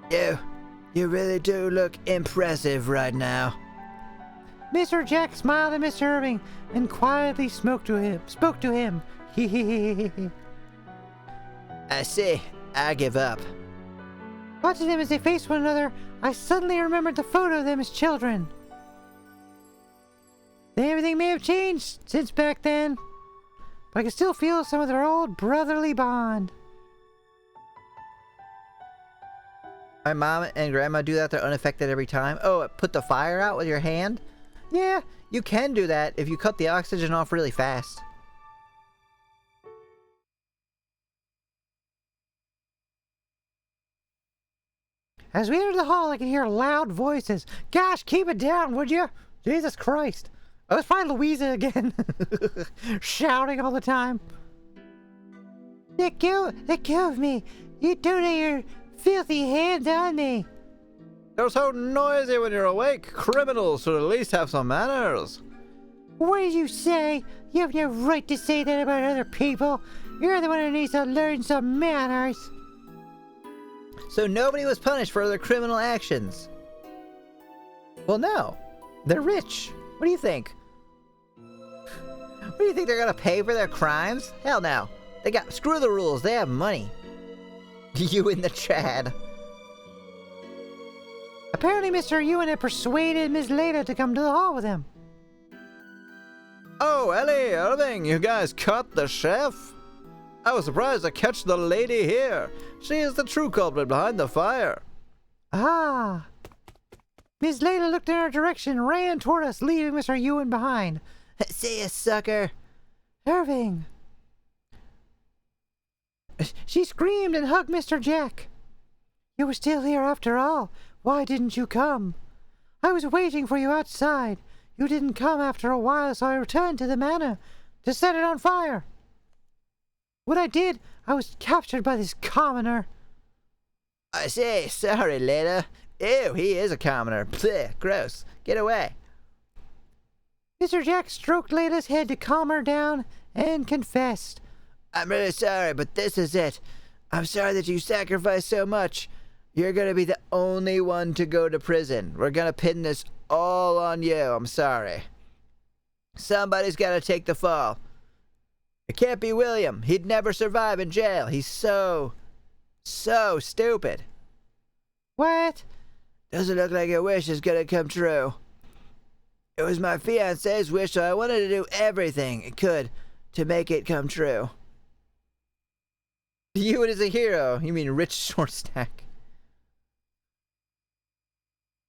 You really do look impressive right now. Mr. Jack smiled at Mr. Irving and quietly spoke to him. I see. I give up. Watching them as they faced one another, I suddenly remembered the photo of them as children. Everything may have changed since back then, but I can still feel some of their old brotherly bond. My mom and grandma do that. They're unaffected every time. Oh, put the fire out with your hand? Yeah, you can do that if you cut the oxygen off really fast. As we entered the hall, I could hear loud voices. Gosh, keep it down, would you? Jesus Christ. Oh, it's probably Louisa again. Shouting all the time. Let go of me. You don't have your filthy hands on me. You're so noisy when you're awake. Criminals should at least have some manners. What did you say? You have no right to say that about other people. You're the one who needs to learn some manners. So nobody was punished for their criminal actions. Well, no. They're rich. What do you think? What do you think they're gonna pay for their crimes? Hell no. Screw the rules. They have money. You in the Chad. Apparently, Mr. Ewan had persuaded Miss Leda to come to the hall with him. Oh, Ellie, Irving, you guys caught the chef? I was surprised to catch the lady here. She is the true culprit behind the fire. Ah. Miss Leda looked in our direction and ran toward us, leaving Mr. Ewan behind. See ya, sucker. Irving. She screamed and hugged Mr. Jack. You were still here after all. Why didn't you come? I was waiting for you outside. You didn't come after a while, so I returned to the manor to set it on fire. When I did, I was captured by this commoner. I say, sorry, Leda. Ew, he is a commoner. Blech, gross. Get away. Mr. Jack stroked Leda's head to calm her down and confessed. I'm really sorry, but this is it. I'm sorry that you sacrificed so much. You're gonna be the only one to go to prison. We're gonna pin this all on you. I'm sorry. Somebody's gotta take the fall. It can't be William. He'd never survive in jail. He's so stupid. What? Doesn't look like your wish is gonna come true. It was my fiance's wish, so I wanted to do everything it could to make it come true. You as a hero. You mean Rich Shortstack.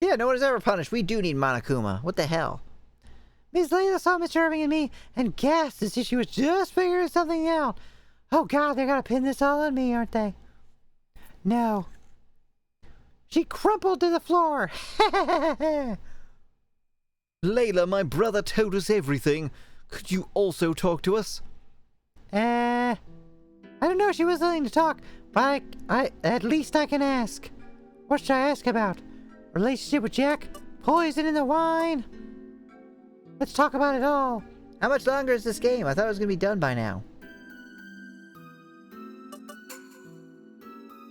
Yeah, no one is ever punished. We do need Monokuma. What the hell? Miss Layla saw Mr. Irving and me and gasped as if she was just figuring something out. Oh God, they're gonna pin this all on me, aren't they? No. She crumpled to the floor. Layla, my brother told us everything. Could you also talk to us? I don't know if she was willing to talk, but I at least I can ask. What should I ask about? Relationship with Jack? Poison in the wine? Let's talk about it all. How much longer is this game? I thought it was going to be done by now.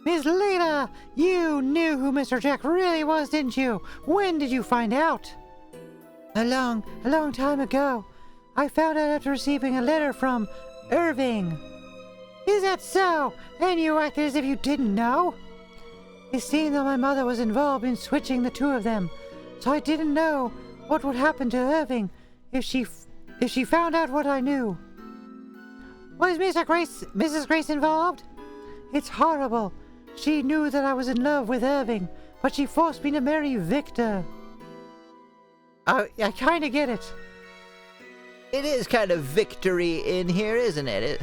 Miss Leda, you knew who Mr. Jack really was, didn't you? When did you find out? A long time ago. I found out after receiving a letter from Irving. Is that so? And you acted as if you didn't know? It seemed that my mother was involved in switching the two of them, so I didn't know what would happen to Irving if she found out what I knew. Was Mrs. Grace involved? It's horrible. She knew that I was in love with Irving, but she forced me to marry Victor. I kind of get it. It is kind of victory in here, isn't it?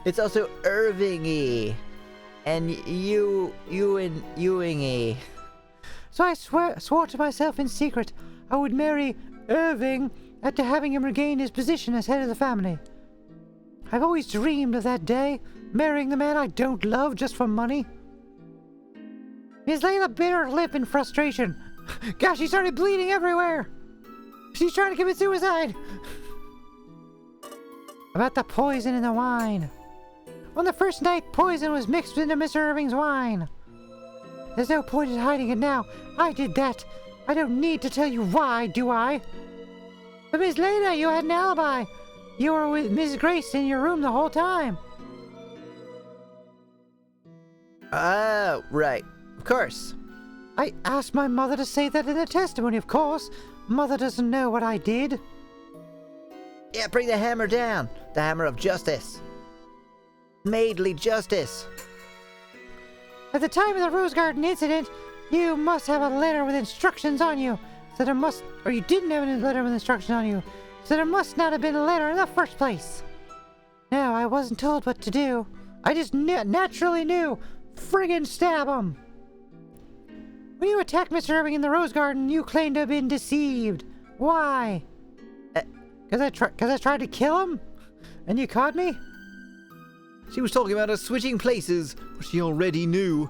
It's also Irving-y. And Ewing-y. So I swore to myself in secret I would marry Irving after having him regain his position as head of the family. I've always dreamed of that day, marrying the man I don't love just for money. Miss Layla bit her lip in frustration. Gosh, she started bleeding everywhere. She's trying to commit suicide. About the poison in the wine. On the first night, poison was mixed into Mr. Irving's wine. There's no point in hiding it now. I did that. I don't need to tell you why, do I? But Miss Leda, you had an alibi. You were with Miss Grace in your room the whole time. Oh, right. Of course. I asked my mother to say that in the testimony, of course. Mother doesn't know what I did. Yeah, bring the hammer down. The hammer of justice. Maidly justice. At the time of the Rose Garden incident, you must have a letter with instructions on you. So there must, or you didn't have a letter with instructions on you. So there must not have been a letter in the first place. No, I wasn't told what to do. I just naturally knew. Friggin' stab him. When you attacked Mr. Irving in the Rose Garden, you claimed to have been deceived. Why? Because I tried to kill him? And you caught me? She was talking about us switching places, but she already knew.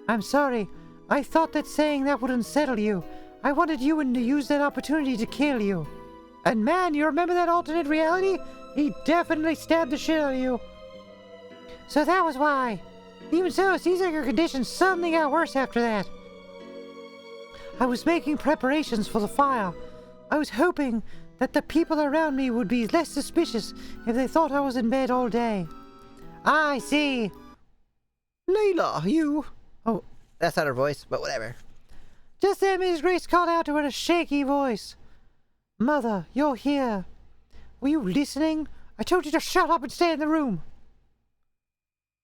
I'm sorry. I thought that saying that would unsettle you. I wanted you to use that opportunity to kill you. And man, you remember that alternate reality? He definitely stabbed the shit out of you. So that was why. Even so, it seems like your condition suddenly got worse after that. I was making preparations for the fire. I was hoping that the people around me would be less suspicious if they thought I was in bed all day. I see. Layla, you... Oh, that's not her voice, but whatever. Just then, Mrs. Grace called out to her in a shaky voice. Mother, you're here. Were you listening? I told you to shut up and stay in the room.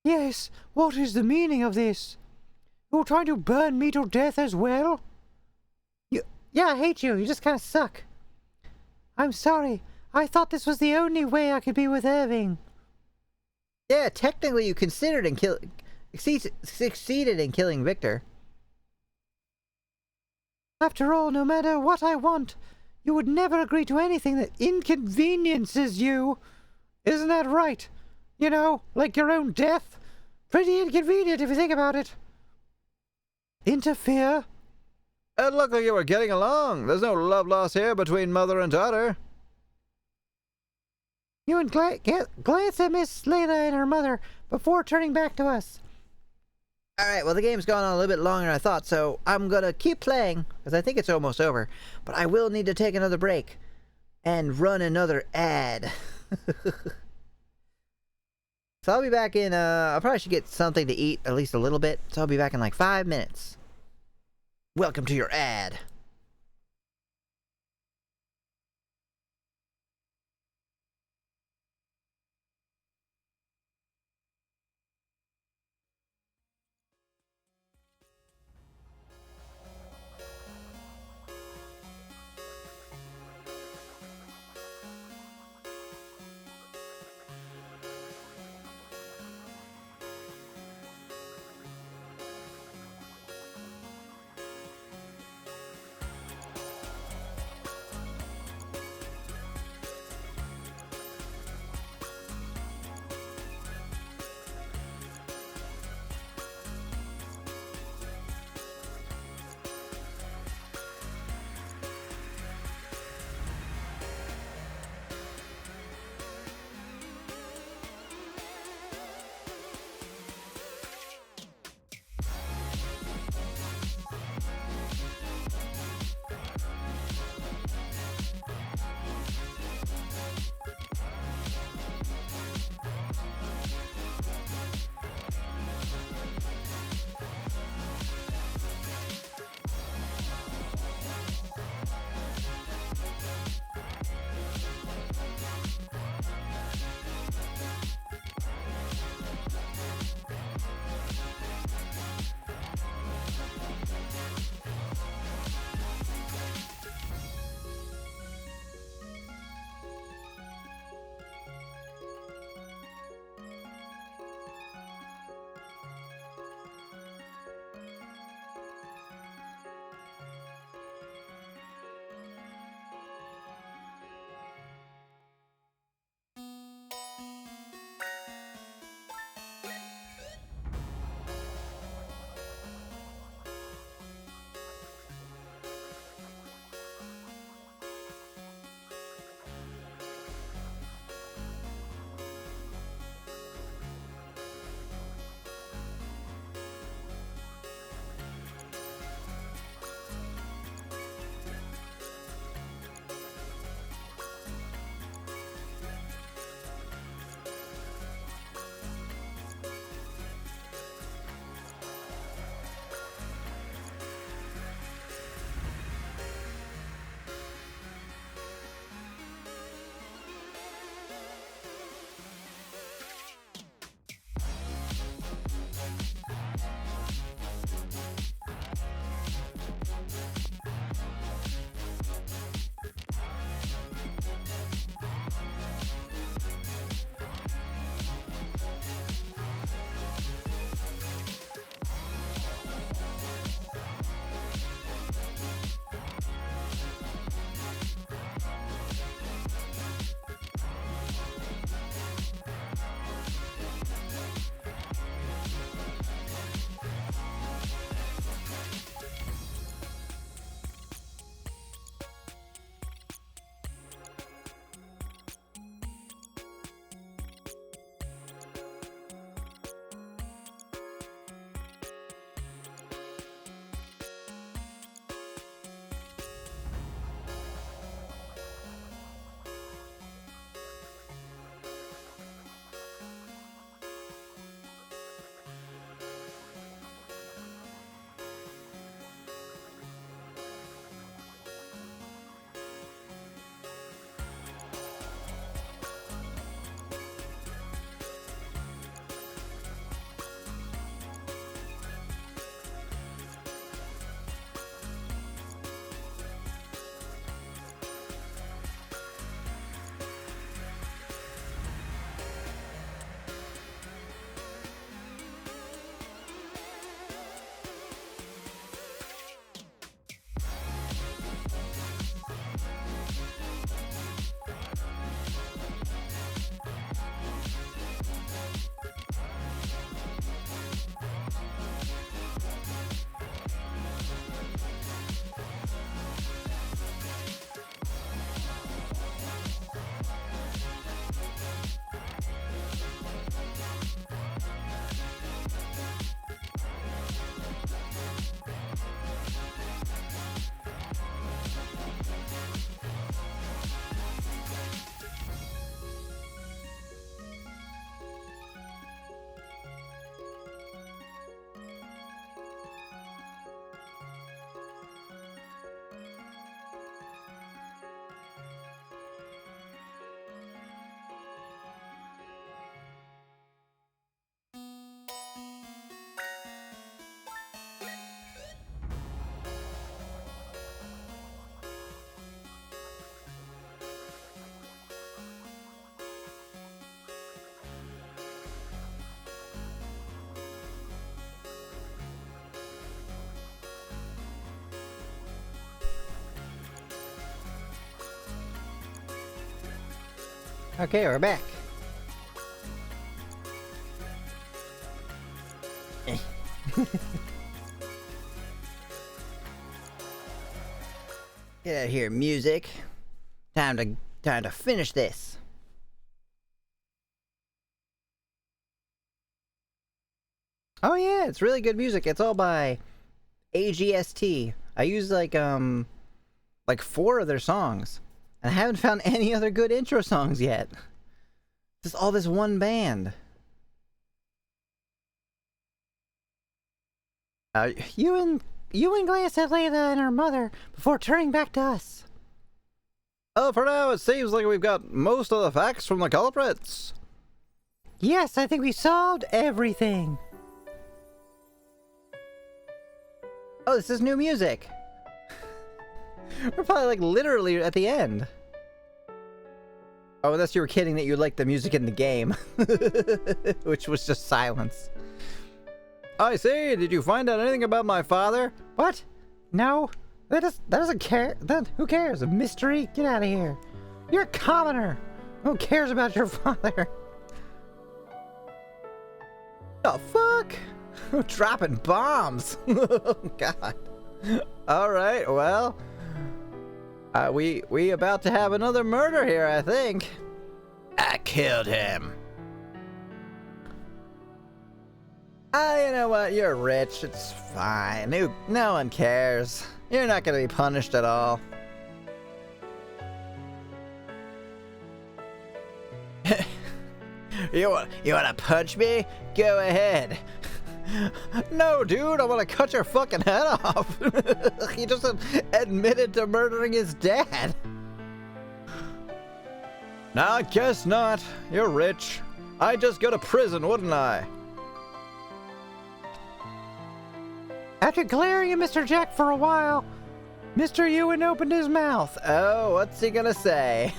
Yes, what is the meaning of this? You're trying to burn me to death as well? Yeah, I hate you. You just kind of suck. I'm sorry. I thought this was the only way I could be with Irving. Yeah, technically you considered and succeeded in killing Victor. After all, no matter what I want, you would never agree to anything that inconveniences you. Isn't that right? You know, like your own death. Pretty inconvenient if you think about it. Interfere? It looked like you were getting along. There's no love lost here between mother and daughter. You and glance at Miss Layla and her mother before turning back to us. Alright, well the game's gone on a little bit longer than I thought, so I'm gonna keep playing, because I think it's almost over. But I will need to take another break and run another ad. So I'll be back in, I probably should get something to eat, at least a little bit. So I'll be back in like 5 minutes. Welcome to your ad. Okay, we're back. Get out of here, music. Time to finish this. Oh yeah, it's really good music. It's all by AGST. I use like 4 of their songs. And I haven't found any other good intro songs yet. Just all this one band. You and glanced at Layla and her mother before turning back to us. Oh, for now, it seems like we've got most of the facts from the culprits. Yes, I think we solved everything. Oh, this is new music. We're probably like literally at the end. Oh, unless you were kidding that you liked the music in the game. Which was just silence. I see. Did you find out anything about my father? What? No. That doesn't care. Who cares? A mystery? Get out of here. You're a commoner. Who cares about your father? The fuck? Dropping bombs. Oh, God. All right, well. We about to have another murder here, I think. I killed him. You know what? You're rich. It's fine. No one cares. You're not gonna be punished at all. You wanna punch me? Go ahead. No, dude, I want to cut your fucking head off. He just admitted to murdering his dad. No, I guess not. You're rich. I'd just go to prison, wouldn't I? After glaring at Mr. Jack for a while, Mr. Ewan opened his mouth. Oh, what's he gonna say?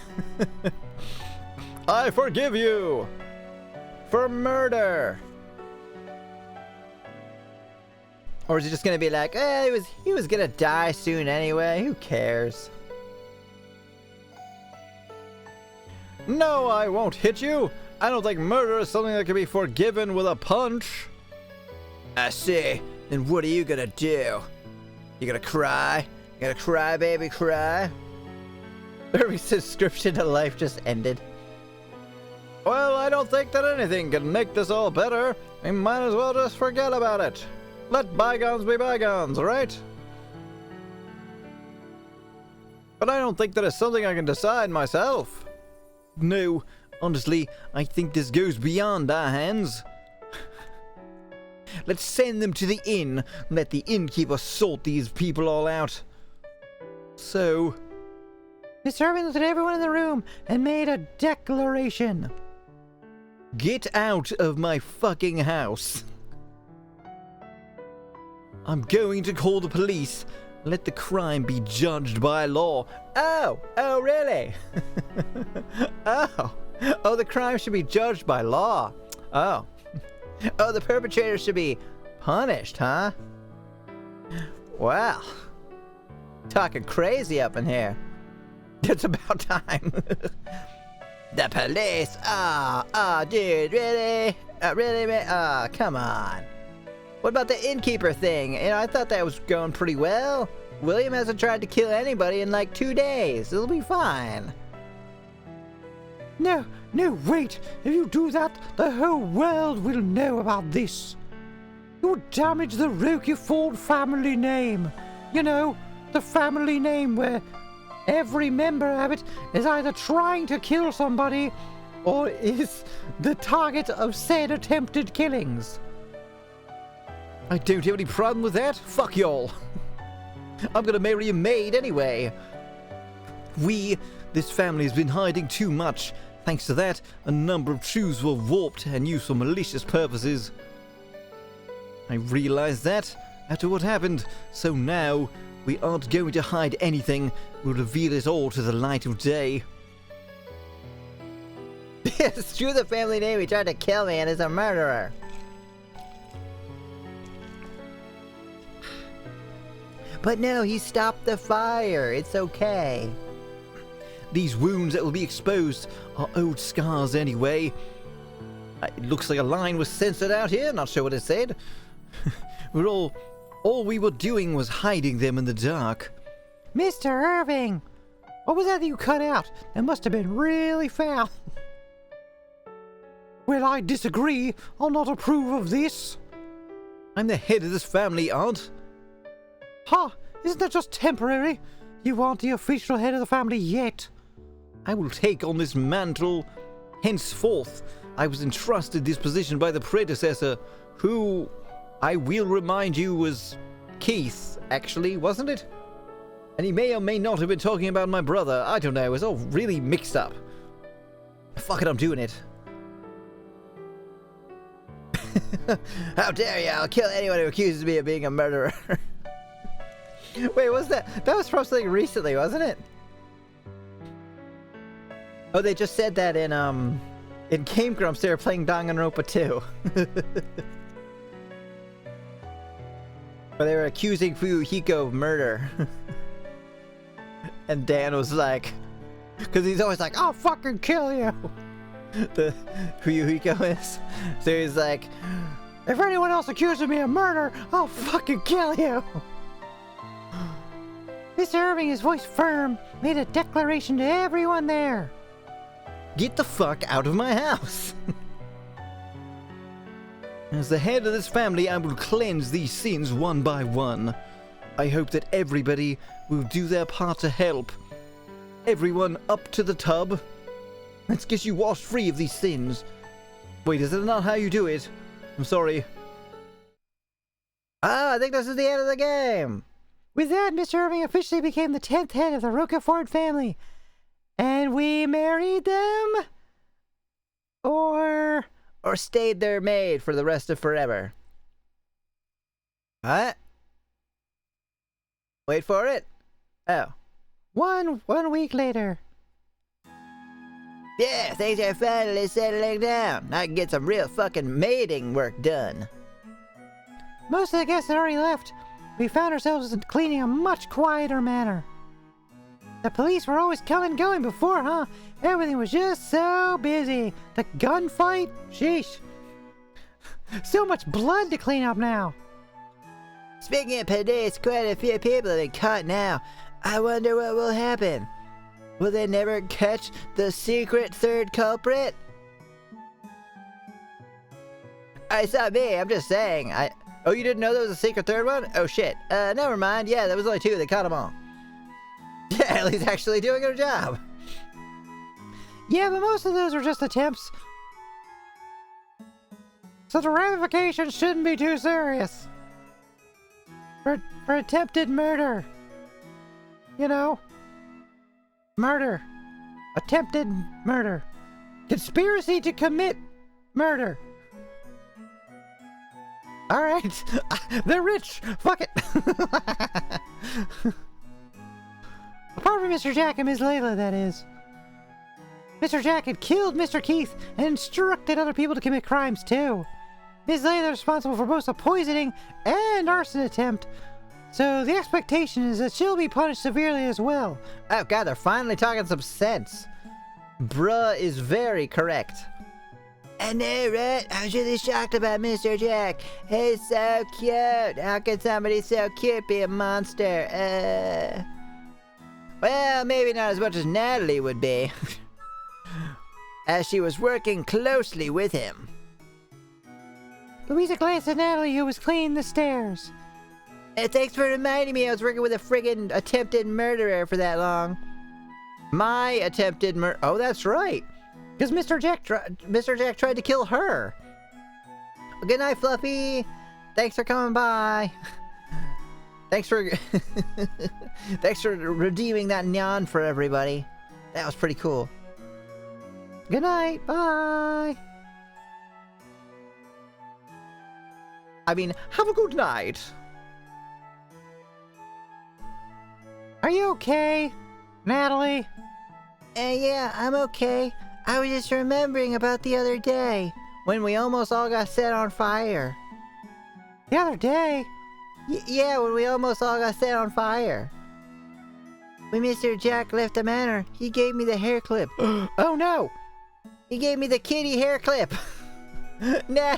I forgive you. For murder. Or is he just gonna be like, he was gonna die soon anyway, who cares? No, I won't hit you. I don't think murder is something that can be forgiven with a punch. I see. Then what are you gonna do? You gonna cry? You gonna cry, baby, cry? Every subscription to life just ended. Well, I don't think that anything can make this all better. We might as well just forget about it. Let bygones be bygones, right? But I don't think that is something I can decide myself. No, honestly, I think this goes beyond our hands. Let's send them to the inn and let the innkeeper sort these people all out. So... Mr. Irving looked at everyone in the room and made a declaration. Get out of my fucking house. I'm going to call the police. Let the crime be judged by law. Oh, really? Oh, the crime should be judged by law. Oh, the perpetrator should be punished, huh? Well, talking crazy up in here. It's about time. The police? Dude, really? Really, man? Come on. What about the innkeeper thing? You know, I thought that was going pretty well. William hasn't tried to kill anybody in like 2 days. It'll be fine. No, wait. If you do that, the whole world will know about this. You damage the Roquefort family name. You know, the family name where every member of it is either trying to kill somebody or is the target of said attempted killings. I don't have any problem with that. Fuck y'all. I'm gonna marry a maid anyway. This family has been hiding too much. Thanks to that, a number of truths were warped and used for malicious purposes. I realized that after what happened, so now we aren't going to hide anything. We'll reveal it all to the light of day. Screw the family name. He tried to kill me and is a murderer. But no, he stopped the fire. It's okay. these wounds that will be exposed are old scars anyway. It looks like a line was censored out here. Not sure what it said. All we were doing was hiding them in the dark. Mr. Irving! What was that you cut out? That must have been really foul. Well, I disagree. I'll not approve of this. I'm the head of this family, Aunt. Huh? Isn't that just temporary? You aren't the official head of the family yet. I will take on this mantle henceforth. I was entrusted this position by the predecessor, who, I will remind you, was Keith, actually, wasn't it? And he may or may not have been talking about my brother. I don't know. It was all really mixed up. Fuck it, I'm doing it. How dare you? I'll kill anyone who accuses me of being a murderer. Wait, what's that? That was from something recently, wasn't it? Oh, they just said that in Game Grumps. They were playing Danganronpa 2. Where they were accusing Fuyuhiko of murder. And Dan was like, because he's always like, I'll fucking kill you. The Fuyuhiko is. So he's like, if anyone else accuses me of murder, I'll fucking kill you. Mr. Irving, his voice firm, made a declaration to everyone there. Get the fuck out of my house. As the head of this family, I will cleanse these sins one by one. I hope that everybody will do their part to help. Everyone up to the tub. Let's get you washed free of these sins. Wait, is that not how you do it? I'm sorry. Ah, I think this is the end of the game. With that, Mr. Irving officially became the 10th head of the Roquefort family. And we married them? Or stayed their maid for the rest of forever. What? Wait for it. Oh. One week later. Yeah, things are finally settling down. I can get some real fucking maiding work done. Most of the guests had already left. We found ourselves cleaning a much quieter manner. The police were always coming and going before, huh? Everything was just so busy. The gunfight? Sheesh. So much blood to clean up now. Speaking of police, quite a few people have been caught now. I wonder what will happen. Will they never catch the secret third culprit? It's not me, I'm just saying. Oh, you didn't know there was a secret third one? Oh shit. Never mind. Yeah, there was only two. They caught them all. Yeah, Ellie's actually doing her job. Yeah, but most of those were just attempts. So the ramifications shouldn't be too serious. For attempted murder. You know? Murder. Attempted murder. Conspiracy to commit murder. Alright. They're rich. Fuck it. Apart from Mr. Jack and Ms. Layla, that is. Mr. Jack had killed Mr. Keith and instructed other people to commit crimes too. Ms. Layla is responsible for both a poisoning and arson attempt. So the expectation is that she'll be punished severely as well. Oh god, they're finally talking some sense. Bruh is very correct. I know, right? I was really shocked about Mr. Jack. He's so cute. How can somebody so cute be a monster? Well, maybe not as much as Natalie would be. As she was working closely with him. Louisa glanced at Natalie, who was cleaning the stairs. Thanks for reminding me I was working with a friggin' attempted murderer for that long. My attempted murder. Oh, that's right. Because Mr. Jack tried to kill her. Good night, Fluffy. Thanks for coming by. Thanks for thanks for redeeming that nyan for everybody. That was pretty cool. Good night. Bye. I mean, have a good night. Are you okay, Natalie? Yeah, I'm okay. I was just remembering about the other day when we almost all got set on fire. The other day? Yeah, when we almost all got set on fire. When Mr. Jack left the manor, he gave me the hair clip. Oh no! He gave me the kitty hair clip. No.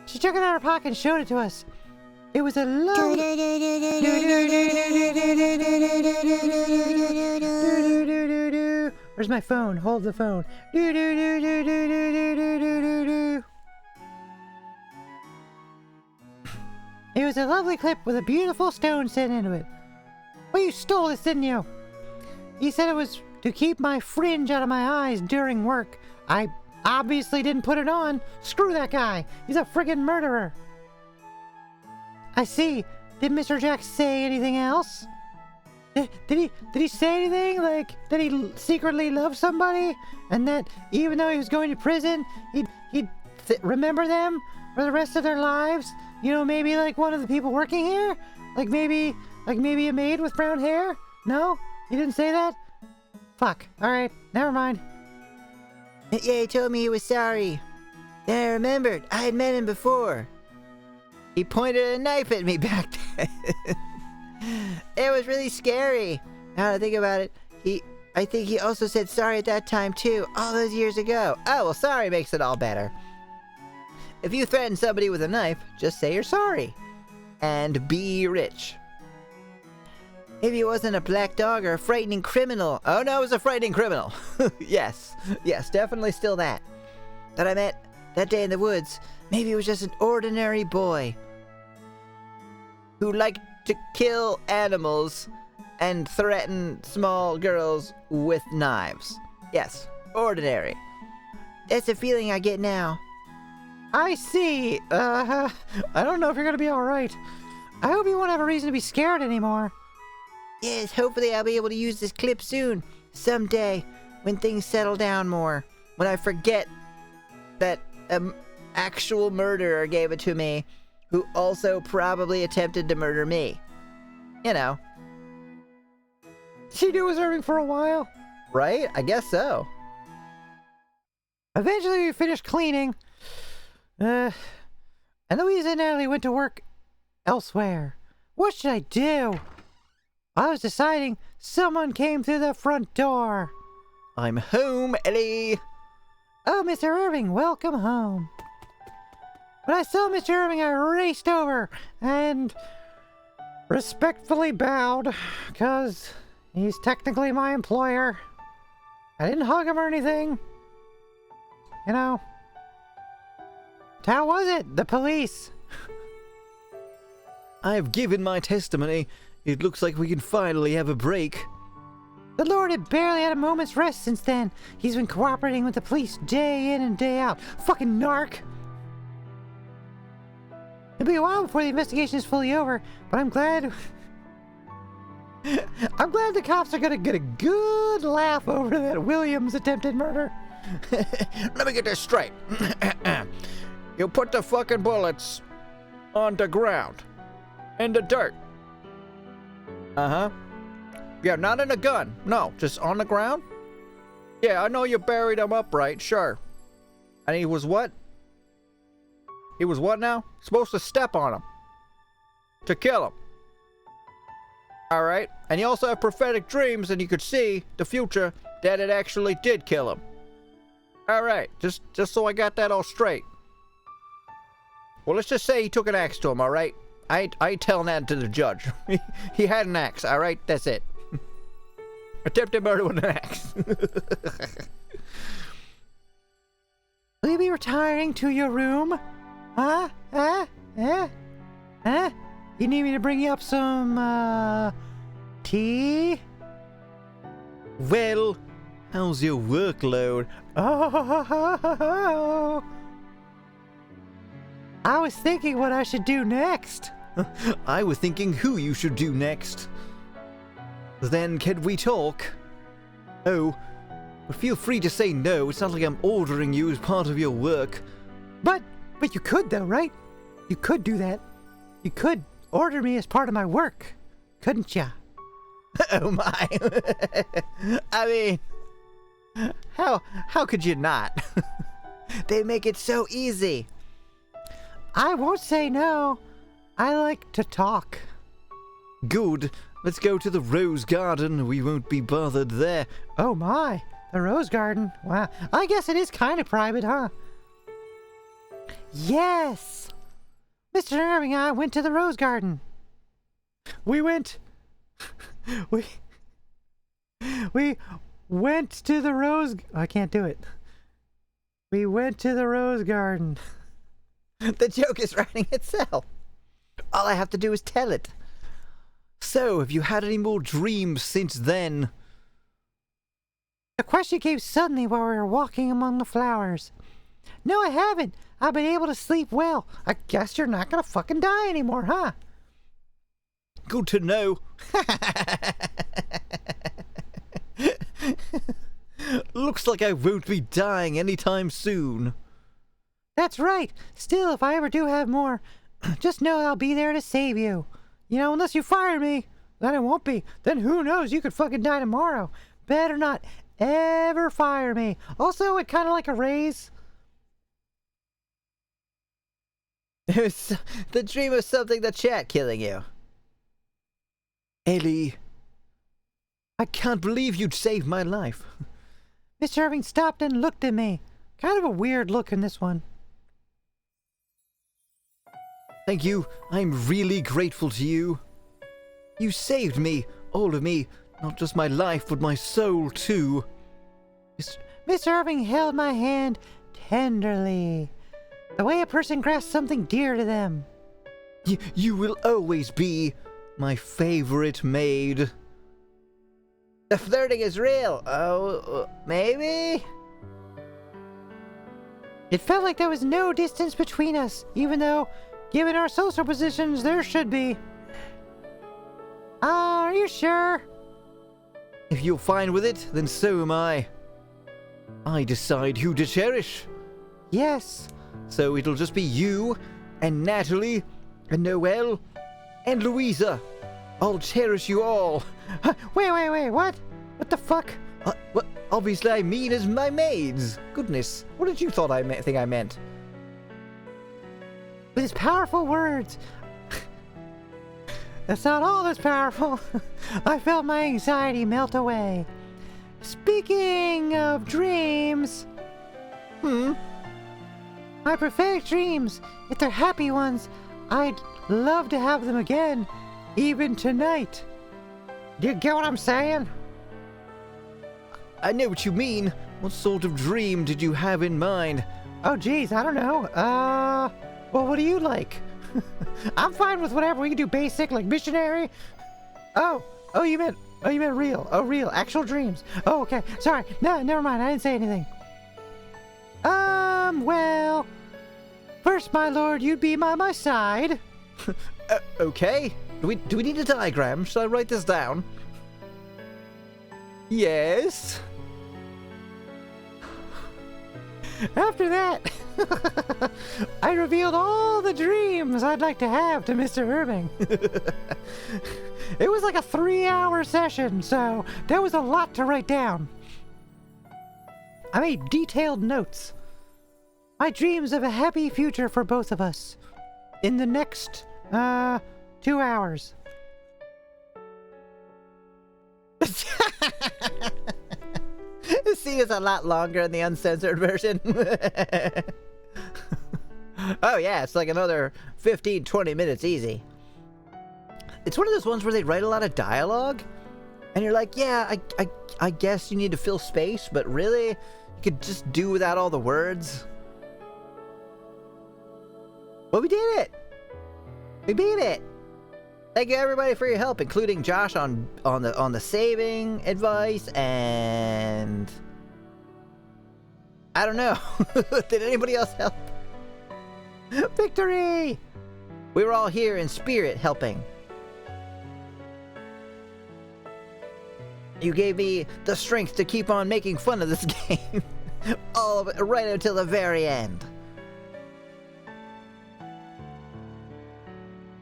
She took it out of her pocket and showed it to us. It was a load. Where's my phone? Hold the phone. It was a lovely clip with a beautiful stone set into it. Well, you stole this, didn't you? He said it was to keep my fringe out of my eyes during work. I obviously didn't put it on. Screw that guy. He's a friggin' murderer. I see. Did Mr. Jack say anything else? Did he say anything? Like, that he secretly loved somebody? And that even though he was going to prison, he'd remember them for the rest of their lives? You know, maybe like one of the people working here? Like maybe a maid with brown hair? No? He didn't say that? Fuck. Alright, never mind. Yeah, he told me he was sorry. Then I remembered I had met him before. He pointed a knife at me back then. It was really scary. Now that I think about it, I think he also said sorry at that time too, all those years ago. Oh, well, sorry makes it all better. If you threaten somebody with a knife, just say you're sorry. And be rich. Maybe it wasn't a black dog or a frightening criminal. Oh no, it was a frightening criminal. Yes, definitely still that. That I met that day in the woods. Maybe it was just an ordinary boy who liked to kill animals and threaten small girls with knives. Yes, ordinary. That's the feeling I get now. I see. I don't know if you're gonna be alright. I hope you won't have a reason to be scared anymore. Yes, hopefully I'll be able to use this clip soon. Someday, when things settle down more. When I forget that actual murderer gave it to me, who also probably attempted to murder me. You know. She knew it was hurting for a while. Right? I guess so. Eventually we finished cleaning. And Louisa and Natalie went to work elsewhere. What should I do? I was deciding. Someone came through the front door. I'm home, Ellie. Oh, Mr. Irving, welcome home. When I saw Mr. Irving, I raced over and respectfully bowed, because he's technically my employer. I didn't hug him or anything. You know. How was it? The police. I have given my testimony. It looks like we can finally have a break. The Lord had barely had a moment's rest since then. He's been cooperating with the police day in and day out. Fucking narc. It'll be a while before the investigation is fully over, but I'm glad... I'm glad the cops are gonna get a good laugh over that Williams attempted murder. Let me get this straight. You put the fucking bullets on the ground. In the dirt. Uh-huh. Yeah, not in a gun. No, just on the ground? Yeah, I know you buried him upright, sure. And he was what? He was what now? Supposed to step on him. To kill him. Alright. And you also have prophetic dreams and you could see the future that it actually did kill him. Alright, just so I got that all straight. Well, let's just say he took an axe to him, alright? I ain't telling that to the judge. He had an axe, alright? That's it. Attempted murder with an axe. Will you be retiring to your room? Huh? You need me to bring you up some, tea? Well, how's your workload? Oh, I was thinking what I should do next. I was thinking who you should do next. Then can we talk? Oh, but feel free to say no. It's not like I'm ordering you as part of your work. But you could though, right? You could do that. You could order me as part of my work, couldn't ya? Oh my. I mean, how could you not? They make it so easy. I won't say no. I like to talk. Good. let's go to the Rose Garden. We won't be bothered there. Oh my, the Rose Garden. Wow, I guess it is kind of private, huh? Yes! Mr. Irving and I went to the Rose Garden. We went to the Rose... I can't do it. We went to the Rose Garden. The joke is writing itself. All I have to do is tell it. So, have you had any more dreams since then? The question came suddenly while we were walking among the flowers. No, I haven't. I've been able to sleep well. I guess you're not gonna fucking die anymore, huh? Good to know. Looks like I won't be dying anytime soon. That's right. Still, if I ever do have more, just know I'll be there to save you. You know, unless you fire me, then it won't be. Then who knows? You could fucking die tomorrow. Better not ever fire me. Also, it kind of like a raise. It was the dream of something the chat killing you. Ellie, I can't believe you'd saved my life. Mr. Irving stopped and looked at me. Kind of a weird look in this one. Thank you. I'm really grateful to you. You saved me, all of me, not just my life, but my soul too. Mr. Irving held my hand tenderly, the way a person grasps something dear to them. You will always be my favorite maid. The flirting is real. Oh, maybe? It felt like there was no distance between us, even though, given our social positions, there should be. Are you sure? If you're fine with it, then so am I. I decide who to cherish. Yes. So it'll just be you, and Natalie, and Noelle, and Louisa. I'll cherish you all. Wait, what? What the fuck? What? Obviously I mean as my maids. Goodness, what did you think I meant? With his powerful words. That's not all that's powerful. I felt my anxiety melt away. Speaking of dreams... My prophetic dreams, if they're happy ones, I'd love to have them again, even tonight. Do you get what I'm saying? I know what you mean. What sort of dream did you have in mind? Oh, geez, I don't know. Well, what do you like? I'm fine with whatever. We can do basic, like missionary. Oh, you meant real. Oh, real, actual dreams. Oh, okay. Sorry. No, never mind. I didn't say anything. Well, first, my lord, you'd be by my side. Okay. Do we need a diagram? Should I write this down? Yes. After that, I revealed all the dreams I'd like to have to Mr. Irving. It was like a 3-hour session, so there was a lot to write down. I made detailed notes. My dreams of a happy future for both of us. In the next, 2 hours. This scene is a lot longer in the uncensored version. Oh yeah, it's like another 15-20 minutes easy. It's one of those ones where they write a lot of dialogue, and you're like, yeah, I guess you need to fill space, but really, you could just do without all the words. But we did it! We beat it! Thank you everybody for your help, including Josh on the saving advice, and I don't know. Did anybody else help? Victory! We were all here in spirit helping. You gave me the strength to keep on making fun of this game. All of it right until the very end.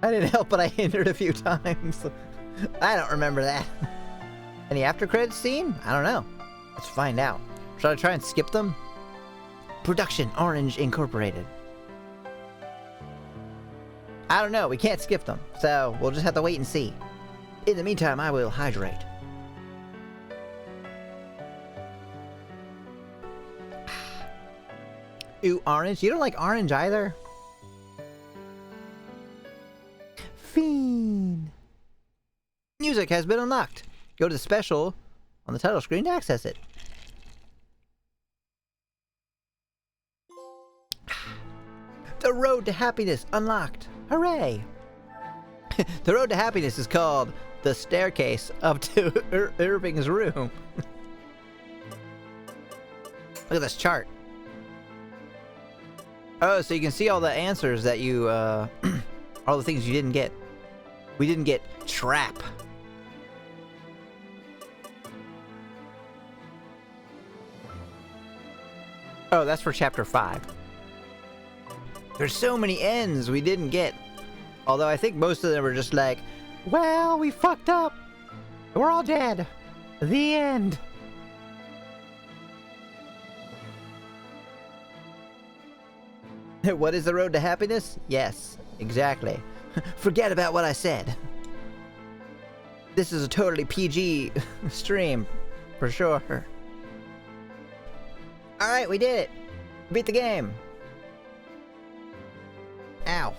I didn't help, but I hindered a few times. I don't remember that. Any after credits scene? I don't know. Let's find out. Should I try and skip them? Production Orange Incorporated. I don't know. We can't skip them, so we'll just have to wait and see. In the meantime, I will hydrate. Ooh, orange? You don't like orange either? Fiend. Music has been unlocked. Go to the special on the title screen to access it. The road to happiness unlocked. Hooray! The road to happiness is called the staircase up to Irving's room. Look at this chart. Oh, so you can see all the answers that you, all the things you didn't get. We didn't get trap. Oh, that's for chapter 5. There's so many ends we didn't get. Although I think most of them were just like, Well, we fucked up. We're all dead. The end. what is the road to happiness? Yes, exactly. Forget about what I said. This is a totally PG stream, for sure. Alright, we did it. Beat the game. Ow.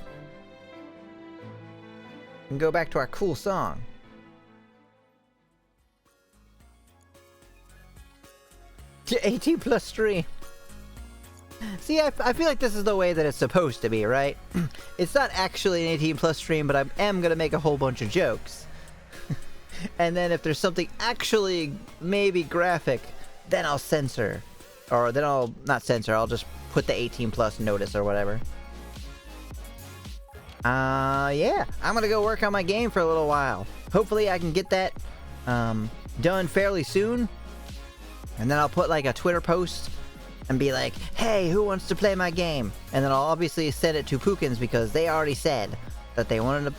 And go back to our cool song. To 18 plus stream. See, I feel like this is the way that it's supposed to be, right? It's not actually an 18 plus stream, but I am gonna make a whole bunch of jokes. And then if there's something actually maybe graphic, then I'll censor. Or then I'll not censor, I'll just put the 18 plus notice or whatever. Yeah, I'm gonna go work on my game for a little while. Hopefully I can get that done fairly soon. And then I'll put like a Twitter post and be like, hey, who wants to play my game? And then I'll obviously send it to Pookins because they already said that they wanted to,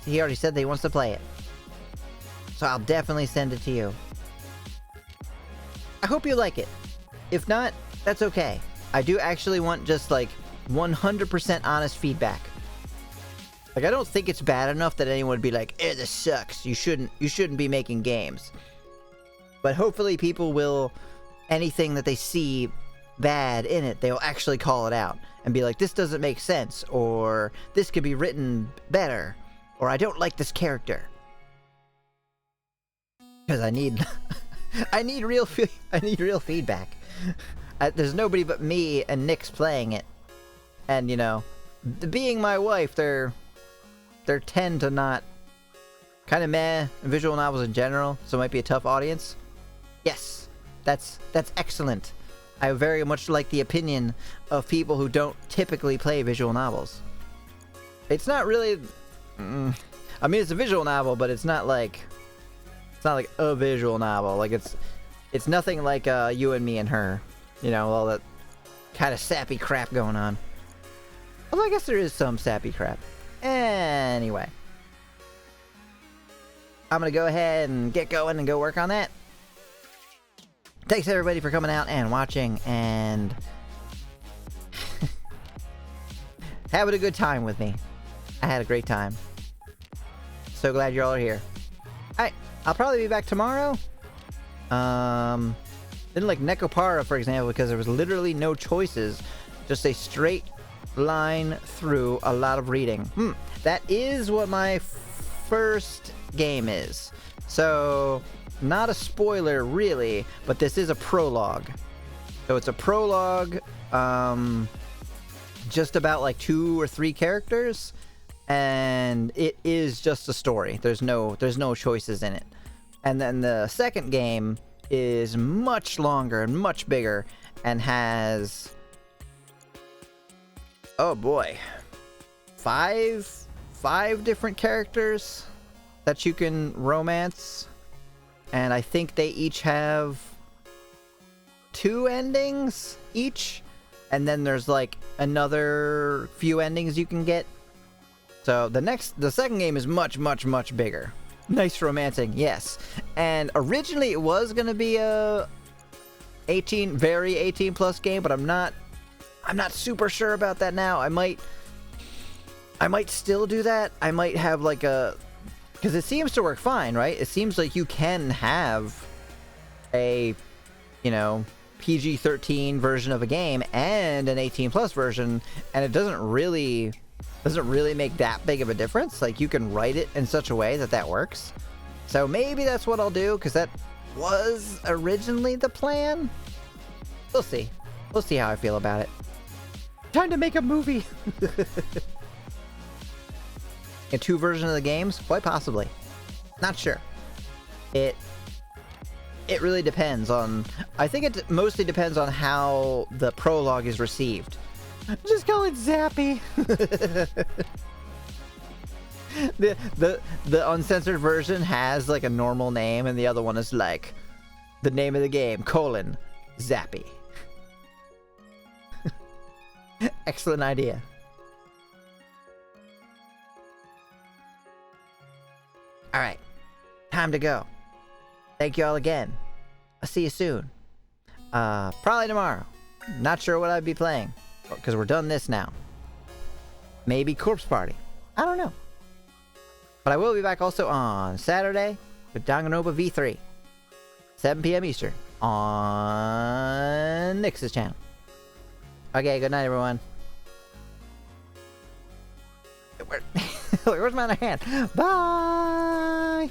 he already said that he wants to play it. So I'll definitely send it to you. I hope you like it. If not, that's okay. I do actually want just like 100% honest feedback. Like, I don't think it's bad enough that anyone would be like, eh, this sucks. You shouldn't be making games. But hopefully people will, anything that they see bad in it, they will actually call it out and be like, this doesn't make sense, or this could be written better, or I don't like this character. Because I need, I need real feedback. There's nobody but me and Nick's playing it, and you know, being my wife, they're tend to not kind of meh visual novels in general, so it might be a tough audience. Yes, that's excellent. I very much like the opinion of people who don't typically play visual novels. It's not really, I mean, it's a visual novel, but it's not like a visual novel. Like it's nothing like You and Me and Her, you know, all that kind of sappy crap going on. Although I guess there is some sappy crap. Anyway, I'm gonna go ahead and get going and go work on that. Thanks everybody for coming out and watching and having a good time with me. I had a great time. So glad you all are here. Alright, I'll probably be back tomorrow. Didn't like Necopara, for example, because there was literally no choices. Just a straight line through a lot of reading. That is what my first game is. So, not a spoiler really, but this is a prologue. So it's a prologue, just about like 2 or 3 characters, and it is just a story. There's no choices in it. And then the second game is much longer and much bigger and has, oh boy, 5 different characters that you can romance, and I think they each have 2 endings each, and then there's like another few endings you can get. So the second game is much bigger. Nice romancing, yes. And originally it was gonna be a 18 plus game, but I'm not super sure about that now. I might still do that. I might have like a Because it seems to work fine, right? It seems like you can have a, you know, PG-13 version of a game and an 18 plus version, and it doesn't really make that big of a difference. Like, you can write it in such a way that that works. So maybe that's what I'll do, because that was originally the plan. We'll see. We'll see how I feel about it. Time to make a movie. A 2 version of the games? Quite possibly. Not sure. It really depends on... I think it mostly depends on how the prologue is received. Just call it Zappy. The uncensored version has like a normal name, and the other one is like the name of the game, Zappy. Excellent idea. Alright. Time to go. Thank you all again. I'll see you soon. Probably tomorrow. Not sure what I'd be playing, because we're done this now. Maybe Corpse Party. I don't know. But I will be back also on Saturday with Danganronpa V3. 7 p.m. Eastern on Nix's channel. Okay, good night, everyone. Where's my other hand? Bye!